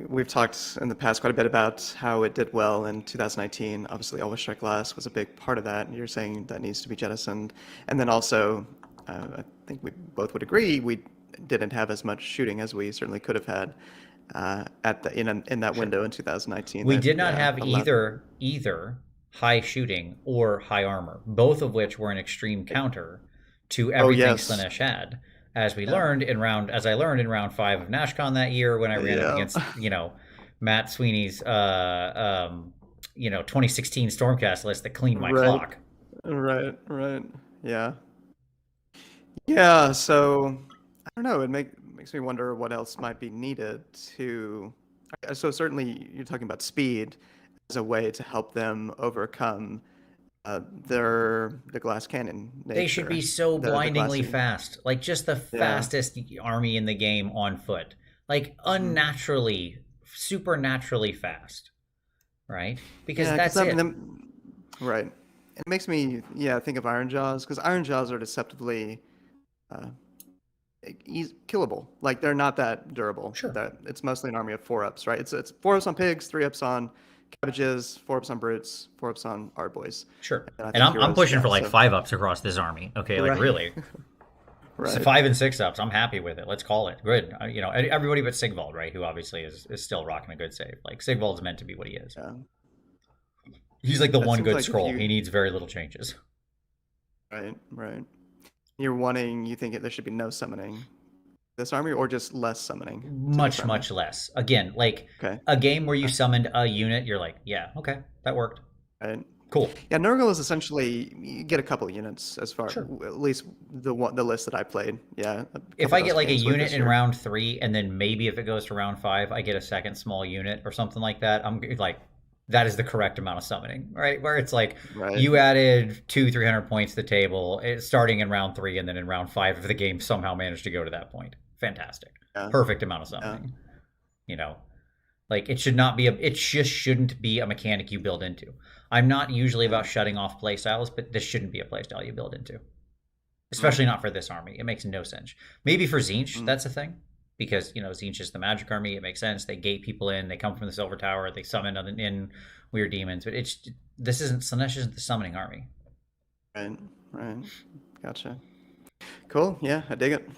We've talked in the past quite a bit about how it did well in 2019. Obviously, Always Strike Last was a big part of that. You're saying that needs to be jettisoned. And then also, I think we both would agree, we didn't have as much shooting as we certainly could have had in that window in 2019. We did not have either high shooting or high armor, both of which were an extreme counter to everything Slaanesh had. As I learned in round 5 of NashCon that year when I ran up against, Matt Sweeney's 2016 Stormcast list that cleaned my clock. Right. Yeah. Yeah, so I don't know, it makes me wonder what else might be needed to. So certainly you're talking about speed as a way to help them overcome the glass cannon nature. They should be so blindingly fast, like just the fastest army in the game on foot, like unnaturally, supernaturally fast, right? Because that's it. Right. It makes me think of Iron Jaws, because Iron Jaws are deceptively killable. Like, they're not that durable. Sure. That it's mostly an army of 4-ups, right? It's 4-ups on pigs, 3-ups on cabbages, 4-ups on brutes, 4-ups on ardboys. Sure. And I'm pushing for like 5-ups across this army. Okay, like really. Right. So 5 and 6-ups. I'm happy with it. Let's call it good. Everybody but Sigvald, right? Who obviously is still rocking a good save. Like, Sigvald's meant to be what he is. Yeah. He's like the one good scroll. He needs very little changes. Right. You think there should be no summoning this army, or just less summoning? Much less. Again, like a game where you summoned a unit, you're like, yeah, okay, that worked. Right. Cool. Yeah, Nurgle is essentially, you get a couple of units as far, at least the list that I played. Yeah. If I get like a unit in round 3, and then maybe if it goes to round 5, I get a second small unit or something like that, I'm like, that is the correct amount of summoning, right? Where it's like you added 200-300 points to the table, starting in round 3, and then in round 5, if the game somehow managed to go to that point, fantastic, perfect amount of summoning. Like it just shouldn't be a mechanic you build into. I'm not usually about shutting off playstyles, but this shouldn't be a playstyle you build into, especially not for this army. It makes no sense. Maybe for Tzeentch, that's a thing. Because, Tzeentch is the magic army. It makes sense. They gate people in. They come from the Silver Tower. They summon in weird demons. But Slaanesh isn't the summoning army. Right. Gotcha. Cool. Yeah, I dig it.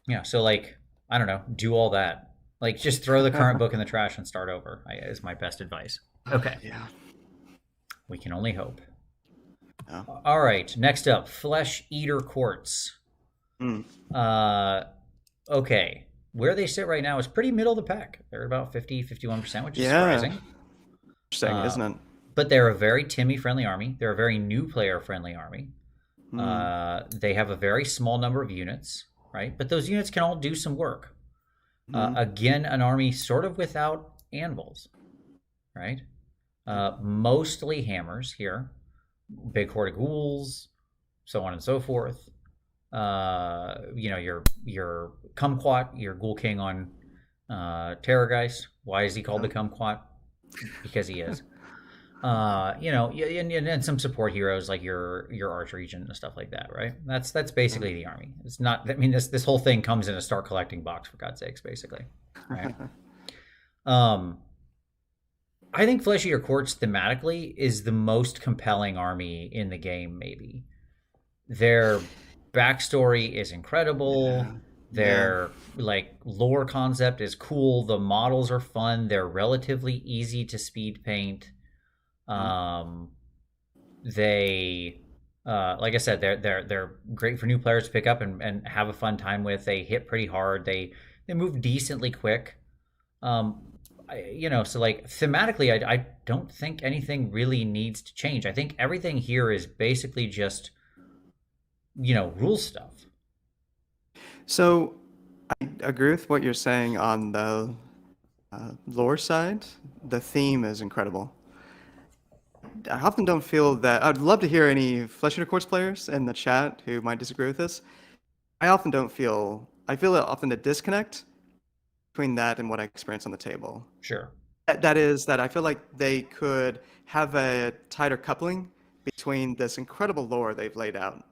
Yeah, so, like, I don't know. Do all that. Like, just throw the current book in the trash and start over is my best advice. Okay. Yeah. We can only hope. Oh. All right. Next up, Flesh Eater Courts. Okay. Where they sit right now is pretty middle of the pack. They're about 50-51%, which is surprising. Interesting, isn't it? But they're a very Timmy-friendly army. They're a very new player-friendly army. They have a very small number of units, right? But those units can all do some work. Again, an army sort of without anvils, right? Mostly hammers here, big horde of ghouls, so on and so forth. Your kumquat, your ghoul king on Terrorgeist. Why is he called the kumquat? Because he is. And some support heroes like your archregent and stuff like that, right? That's basically the army. It's not. I mean, this whole thing comes in a start collecting box, for God's sakes, basically. Right. I think Flesh Eater Courts thematically is the most compelling army in the game. Maybe their backstory is incredible. Their like lore concept is cool. The models are fun. They're relatively easy to speed paint. They like I said, they're great for new players to pick up and have a fun time with. They hit pretty hard. They move decently quick. So like thematically, I don't think anything really needs to change. I think everything here is basically just rule stuff. So I agree with what you're saying on the lore side. The theme is incredible. I often don't feel that. I'd love to hear any Flesh Eater Courts players in the chat who might disagree with this. I often don't feel. I feel often a disconnect between that and what I experience on the table. Sure. That is that I feel like they could have a tighter coupling between this incredible lore they've laid out,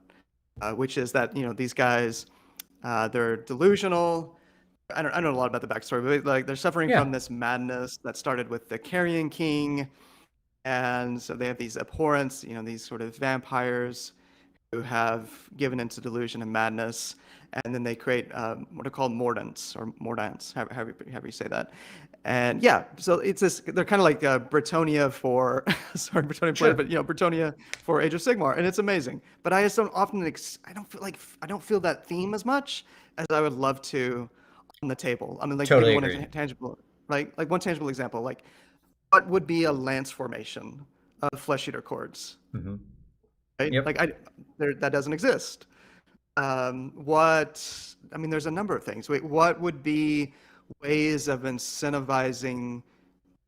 which is that these guys, they're delusional. I don't know a lot about the backstory, but like they're suffering from this madness that started with the Carrion King. And so they have these abhorrents, these sort of vampires who have given into delusion and madness. And then they create what are called mordants, however you say that. And so it's this, they're kind of like Britonia for, sorry, Britonia player, but Britonia for Age of Sigmar. And it's amazing. But I just don't often, I don't feel that theme as much as I would love to on the table. I mean, like totally one tangible, like one tangible example, like, what would be a lance formation of Flesh Eater Courts? Mm-hmm. Right? Yep. Like that doesn't exist. There's a number of things. What would be ways of incentivizing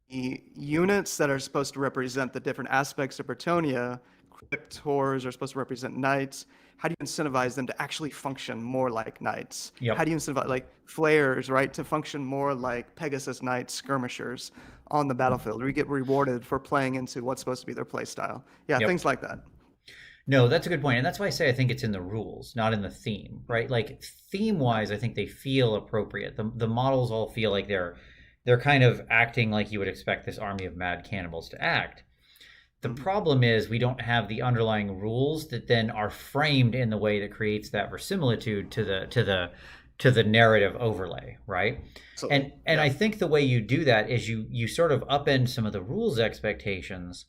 the units that are supposed to represent the different aspects of Britonia? Cryptors are supposed to represent knights. How do you incentivize them to actually function more like knights? Yep. How do you incentivize like flayers, right, to function more like Pegasus knights, skirmishers on the battlefield? We get rewarded for playing into what's supposed to be their play style. Things like that. No, that's a good point. And that's why I say I think it's in the rules, not in the theme, right? Like theme-wise, I think they feel appropriate. The models all feel like they're kind of acting like you would expect this army of mad cannibals to act. The problem is we don't have the underlying rules that then are framed in the way that creates that verisimilitude to the narrative overlay, right? And I think the way you do that is you sort of upend some of the rules expectations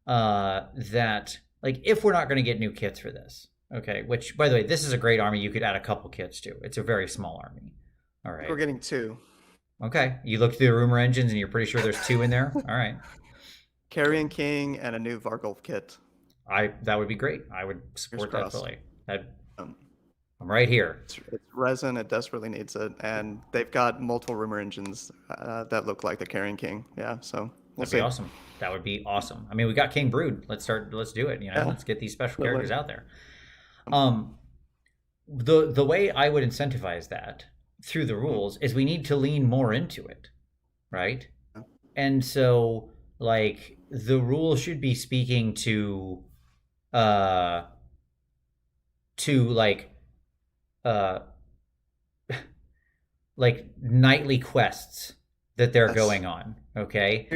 that, like, if we're not going to get new kits for this, okay, which, by the way, this is a great army you could add a couple kits to. It's a very small army. All right. We're getting 2. Okay. You looked through the rumor engines and you're pretty sure there's 2 in there? All right. Carrion King and a new Vargulf kit. That would be great. I would support that fully. I'm right here. It's resin. It desperately needs it, and they've got multiple rumor engines that look like the Carrion King. Yeah, so that'd be awesome. That would be awesome. I mean, we got King Brood. Let's do it. Let's get these special characters out there. The way I would incentivize that through the rules is we need to lean more into it, right? And so, like, the rule should be speaking to like nightly quests that they're going on. Okay,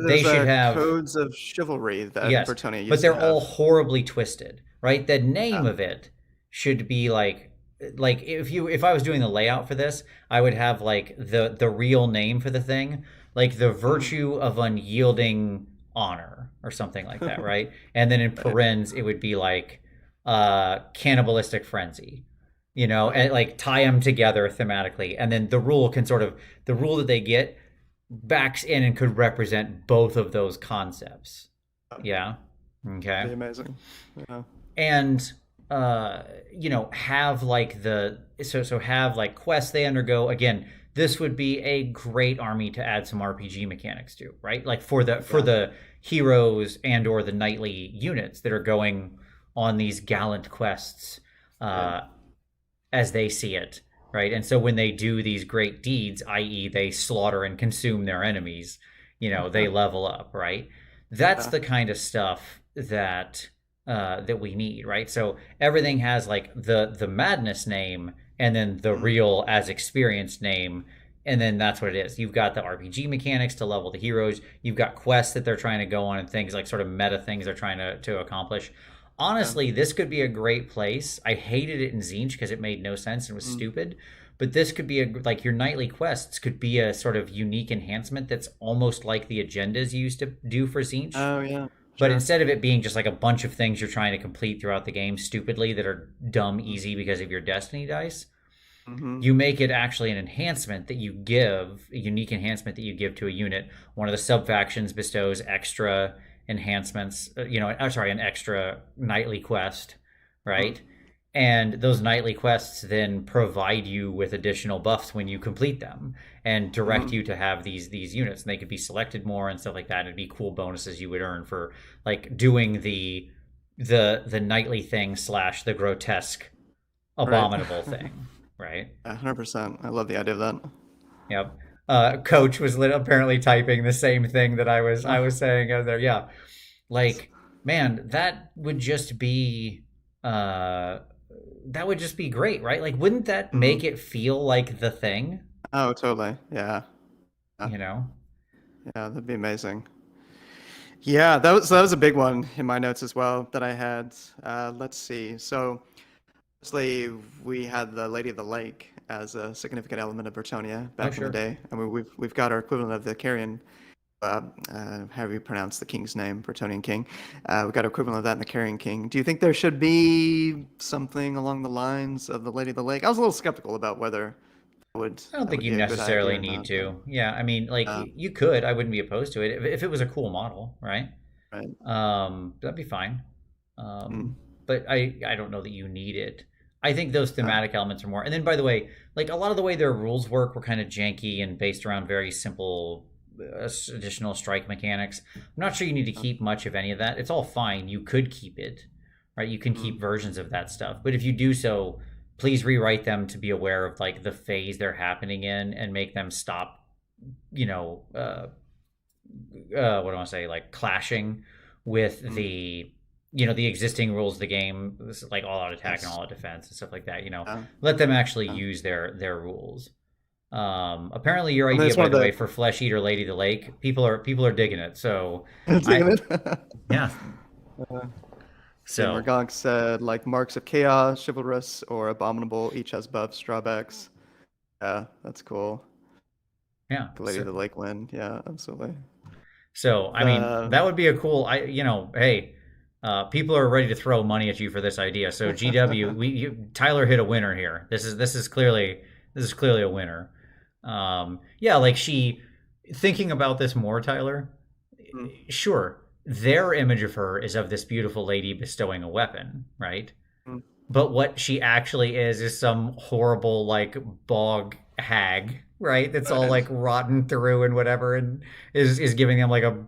they should have codes of chivalry that Britonia used, but they're all horribly twisted, right? The name of it should be like if I was doing the layout for this, I would have like the real name for the thing, like the virtue of unyielding honor or something like that, right? And then in parens it would be like cannibalistic frenzy, and like tie them together thematically, and then the rule that they get backs in and could represent both of those concepts. Yeah. Okay. Pretty amazing. Yeah. And have like have like quests they undergo. Again, this would be a great army to add some RPG mechanics to, right? Like for the heroes and or the knightly units that are going on these gallant quests, as they see it, right? And so when they do these great deeds, i.e., they slaughter and consume their enemies, they level up, right? That's the kind of stuff that we need, right? So everything has like the madness name and then the real as experienced name, and then that's what it is. You've got the RPG mechanics to level the heroes. You've got quests that they're trying to go on and things like sort of meta things they're trying to accomplish. Honestly, this could be a great place. I hated it in Zinch because it made no sense and was stupid. But this could be like your nightly quests could be a sort of unique enhancement that's almost like the agendas you used to do for Zinch. Oh yeah. But instead of it being just like a bunch of things you're trying to complete throughout the game stupidly that are dumb easy because of your destiny dice, you make it actually an enhancement that you give, a unique enhancement that you give to a unit. One of the sub factions bestows extra enhancements, an extra nightly quest, right? And those nightly quests then provide you with additional buffs when you complete them and direct you to have these units, and they could be selected more and stuff like that. It'd be cool bonuses you would earn for like doing the nightly thing / the grotesque abominable thing, right? 100%. I love the idea of that. Yep. Coach was apparently typing the same thing that I was saying out there. Yeah, like man, that would just be great, right? Like, wouldn't that make it feel like the thing? Oh, totally. Yeah. Yeah, that'd be amazing. Yeah, that was a big one in my notes as well that I had. Let's see. So, obviously, we had the Lady of the Lake as a significant element of Bretonnia back in the day. I mean, we've got our equivalent of the Carrion. However you pronounce the king's name, Bretonnian king. We've got equivalent of that in the Carrion King. Do you think there should be something along the lines of the Lady of the Lake? I was a little skeptical about whether I don't think you necessarily need to. Yeah, I mean, like you could. I wouldn't be opposed to it if it was a cool model, right? Right. That'd be fine. But I don't know that you need it. I think those thematic elements are more. And then, by the way, like a lot of the way their rules work were kind of janky and based around very simple additional strike mechanics. I'm not sure you need to keep much of any of that. It's all fine. You could keep it, right? You can keep versions of that stuff. But if you do so, please rewrite them to be aware of like the phase they're happening in and make them stop, what do I want to say, like clashing with the existing rules of the game, like all out attack and all out defense and stuff like that. Let them actually use their rules. Apparently your idea, by the way, for Flesh Eater Lady of the Lake, people are digging it. So yeah. So Morgonk said like Marks of Chaos, Chivalrous, or Abominable each has buffs, drawbacks. Yeah, that's cool. Yeah. Lady of the Lake win. Yeah, absolutely. So I mean that would be a cool people are ready to throw money at you for this idea. So GW, Tyler hit a winner here. This is clearly a winner. Like thinking about this more, Tyler. Sure, their image of her is of this beautiful lady bestowing a weapon, right? But what she actually is some horrible like bog hag, right? That's all like rotten through and whatever, and is giving them like a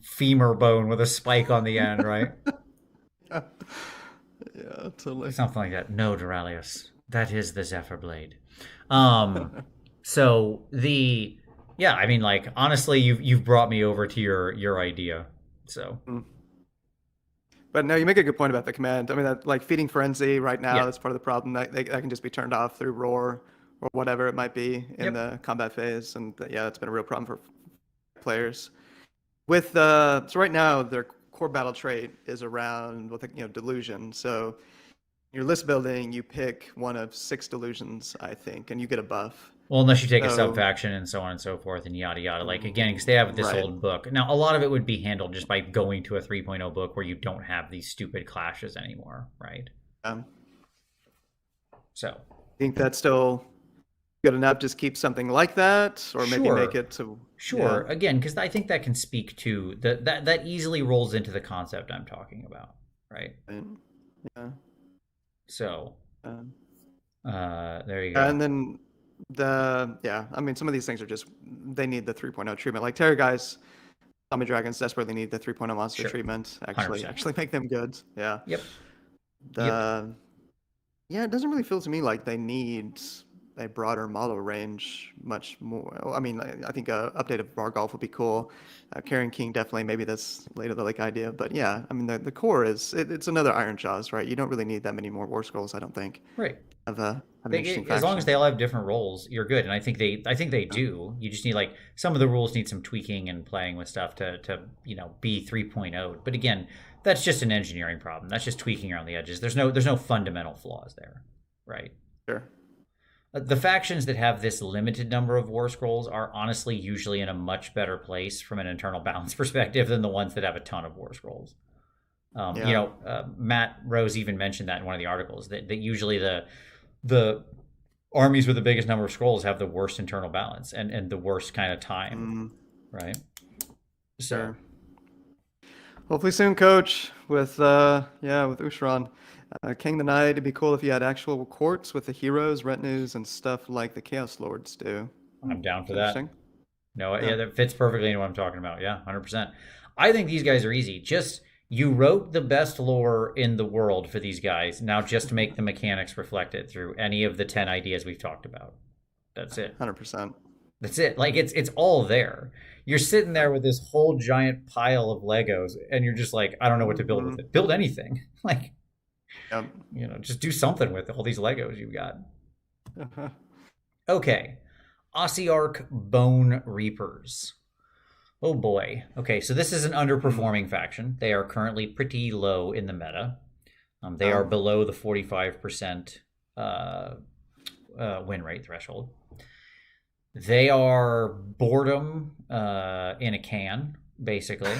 femur bone with a spike on the end, right? Yeah, totally. Something like that. No, Duralius, that is the Zephyr Blade. So I mean, like honestly, you've brought me over to your idea. So. But no, you make a good point about the command. I mean, that like feeding frenzy right now, that's part of the problem. That can just be turned off through roar or whatever it might be in the combat phase, and that's been a real problem for players. With so right now, their core battle trait is around delusion. So your list building, you pick one of 6 delusions, I think, and you get a buff. Well, unless you take a sub-faction and so on and so forth and yada yada. Like, again, because they have this old book. Now, a lot of it would be handled just by going to a 3.0 book where you don't have these stupid clashes anymore, right? So. I think that's still good enough. Just keep something like that, or maybe make it to... Sure. Again, because I think that can speak to... that easily rolls into the concept I'm talking about, right? Yeah. So Um, there you go. and then I mean, some of these things are just they need the 3.0 treatment. Like Terror guys, Zombie Dragons desperately need the 3.0 monster Sure, treatment. Actually, 100%. actually make them good. Yeah. Yep, yep. The Yeah, it doesn't really feel to me like they need a broader model range much more. I mean, I think a update of Bar Golf would be cool. Carrying King definitely, maybe that's later the lake idea. But yeah, I mean, the core is it's another Iron Jaws, right? You don't really need that many more War Scrolls, I don't think, Right. of an interesting As long as faction. they all have different roles, you're good. And I think they Yeah. do. You just need like some of the rules need some tweaking and playing with stuff to be 3.0. But again, that's just an engineering problem. That's just tweaking around the edges. There's no fundamental flaws there, right? Sure. The factions that have this limited number of war scrolls are honestly usually in a much better place from an internal balance perspective than the ones that have a ton of war scrolls. Yeah. Matt Rose even mentioned that in one of the articles that usually the armies with the biggest number of scrolls have the worst internal balance and the worst kind of time, Mm, right? So sure. Hopefully soon, Coach. With Ushran. King the Knight, it'd be cool if you had actual courts with the heroes, retinues, and stuff like the Chaos Lords do. I'm down for It's that. interesting. No, Yeah. yeah, that fits perfectly into what I'm talking about. Yeah, 100%. I think these guys are easy. Just you wrote the best lore in the world for these guys. Now just make the mechanics reflect it through any of the 10 ideas we've talked about. That's it. 100%. That's it. Like it's all there. You're sitting there with this whole giant pile of Legos and you're just like, I don't know what to build Mm-hmm. with it. Build anything. Like, Yep. just do something with all these Legos you've got. Uh-huh. Okay. Ossiarch Bone Reapers. Oh boy. Okay, so this is an Mm. underperforming faction. They are currently pretty low in the meta. They are Um, below the 45% win rate threshold. They are boredom in a can, basically,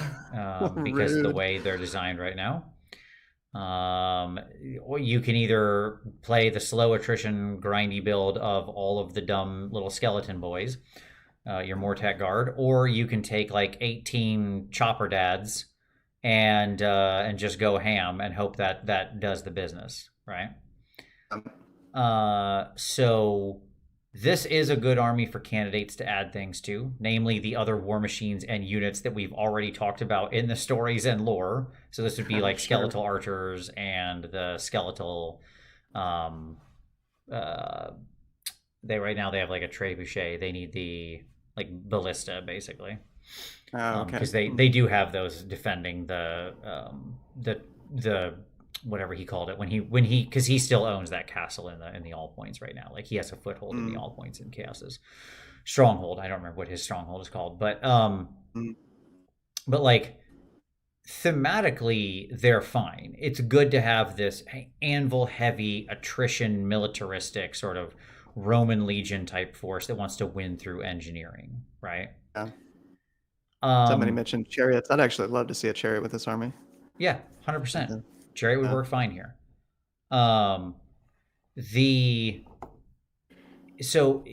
because of the rude. way they're designed right now. Or you can either play the slow attrition grindy build of all of the dumb little skeleton boys, your Mortek guard, or you can take like 18 chopper dads and just go ham and hope that that does the business, right? Um, So this is a good army for candidates to add things to, namely the other war machines and units that we've already talked about in the stories and lore. So this would be like sure. skeletal archers and the skeletal. Um, uh, they right now they have like a trebuchet. They need the like ballista basically Oh, okay. because they do have those defending the whatever he called it when he because he still owns that castle in the all points right now. Like he has a foothold in the Mm, all points in Chaos's stronghold. I don't remember what his stronghold is called, mm, but like thematically they're fine. It's good to have this anvil heavy attrition militaristic sort of Roman legion type force that wants to win through engineering, right? yeah. Somebody Um, mentioned chariots. I'd actually love to see a chariot with this army. yeah, 100%. Yeah. Chariot would Yeah. work fine here. Um, the so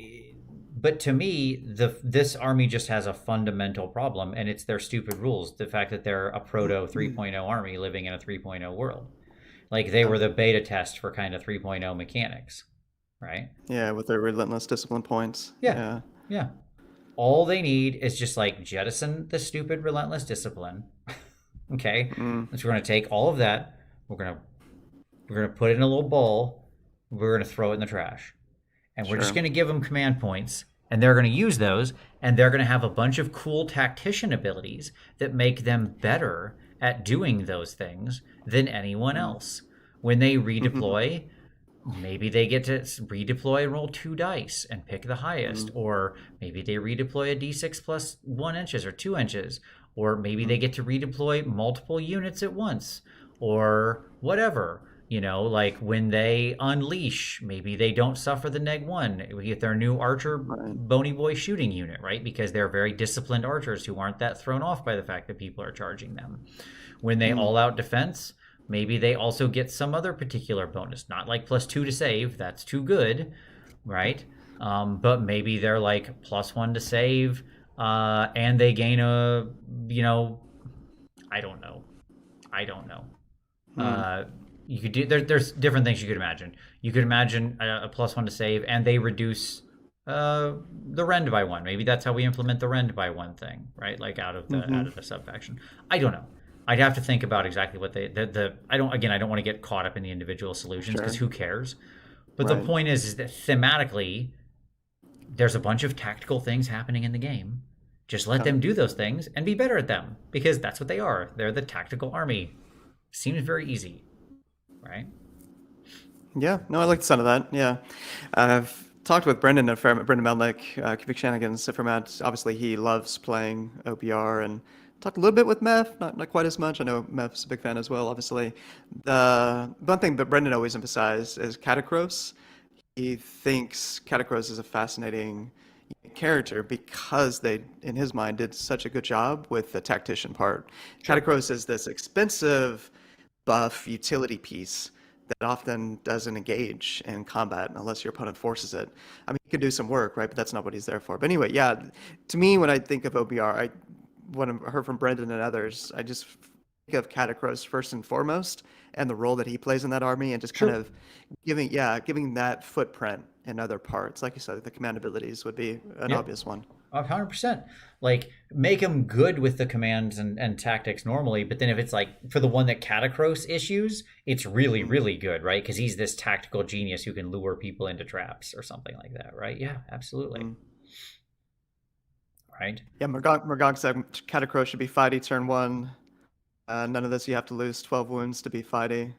but to me this army just has a fundamental problem and it's their stupid rules, the fact that they're a proto 3.0 army living in a 3.0 world. Like they Yeah. were the beta test for kind of 3.0 mechanics, right? Yeah, with their relentless discipline points. Yeah, Yeah. yeah. All they need is just like jettison the stupid relentless discipline. Okay, Mm, so we're going to take all of that, we're going to put it in a little bowl, we're going to throw it in the trash, and we're just sure. going to give them command points, and they're going to use those, and they're going to have a bunch of cool tactician abilities that make them better at doing those things than anyone Mm. else. When they redeploy, maybe they get to redeploy and roll 2 dice and pick the highest, Mm, or maybe they redeploy a d6 plus 1 inches or 2 inches, or maybe they mm, get to redeploy multiple units at once, or whatever. Like when they unleash, maybe they don't suffer the neg 1. We get their new archer right. bony boy shooting unit, right? Because they're very disciplined archers who aren't that thrown off by the fact that people are charging them. When they Mm, all out defense, maybe they also get some other particular bonus, not like +2 to save. That's too good, right? But maybe they're like +1 to save, and they gain you know, I don't know. I don't know. mm, Uh, you could do there's different things you could imagine. You could imagine a +1 to save, and they reduce the rend by one. Maybe that's how we implement the rend by one thing, right? Like out of the sub faction. I don't know. I'd have to think about exactly what I don't want to get caught up in the individual solutions because who cares? But the point is that thematically, there's a bunch of tactical things happening in the game. Just let them do those things and be better at them because that's what they are. They're the tactical army. Seems very easy, right? Yeah, no, I like the sound of that. Yeah. I've talked with Brendan a fair Brendan Melnick, Cubic Shenanigans format. Obviously, he loves playing OBR and talked a little bit with Meph, not quite as much. I know Meph's a big fan as well, obviously. The one thing that Brendan always emphasized is Catacross. He thinks Catacross is a fascinating character because they, in his mind, did such a good job with the tactician part. Sure. Catacross is this expensive buff utility piece that often doesn't engage in combat unless your opponent forces it. I mean, he could do some work, right? But that's not what he's there for. But anyway, yeah, to me, when I think of OBR, what I heard from Brendan and others, I just think of Catacross first and foremost and the role that he plays in that army and just kind of giving that footprint in other parts. Like you said, the command abilities would be an obvious one. 100%. Like, make him good with the commands and tactics normally, but then if it's like for the one that Catacross issues, it's really, really good, right? Because he's this tactical genius who can lure people into traps or something like that, right? Yeah, absolutely. Right? Yeah, Mergog said Catacross should be fighty turn 1. None of this, you have to lose 12 wounds to be fighty.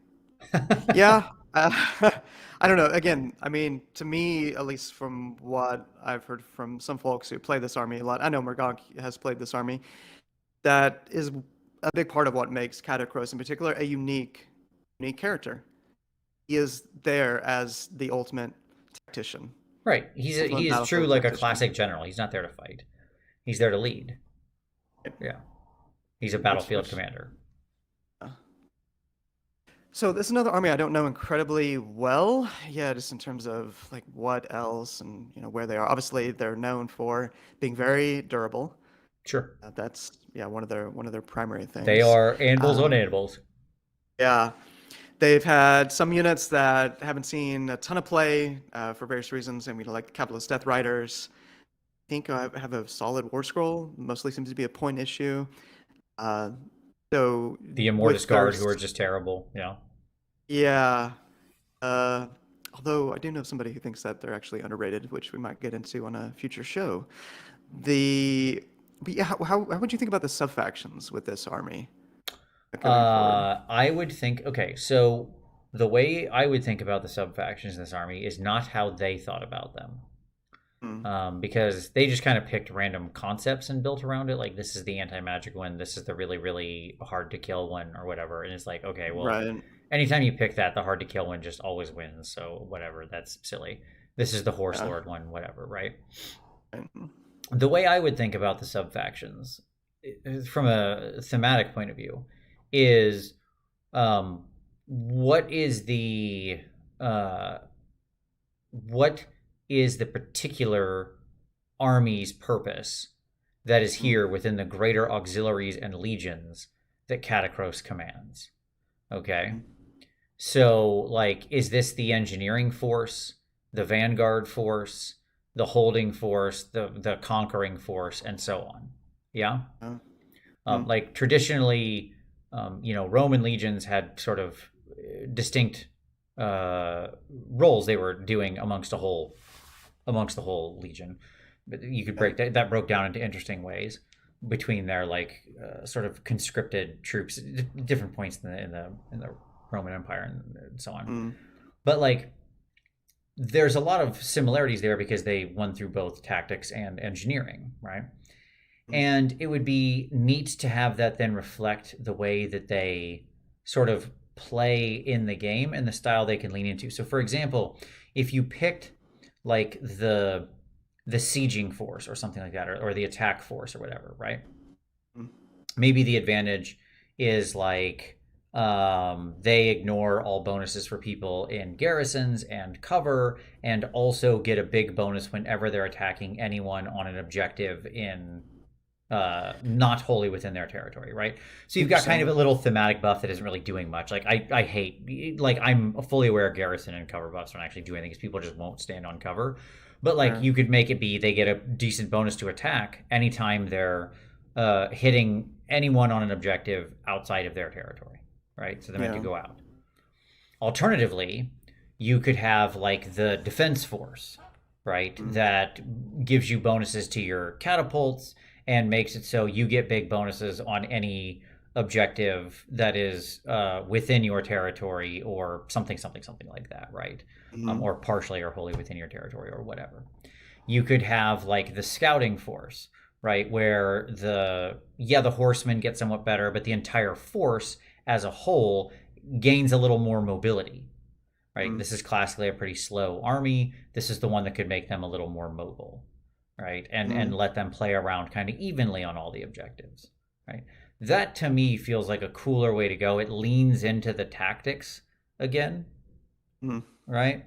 Yeah. I don't know. Again, I mean, to me, at least from what I've heard from some folks who play this army a lot, I know Mergog has played this army, that is a big part of what makes Catacross in particular a unique character. He is there as the ultimate tactician. Right. He is true like a classic general. He's not there to fight. He's there to lead. Yeah. He's a battlefield commander. So this is another army I don't know incredibly well. Yeah, just in terms of like what else and where they are. Obviously, they're known for being very durable. Sure. That's one of their primary things. They are anvils on anvils. Yeah. They've had some units that haven't seen a ton of play for various reasons. I mean, like Capitalist Death Riders. I think I have a solid War Scroll. Mostly seems to be a point issue. So the Immortus Guard, who are just terrible. Yeah. Yeah. Although I do know somebody who thinks that they're actually underrated, which we might get into on a future show. But yeah, how would you think about the sub-factions with this army? I would think, okay, so the way I would think about the sub-factions in this army is not how they thought about them. Because they just kind of picked random concepts and built around it. Like, this is the anti-magic one, this is the really, really hard to kill one, or whatever. And it's like, okay, well, anytime you pick that, the hard to kill one just always wins. So whatever, that's silly. This is the Horse Lord one, whatever, right? The way I would think about the sub-factions, from a thematic point of view, is what is the particular army's purpose that is here within the greater auxiliaries and legions that Catacross commands. Okay? So, like, is this the engineering force, the vanguard force, the holding force, the conquering force, and so on? Yeah? Like, traditionally, Roman legions had sort of distinct roles they were doing amongst the whole legion. But you could break that broke down into interesting ways between their sort of conscripted troops, different points in the Roman Empire and so on. But like, there's a lot of similarities there because they won through both tactics and engineering, right? And it would be neat to have that then reflect the way that they sort of play in the game and the style they can lean into. So, for example, if you picked like the sieging force or something like that, or the attack force or whatever, right? Maybe the advantage is like they ignore all bonuses for people in garrisons and cover, and also get a big bonus whenever they're attacking anyone on an objective in not wholly within their territory, right? So you've got kind of a Interesting. little thematic buff that isn't really doing much. Like I hate, like I'm fully aware garrison and cover buffs don't actually do anything because people just won't stand on cover. But like Sure. you could make it be they get a decent bonus to attack anytime they're hitting anyone on an objective outside of their territory, right? So they're meant to Yeah. go out. Alternatively, you could have like the defense force, right? Mm. That gives you bonuses to your catapults and makes it so you get big bonuses on any objective that is within your territory or something like that, right? Mm-hmm. Or partially or wholly within your territory or whatever. You could have like the scouting force, right? Where the horsemen get somewhat better, but the entire force as a whole gains a little more mobility, right? Mm. This is classically a pretty slow army. This is the one that could make them a little more mobile, right? And Mm. let them play around kind of evenly on all the objectives, right? That to me feels like a cooler way to go. It leans into the tactics again, Mm. right?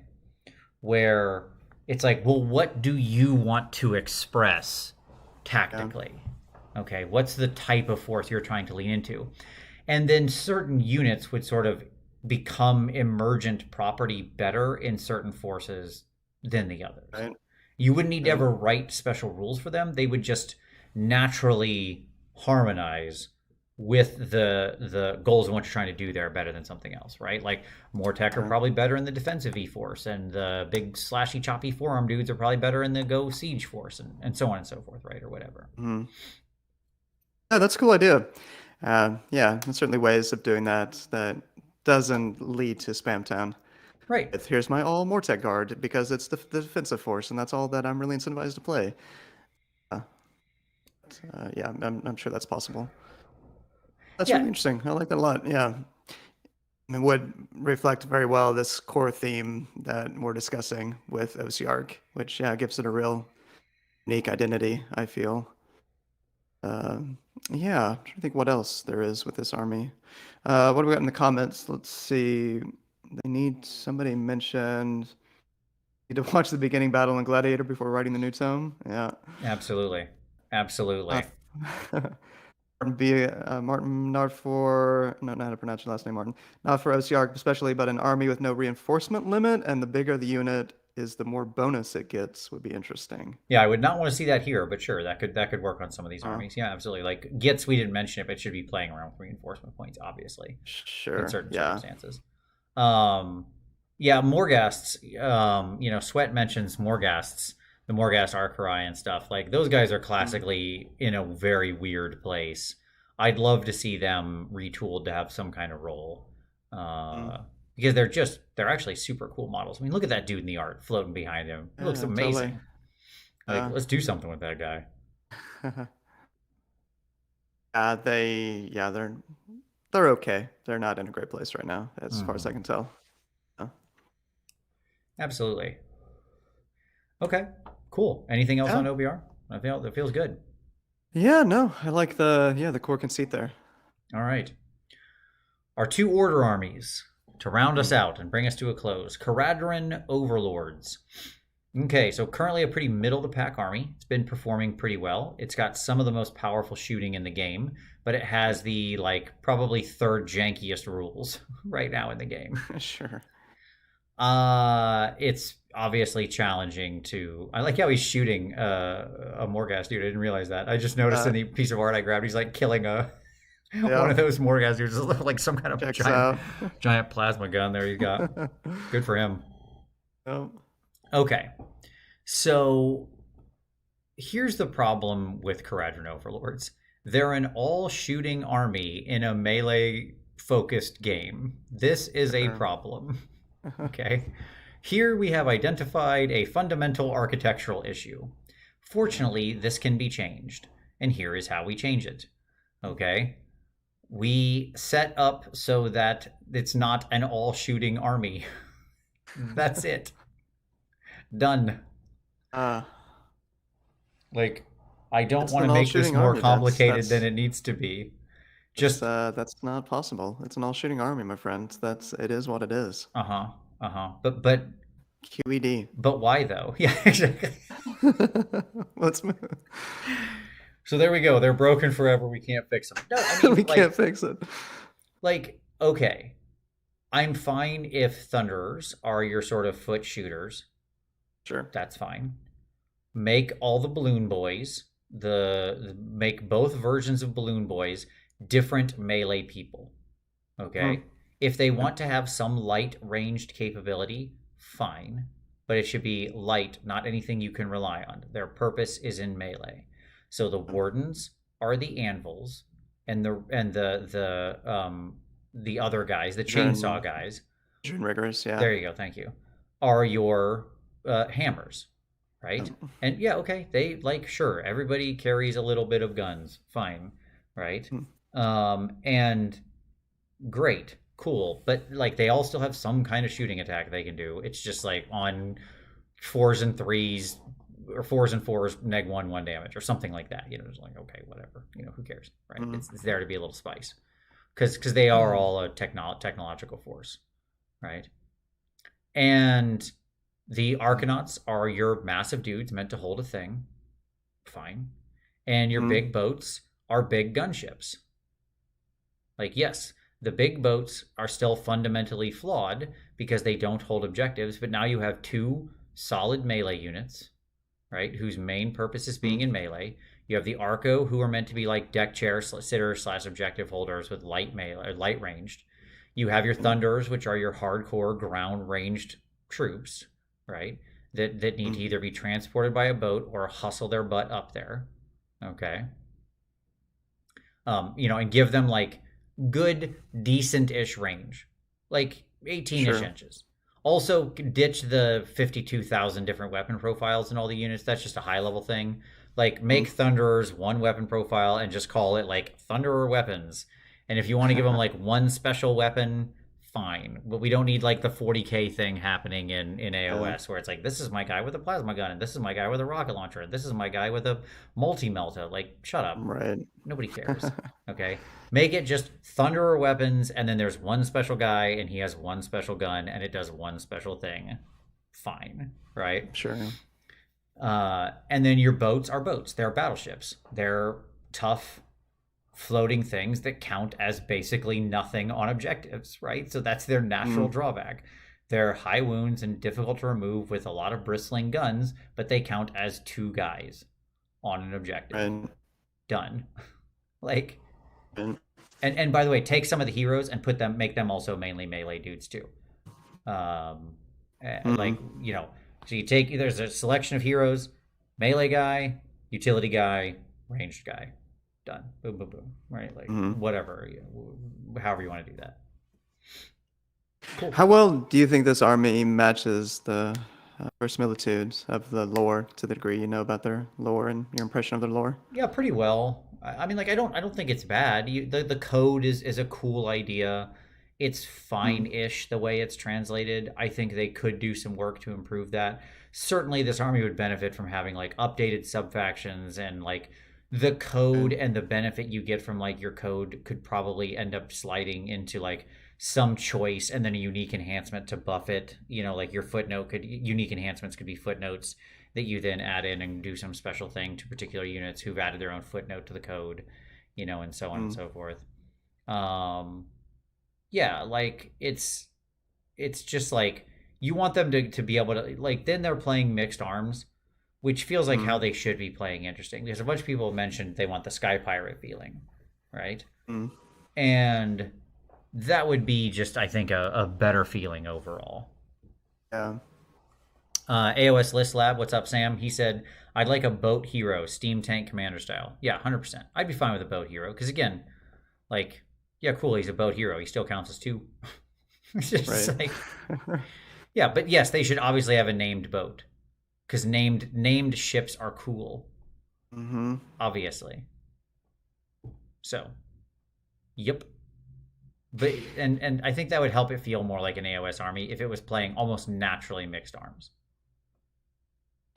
Where it's like, well, what do you want to express Yeah. tactically? Okay, what's the type of force you're trying to lean into? And then certain units would sort of become emergent property better in certain forces than the others. Right. You wouldn't need to Right. ever write special rules for them. They would just naturally harmonize with the goals and what you're trying to do there better than something else, right? Like more tech are Yeah. probably better in the defensive E force, and the big slashy choppy forearm dudes are probably better in the go siege force, and so on and so forth, right? Or whatever. Mm. Yeah, that's a cool idea. Yeah, there's certainly ways of doing that that doesn't lead to Spam Town. Right. Here's my all Mortec guard because it's the defensive force, and that's all that I'm really incentivized to play. Uh, yeah, I'm sure that's possible. That's really Yeah. interesting. I like that a lot. Yeah. It would reflect very well this core theme that we're discussing with OCARC, which gives it a real unique identity, I feel. Yeah, I'm trying to think what else there is with this army. What do we got in the comments? Let's see. Somebody mentioned need to watch the beginning battle in Gladiator before writing the new tome. Yeah. Absolutely. Absolutely. Martin, not for, no, not how to pronounce your last name, Martin. Not for OCR especially, but an army with no reinforcement limit, and the bigger the unit is, the more bonus it gets, would be interesting. Yeah, I would not want to see that here, but sure, that could work on some of these Uh, armies. Yeah, absolutely. Like Gits, we didn't mention it, but it should be playing around with reinforcement points, obviously, in sure. certain Yeah. circumstances. Yeah, Morghasts. Sweat mentions Morghasts, the Morghast Archerai and stuff. Like those guys are classically in a very weird place. I'd love to see them retooled to have some kind of role. Because they're actually super cool models. I mean, look at that dude in the art floating behind him. It looks amazing. Totally. Like, let's do something with that guy. They're okay. They're not in a great place right now, as far as I can tell. Absolutely. Okay, cool. Anything else Yeah. on OBR? I feel that feels good. Yeah, no, I like the core conceit there. All right. Our two order armies to round us out and bring us to a close. Caradron Overlords. Okay, so currently a pretty middle of the pack army. It's been performing pretty well. It's got some of the most powerful shooting in the game, but it has the probably third jankiest rules right now in the game. Sure. It's obviously challenging to. I like how he's shooting a Morghast dude. I didn't realize that. I just noticed in the piece of art I grabbed, he's like killing one of those Morghast dudes, like some kind of giant plasma gun. There you got. Good for him. Oh. Okay, so here's the problem with Caradron Overlords. They're an all-shooting army in a melee-focused game. This is a problem. Okay. Here we have identified a fundamental architectural issue. Fortunately, this can be changed, and here is how we change it. Okay. We set up so that it's not an all-shooting army. That's it. Done. I don't want to make this more complicated than it needs to be. Just that's not possible. It's an all-shooting army, my friend. It is what it is. But QED. But why though? Yeah, exactly. Let's move. So there we go. They're broken forever. We can't fix them. No, I mean, We can't fix it. Okay. I'm fine if Thunderers are your sort of foot shooters. Sure. That's fine. Make all the Balloon Boys, make both versions of Balloon Boys different melee people. Okay? If they want to have some light ranged capability, fine. But it should be light, not anything you can rely on. Their purpose is in melee. So the Wardens are the anvils, and the other guys, the chainsaw guys. June Riggers, yeah. There you go, thank you. Are your hammers, right? And yeah, okay, they sure, everybody carries a little bit of guns, fine, right? And great, cool, but they all still have some kind of shooting attack they can do. It's just on 4s and 3s or 4s and 4s -1 damage or something like that. It's okay, whatever. Who cares, right? It's there to be a little spice because they are all a technological force, right? And the Arcanauts are your massive dudes meant to hold a thing, fine. And your big boats are big gunships. Yes, the big boats are still fundamentally flawed because they don't hold objectives, but now you have 2 solid melee units, right, whose main purpose is being in melee. You have the Arco, who are meant to be deck chair sitters / objective holders with light ranged. You have your Thunderers, which are your hardcore ground ranged troops, right, that need to either be transported by a boat or hustle their butt up there, okay? And give them good, decent-ish range, 18-ish inches. Also, ditch the 52,000 different weapon profiles in all the units. That's just a high-level thing. Make Thunderers 1 weapon profile and just call it, Thunderer weapons. And if you want to give them, 1 special weapon, fine. But we don't need, the 40k thing happening in AOS, where it's this is my guy with a plasma gun, and this is my guy with a rocket launcher, and this is my guy with a multi-melta. Shut up. Right. Nobody cares. Okay? Make it just Thunderer weapons, and then there's 1 special guy, and he has 1 special gun, and it does 1 special thing. Fine. Right? Sure. And then your boats are boats. They're battleships. They're tough, floating things that count as basically nothing on objectives, right? So that's their natural drawback. They're high wounds and difficult to remove with a lot of bristling guns, but they count as 2 guys on an objective. Right. Done. And by the way, take some of the heroes and make them also mainly melee dudes too. So you take, there's a selection of heroes: melee guy, utility guy, ranged guy. Done. Boom, boom, boom. Right? Whatever. However you want to do that. Cool. How well do you think this army matches the verisimilitude of the lore, to the degree you know about their lore and your impression of their lore? Yeah, pretty well. I mean, I don't think it's bad. The code is a cool idea. It's fine-ish the way it's translated. I think they could do some work to improve that. Certainly, this army would benefit from having updated sub-factions, and the code and the benefit you get from your code could probably end up sliding into some choice and then a unique enhancement to buff it. Your footnote unique enhancements could be footnotes that you then add in and do some special thing to particular units who've added their own footnote to the code, and so on and so forth. Yeah, it's just you want them to be able to then they're playing mixed arms, which feels like how they should be playing interesting, because a bunch of people mentioned they want the Sky Pirate feeling, right? And that would be just, I think, a better feeling overall. Yeah. AOS List Lab, what's up, Sam? He said, I'd like a boat hero, steam tank commander style. Yeah, 100%. I'd be fine with a boat hero, because again, yeah, cool, he's a boat hero. He still counts as 2. It's just right. Yeah, but yes, they should obviously have a named boat, because named ships are cool. Obviously. So, yep. But and I think that would help it feel more like an AOS army if it was playing almost naturally mixed arms.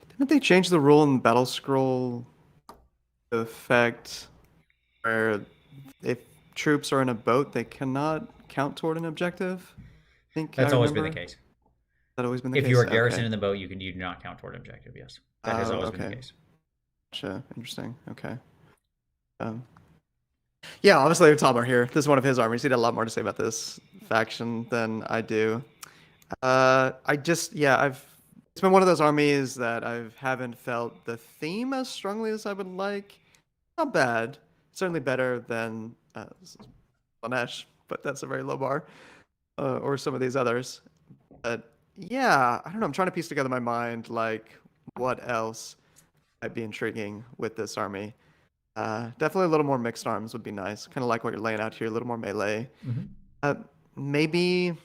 Didn't they change the rule in Battle Scroll effect where if troops are in a boat, they cannot count toward an objective? I think that's always been the case. That always been the case. If you are garrisoned in the boat, you do not count toward objective. Yes, that has always been the case. Gotcha. Interesting. Okay. Um, yeah, obviously Tom are here. This is one of his armies. He'd have a lot more to say about this faction than I do. I've it's been one of those armies that I haven't felt the theme as strongly as I would like. Not bad, certainly better than Lanesh, but that's a very low bar, or some of these others. But yeah, I don't know. I'm trying to piece together in my mind like what else might be intriguing with this army. Definitely a little more mixed arms would be nice. Kind of like what you're laying out here, a little more melee. Mm-hmm. Maybe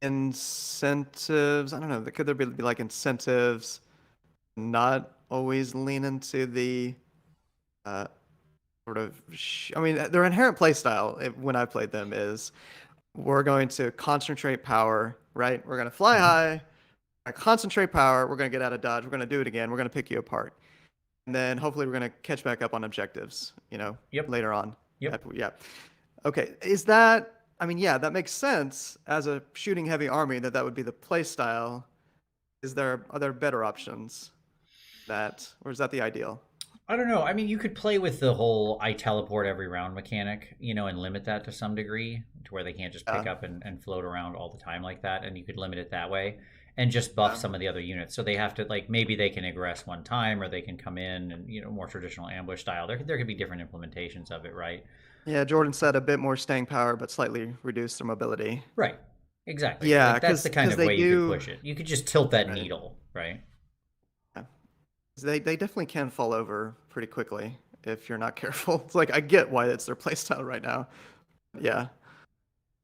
incentives. I don't know. Could there be like incentives? Not always lean into the uh, sort of. I mean, their inherent play style when I played them is we're going to concentrate power. Right? We're going to fly high. Concentrate power. We're going to get out of dodge. We're going to do it again. We're going to pick you apart. And then hopefully we're going to catch back up on objectives, Yep. later on. Yep. Yeah. Okay. Is that, I mean, yeah, that makes sense as a shooting heavy army that would be the play style. Are there better options or is that the ideal? I don't know. I mean, you could play with the whole I teleport every round mechanic, and limit that to some degree to where they can't just pick up and float around all the time like that. And you could limit it that way and just buff some of the other units. So they have to, like, maybe they can aggress one time or they can come in and, more traditional ambush style. There could be different implementations of it, right? Yeah, Jordan said a bit more staying power, but slightly reduce their mobility. Right. Exactly. Yeah, like, that's the kind of way you could push it. You could just tilt that needle, right? They definitely can fall over pretty quickly if you're not careful. It's like I get why it's their playstyle right now. Yeah.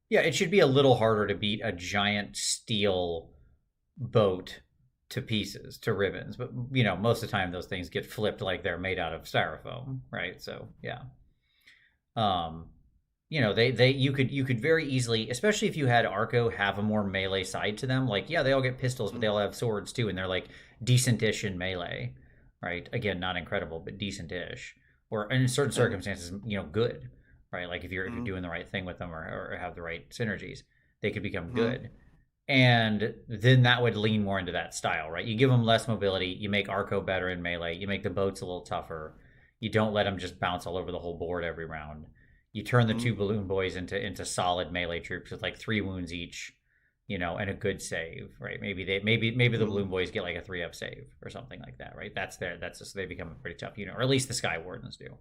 Yeah, it should be a little harder to beat a giant steel boat to pieces, to ribbons. But most of the time those things get flipped like they're made out of styrofoam, right? So yeah. You could very easily, especially if you had Arco have a more melee side to them. Like, yeah, they all get pistols, but they all have swords too, and they're like decent-ish in melee, right? Again, not incredible, but decent-ish, or in certain circumstances, good, right? Like if you're doing the right thing with them or have the right synergies, they could become good. And then that would lean more into that style, right? You give them less mobility, you make Arco better in melee, you make the boats a little tougher, you don't let them just bounce all over the whole board every round. You turn the two balloon boys into solid melee troops with like 3 wounds each, and a good save, right? Maybe the balloon boys get like a 3-up save or something like that, right? That's just they become a pretty tough unit, or at least the Sky Wardens do,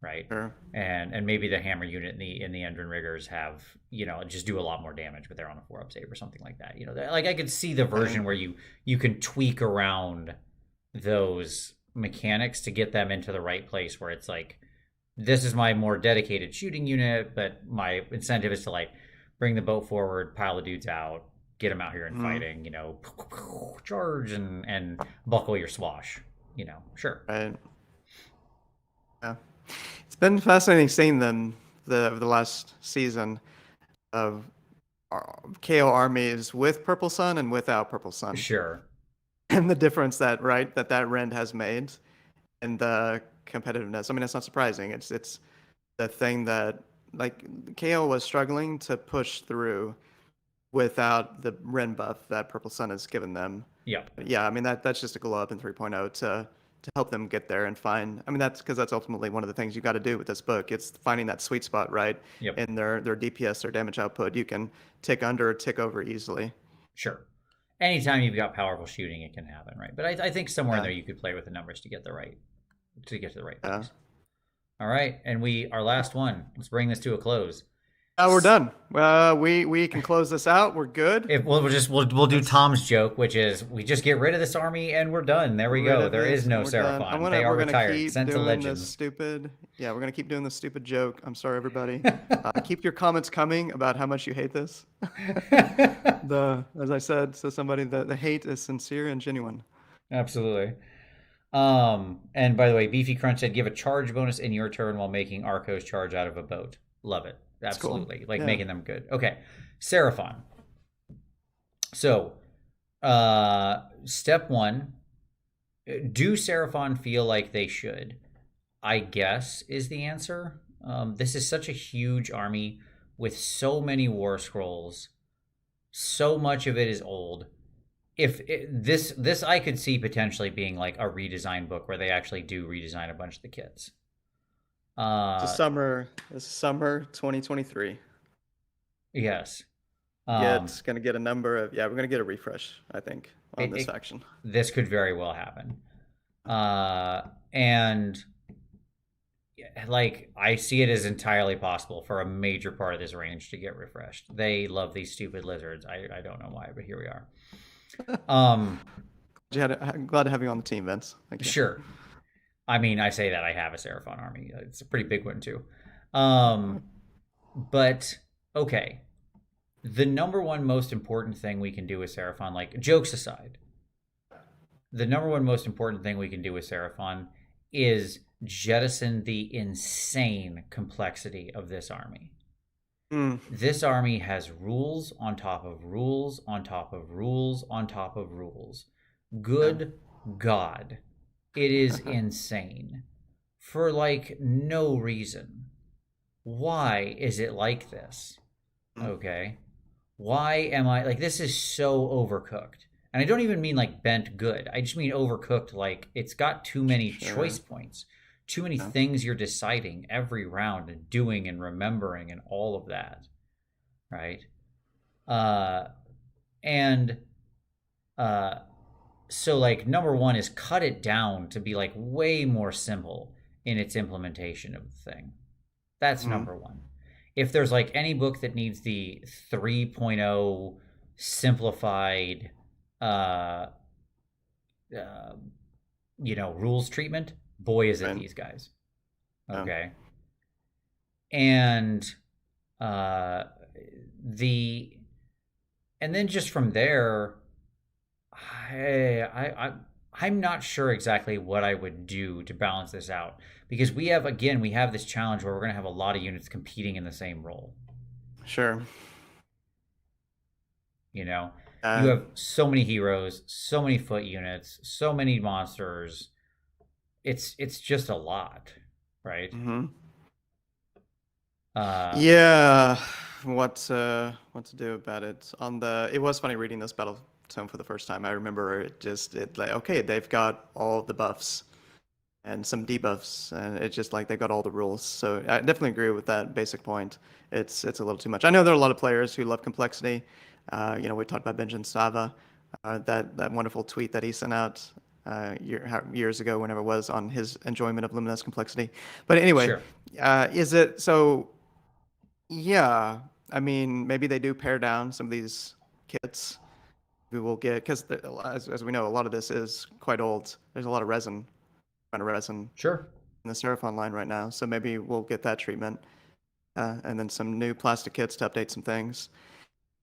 right? Sure. And maybe the hammer unit in the Endrin Riggers have, just do a lot more damage, but they're on a 4-up save or something like that. Like I could see the version where you can tweak around those mechanics to get them into the right place where it's like, this is my more dedicated shooting unit, but my incentive is to like bring the boat forward, pile the dudes out, get them out here and fighting, charge and buckle your swash, sure. Right. Yeah. It's been fascinating seeing them the last season of KO armies with Purple Sun and without Purple Sun. Sure. And the difference that rend has made and the competitiveness. I mean, it's not surprising. It's the thing that like KO was struggling to push through without the rend buff that Purple Sun has given them. Yeah. Yeah, I mean that's just a glow up in 3.0 to help them get there and find. I mean that's ultimately one of the things you got to do with this book. It's finding that sweet spot, right? Yep. In their DPS, their damage output. You can tick under or tick over easily. Sure. Anytime you've got powerful shooting, it can happen, right? But I think somewhere in there you could play with the numbers to get to the right place. All right, and our last one. Let's bring this to a close. We're done. We can close this out. We're good. We'll do Tom's joke, which is we just get rid of this army and we're done. There we go. There is no Seraphon. They are retired. Sent to Legends. We're gonna keep doing this stupid joke. I'm sorry, everybody. Keep your comments coming about how much you hate this. As I said to somebody, the hate is sincere and genuine. Absolutely. And by the way, Beefy Crunch said give a charge bonus in your turn while making Arcos charge out of a boat. Love it. Absolutely. Cool. Making them good. Okay. Seraphon. So, step 1, do Seraphon feel like they should? I guess is the answer. This is such a huge army with so many war scrolls. So much of it is old. This I could see potentially being like a redesign book where they actually do redesign a bunch of the kits, Uh, It's summer 2023. yes. Gonna get a number of we're gonna get a refresh, I think, on It, this it faction. this could very well happen. And like I see it as entirely possible for a major part of this range to get refreshed. They love these stupid lizards. I don't know why, but here we are. Um, I'm glad to have you on the team, Vince. Thank you. sure. I mean, I say that I have a Seraphon army. It's a pretty big one too. But okay, the number one most important thing we can do with Seraphon, like jokes aside, the number one most important thing we can do with Seraphon is jettison the insane complexity of this army. This army has rules on top of rules on top of rules on top of rules. Good God. It is insane. For like no reason. Why is it like this? Okay. Why am I like this is so overcooked? And I don't even mean like bent good. I just mean overcooked like it's got too many choice points. Too many things you're deciding every round and doing and remembering and all of that. Right? And so like number one is cut it down to be like way more simple in its implementation of the thing. That's number one. If there's like any book that needs the 3.0 simplified rules treatment, boy is it these guys. Okay. And and then just from there, I'm not sure exactly what I would do to balance this out because we have this challenge where we're going to have a lot of units competing in the same role. Sure. You have so many heroes, so many foot units, so many monsters. It's just a lot, right? What to do about it? It was funny reading this battle tome for the first time. I remember they've got all the buffs and some debuffs, and it's just like they've got all the rules. So I definitely agree with that basic point. It's a little too much. I know there are a lot of players who love complexity. We talked about Benjamin Sava, that wonderful tweet that he sent out years ago, whenever it was, on his enjoyment of Luminous complexity. But anyway, sure. Is it so? Yeah, I mean, maybe they do pare down some of these kits. We will get, because as we know, a lot of this is quite old. There's a lot of resin, sure, in the Seraphon line right now. So maybe we'll get that treatment, and then some new plastic kits to update some things.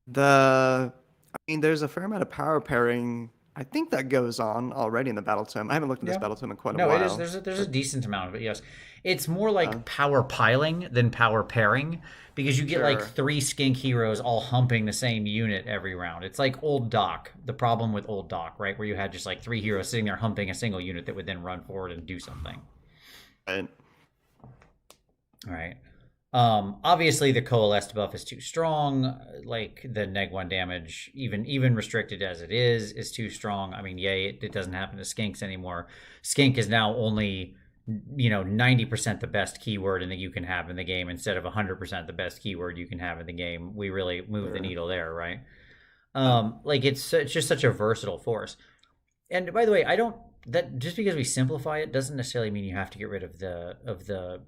There's a fair amount of power pairing. I think that goes on already in the battle tome. I haven't looked at this battle tome in quite a while. No, it is. There's a decent amount of it. Yes, it's more like power piling than power pairing because you get like 3 skink heroes all humping the same unit every round. It's like old Doc. The problem with old Doc, right, where you had just like 3 heroes sitting there humping a single unit that would then run forward and do something. Right. Obviously the coalesced buff is too strong. Like the neg1 damage, even restricted as it is too strong. I mean, yay, it doesn't happen to skinks anymore. Skink is now only 90% the best keyword that you can have in the game instead of 100% the best keyword you can have in the game. We really move the needle there, right? Like it's just such a versatile force. And by the way, that just because we simplify it doesn't necessarily mean you have to get rid of the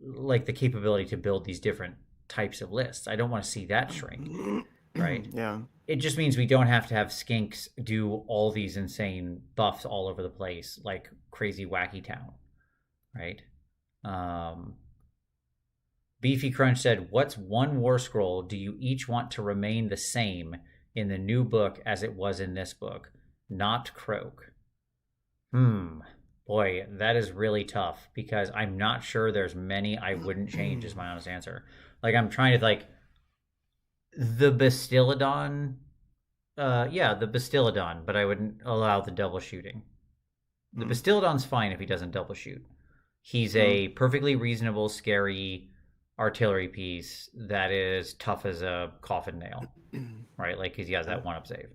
like the capability to build these different types of lists. I don't want to see that shrink, right? Yeah. It just means we don't have to have skinks do all these insane buffs all over the place like crazy wacky town, right? Beefy Crunch said, "What's one war scroll do you each want to remain the same in the new book as it was in this book? Not Croak." Boy, that is really tough because I'm not sure there's many I wouldn't change is my honest answer. Like I'm trying to like the Bastillodon, the Bastillodon, but I wouldn't allow the double shooting. The Bastillodon's fine if he doesn't double shoot. He's a perfectly reasonable, scary artillery piece that is tough as a coffin nail, right? Like because he has that 1-up save.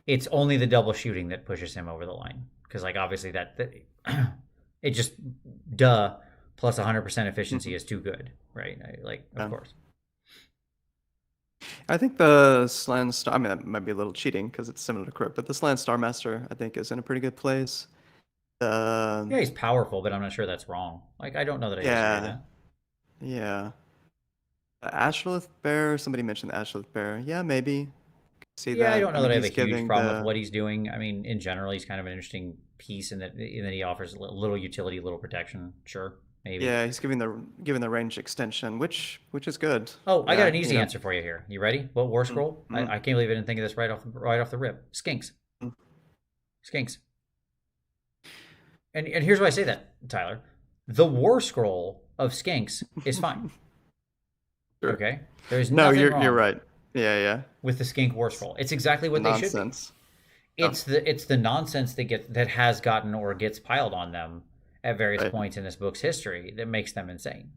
It's only the double shooting that pushes him over the line because like obviously that It just, duh, plus 100% efficiency is too good, right? Of course. I think the Slan Star, I mean, that might be a little cheating because it's similar to Crook, but the Slan Star Master, I think, is in a pretty good place. Yeah, he's powerful, but I'm not sure that's wrong. Like, I don't know that I disagree with Yeah, that. yeah. The Ashlith Bear, somebody mentioned the Ashlith Bear. Yeah, maybe. See Yeah, I that. don't I know that mean, I have a he's huge giving problem with the, what he's doing. I mean, in general, he's kind of an interesting piece in that he offers a little utility, little protection. Sure, maybe. yeah, he's giving the range extension, which is good. Oh, I got Yeah, an easy answer for you here. You ready? What war Mm, scroll? I, mm, I can't believe I didn't think of this right off the rip. Skinks. mm. Skinks. And here's why I say that, Tyler. The war scroll of Skinks is fine. Sure. Okay? There's No, nothing you're wrong right. Yeah. with the Skink war scroll. It's exactly what they should be. Nonsense. Oh, It's the nonsense that has gotten or gets piled on them at various right. points in this book's history that makes them insane.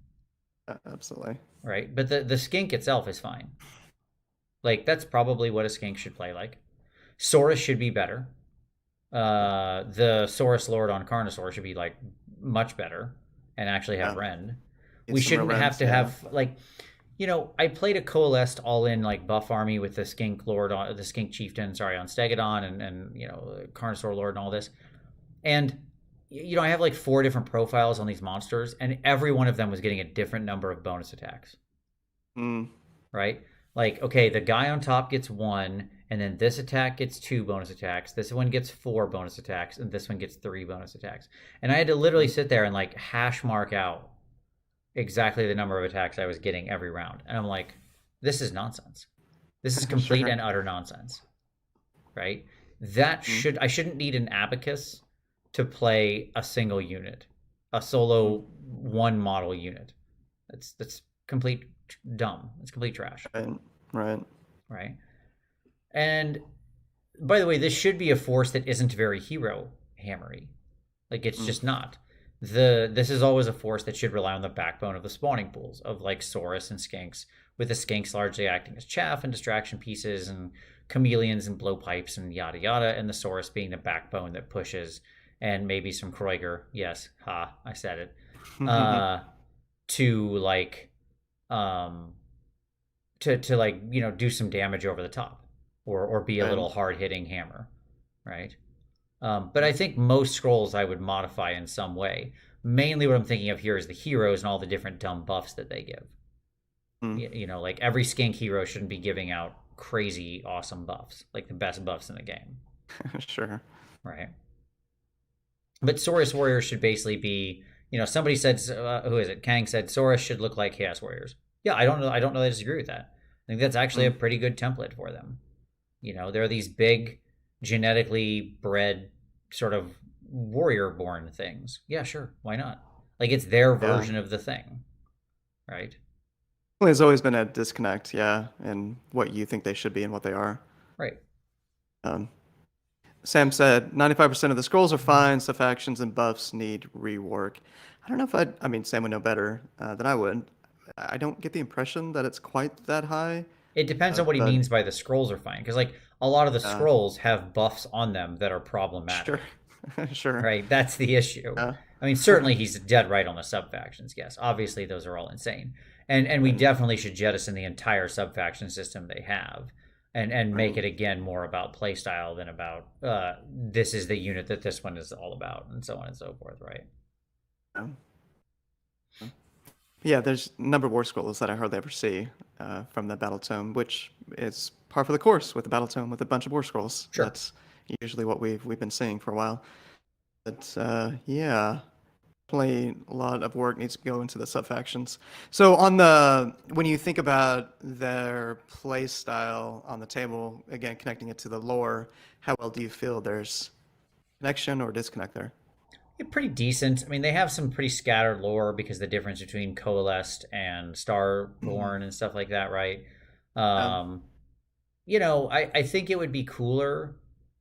Absolutely. Right? But the skink itself is fine. Like, that's probably what a skink should play like. Saurus should be better. The Saurus Lord on Carnosaur should be like much better and actually have Yeah. Rend. Get We some shouldn't real have Rends, to yeah. have like, I played a coalesced all-in like buff army with the skink lord on the skink chieftain, sorry, on Stegodon and Carnosaur Lord and all this. And I have like 4 different profiles on these monsters, and every one of them was getting a different number of bonus attacks. Mm. Right? Like, okay, the guy on top gets 1, and then this attack gets 2 bonus attacks. This one gets 4 bonus attacks, and this one gets 3 bonus attacks. And I had to literally sit there and like hash mark out exactly the number of attacks I was getting every round. And I'm like, this is nonsense. This is complete Sure. and utter nonsense. Right? I shouldn't need an abacus to play a single unit, a solo one model unit. That's complete dumb. It's complete trash. Right. Right? And by the way, this should be a force that isn't very hero hammery. Like, it's just not. This is always a force that should rely on the backbone of the spawning pools of like Saurus and Skinks, with the Skinks largely acting as chaff and distraction pieces and chameleons and blowpipes and yada yada, and the Saurus being the backbone that pushes, and maybe some Kroiger. Yes, I said it. To like to like do some damage over the top, or be a little hard hitting hammer, right? But I think most scrolls I would modify in some way. Mainly what I'm thinking of here is the heroes and all the different dumb buffs that they give. Like every skink hero shouldn't be giving out crazy awesome buffs, like the best buffs in the game. Sure. Right. But Saurus Warriors should basically be, somebody said, who is it? Kang said Saurus should look like Chaos Warriors. Yeah, I don't know that I disagree with that. I think that's actually a pretty good template for them. There are these big genetically bred sort of warrior born things. Yeah, sure. Why not? Like, it's their version of the thing. Right? Well, there's always been a disconnect, in what you think they should be and what they are. Right. Sam said 95% of the scrolls are fine, so factions and buffs need rework. I don't know if I mean, Sam would know better than I would. I don't get the impression that it's quite that high. It depends on what he means by the scrolls are fine, because like a lot of the scrolls have buffs on them that are problematic. Sure. Right, that's the issue. I mean, certainly he's dead right on the sub factions. Yes, obviously those are all insane, and we definitely should jettison the entire sub faction system they have, and make it again more about playstyle than about this is the unit that this one is all about, and so on and so forth. Right. Yeah, there's a number of war scrolls that I hardly ever see from the Battle Tome, which is par for the course with the Battle Tome with a bunch of war scrolls. Sure. That's usually what we've been seeing for a while. But yeah, definitely a lot of work needs to go into the sub-factions. So when you think about their play style on the table, again, connecting it to the lore, how well do you feel there's connection or disconnect there? Pretty decent. I mean, they have some pretty scattered lore because the difference between Coalesced and Starborn and stuff like that, right? I think it would be cooler.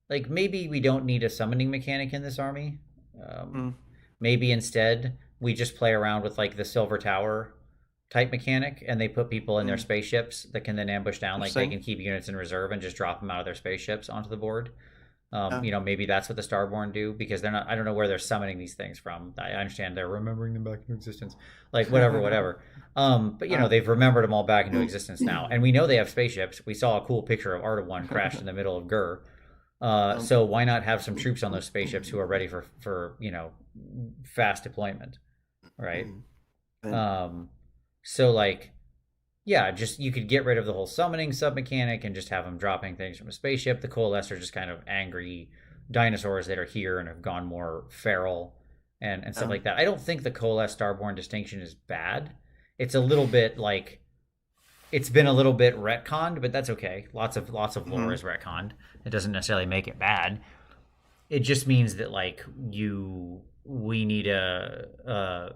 Like, maybe we don't need a summoning mechanic in this army. Maybe instead we just play around with like the Silver Tower type mechanic, and they put people in their spaceships that can then ambush down. Like, they can keep units in reserve and just drop them out of their spaceships onto the board. Yeah. Maybe that's what the Starborn do, because they're not. I don't know where they're summoning these things from. I understand they're remembering them back into existence, like whatever. But they've remembered them all back into existence now, and we know they have spaceships. We saw a cool picture of Arda One crashed in the middle of Gur. So why not have some troops on those spaceships who are ready for fast deployment, right? So like, yeah, just you could get rid of the whole summoning sub mechanic and just have them dropping things from a spaceship. The Coalesce are just kind of angry dinosaurs that are here and have gone more feral and stuff like that. I don't think the Coalesce Starborn distinction is bad. It's a little bit like, it's been a little bit retconned, but that's okay. Lots of lore is retconned. It doesn't necessarily make it bad. It just means that like we need I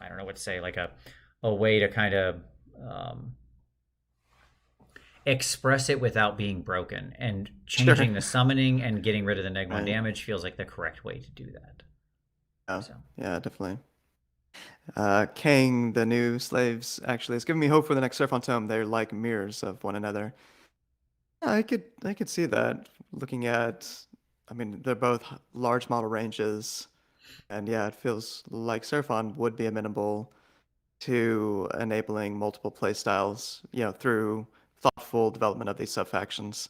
don't know what to say, like a way to kind of express it without being broken, and changing the summoning and getting rid of the -1 damage feels like the correct way to do that. Yeah, definitely. Kang, the new slaves, actually, it's giving me hope for the next Seraphon tome. They're like mirrors of one another. Yeah, I could see that. Looking at, I mean, they're both large model ranges, and yeah, it feels like Seraphon would be amenable to enabling multiple playstyles, through thoughtful development of these sub-factions.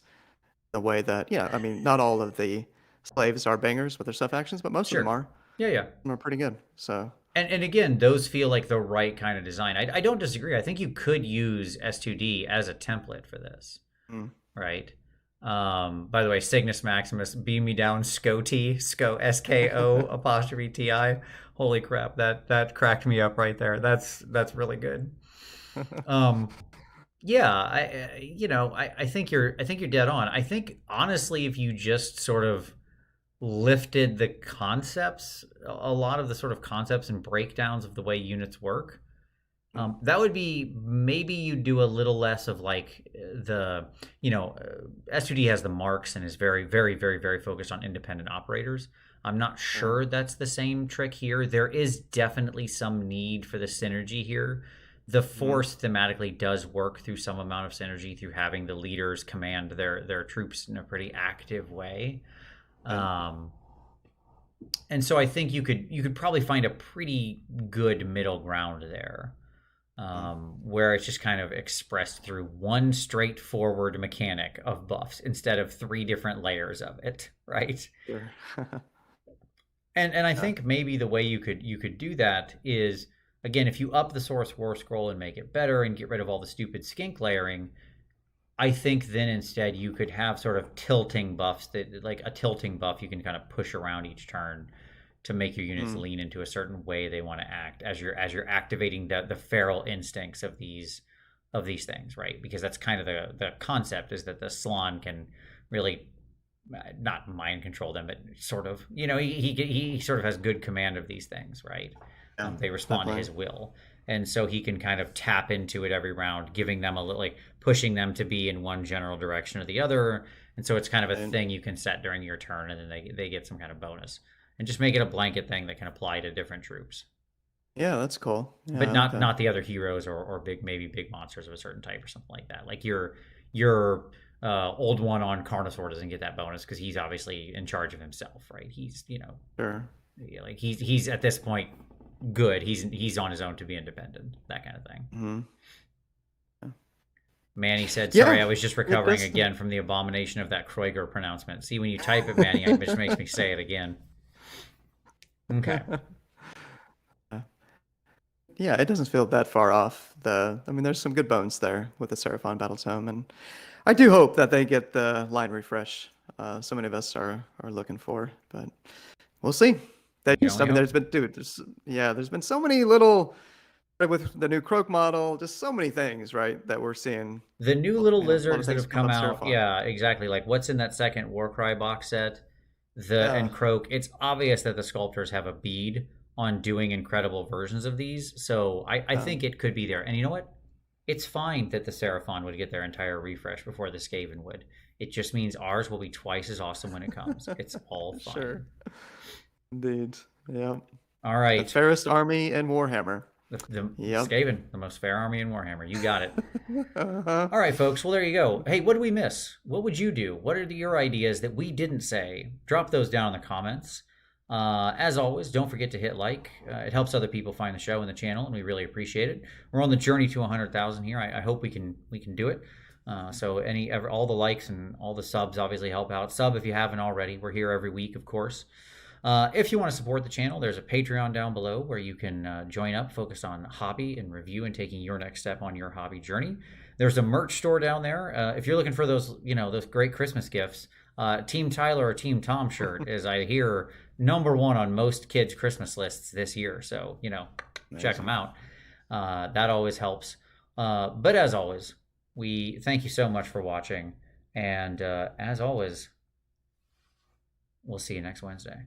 The way that, yeah, I mean, not all of the slaves are bangers with their sub-factions, but most of them are. Yeah. Are pretty good, so. And again, those feel like the right kind of design. I don't disagree. I think you could use S2D as a template for this, right? By the way, Cygnus Maximus, beam me down, SCO-T, SCO, SKO''TI. Holy crap, that cracked me up right there. That's really good. Yeah, I think you're dead on. I think honestly, if you just sort of lifted the concepts, a lot of the sort of concepts and breakdowns of the way units work, that would be, maybe you do a little less of like the, S2D has the marks and is very, very, very, very focused on independent operators. I'm not sure that's the same trick here. There is definitely some need for the synergy here. The Force thematically does work through some amount of synergy through having the leaders command their troops in a pretty active way. And so I think you could probably find a pretty good middle ground there, where it's just kind of expressed through one straightforward mechanic of buffs instead of 3 different layers of it, right? Sure. and I think maybe the way you could do that is, again, if you up the Source War Scroll and make it better and get rid of all the stupid skink layering, I think then instead you could have sort of tilting buffs, that like a tilting buff you can kind of push around each turn to make your units lean into a certain way they want to act as you're activating the feral instincts of these things, right? Because that's kind of the concept, is that the Salon can really not mind control them, but sort of, he sort of has good command of these things, right? They respond to his will. And so he can kind of tap into it every round, giving them a little, like pushing them to be in one general direction or the other. And so it's kind of a thing you can set during your turn, and then they get some kind of bonus. And just make it a blanket thing that can apply to different troops. Yeah, that's cool. Yeah, but not the other heroes or maybe big monsters of a certain type or something like that. Like your old one on Carnosaur doesn't get that bonus because he's obviously in charge of himself, right? He's sure. Like he's at this point good. He's on his own to be independent, that kind of thing. Manny said, sorry, I was just recovering again from the abomination of that Kroiger pronouncement. See, when you type it, Manny, it just makes me say it again. Okay. Yeah, it doesn't feel that far off. I mean, there's some good bones there with the Seraphon Battle Tome, and I do hope that they get the line refresh so many of us are looking for, but we'll see. There's been so many little, with the new Croak model, just so many things, right, that we're seeing. The new little lizards that have come out, Seraphon. Yeah, exactly. Like what's in that second Warcry box set, and Croak. It's obvious that the sculptors have a bead on doing incredible versions of these, so I think it could be there. And you know what? It's fine that the Seraphon would get their entire refresh before the Skaven would. It just means ours will be twice as awesome when it comes. It's all fine. Sure. Indeed. Yeah. All right. The fairest army in Warhammer. Yep. Skaven, the most fair army in Warhammer. You got it. Uh-huh. All right, folks. Well, there you go. Hey, what did we miss? What would you do? What are your ideas that we didn't say? Drop those down in the comments. As always, don't forget to hit like. It helps other people find the show and the channel, and we really appreciate it. We're on the journey to 100,000 here. I hope we can do it. So all the likes and all the subs obviously help out. Sub if you haven't already. We're here every week, of course. If you want to support the channel, there's a Patreon down below where you can join up, focus on hobby and review and taking your next step on your hobby journey. There's a merch store down there. If you're looking for those, those great Christmas gifts, Team Tyler or Team Tom shirt is, I hear, #1 on most kids' Christmas lists this year. So, check them out. That always helps. But as always, we thank you so much for watching. And as always, we'll see you next Wednesday.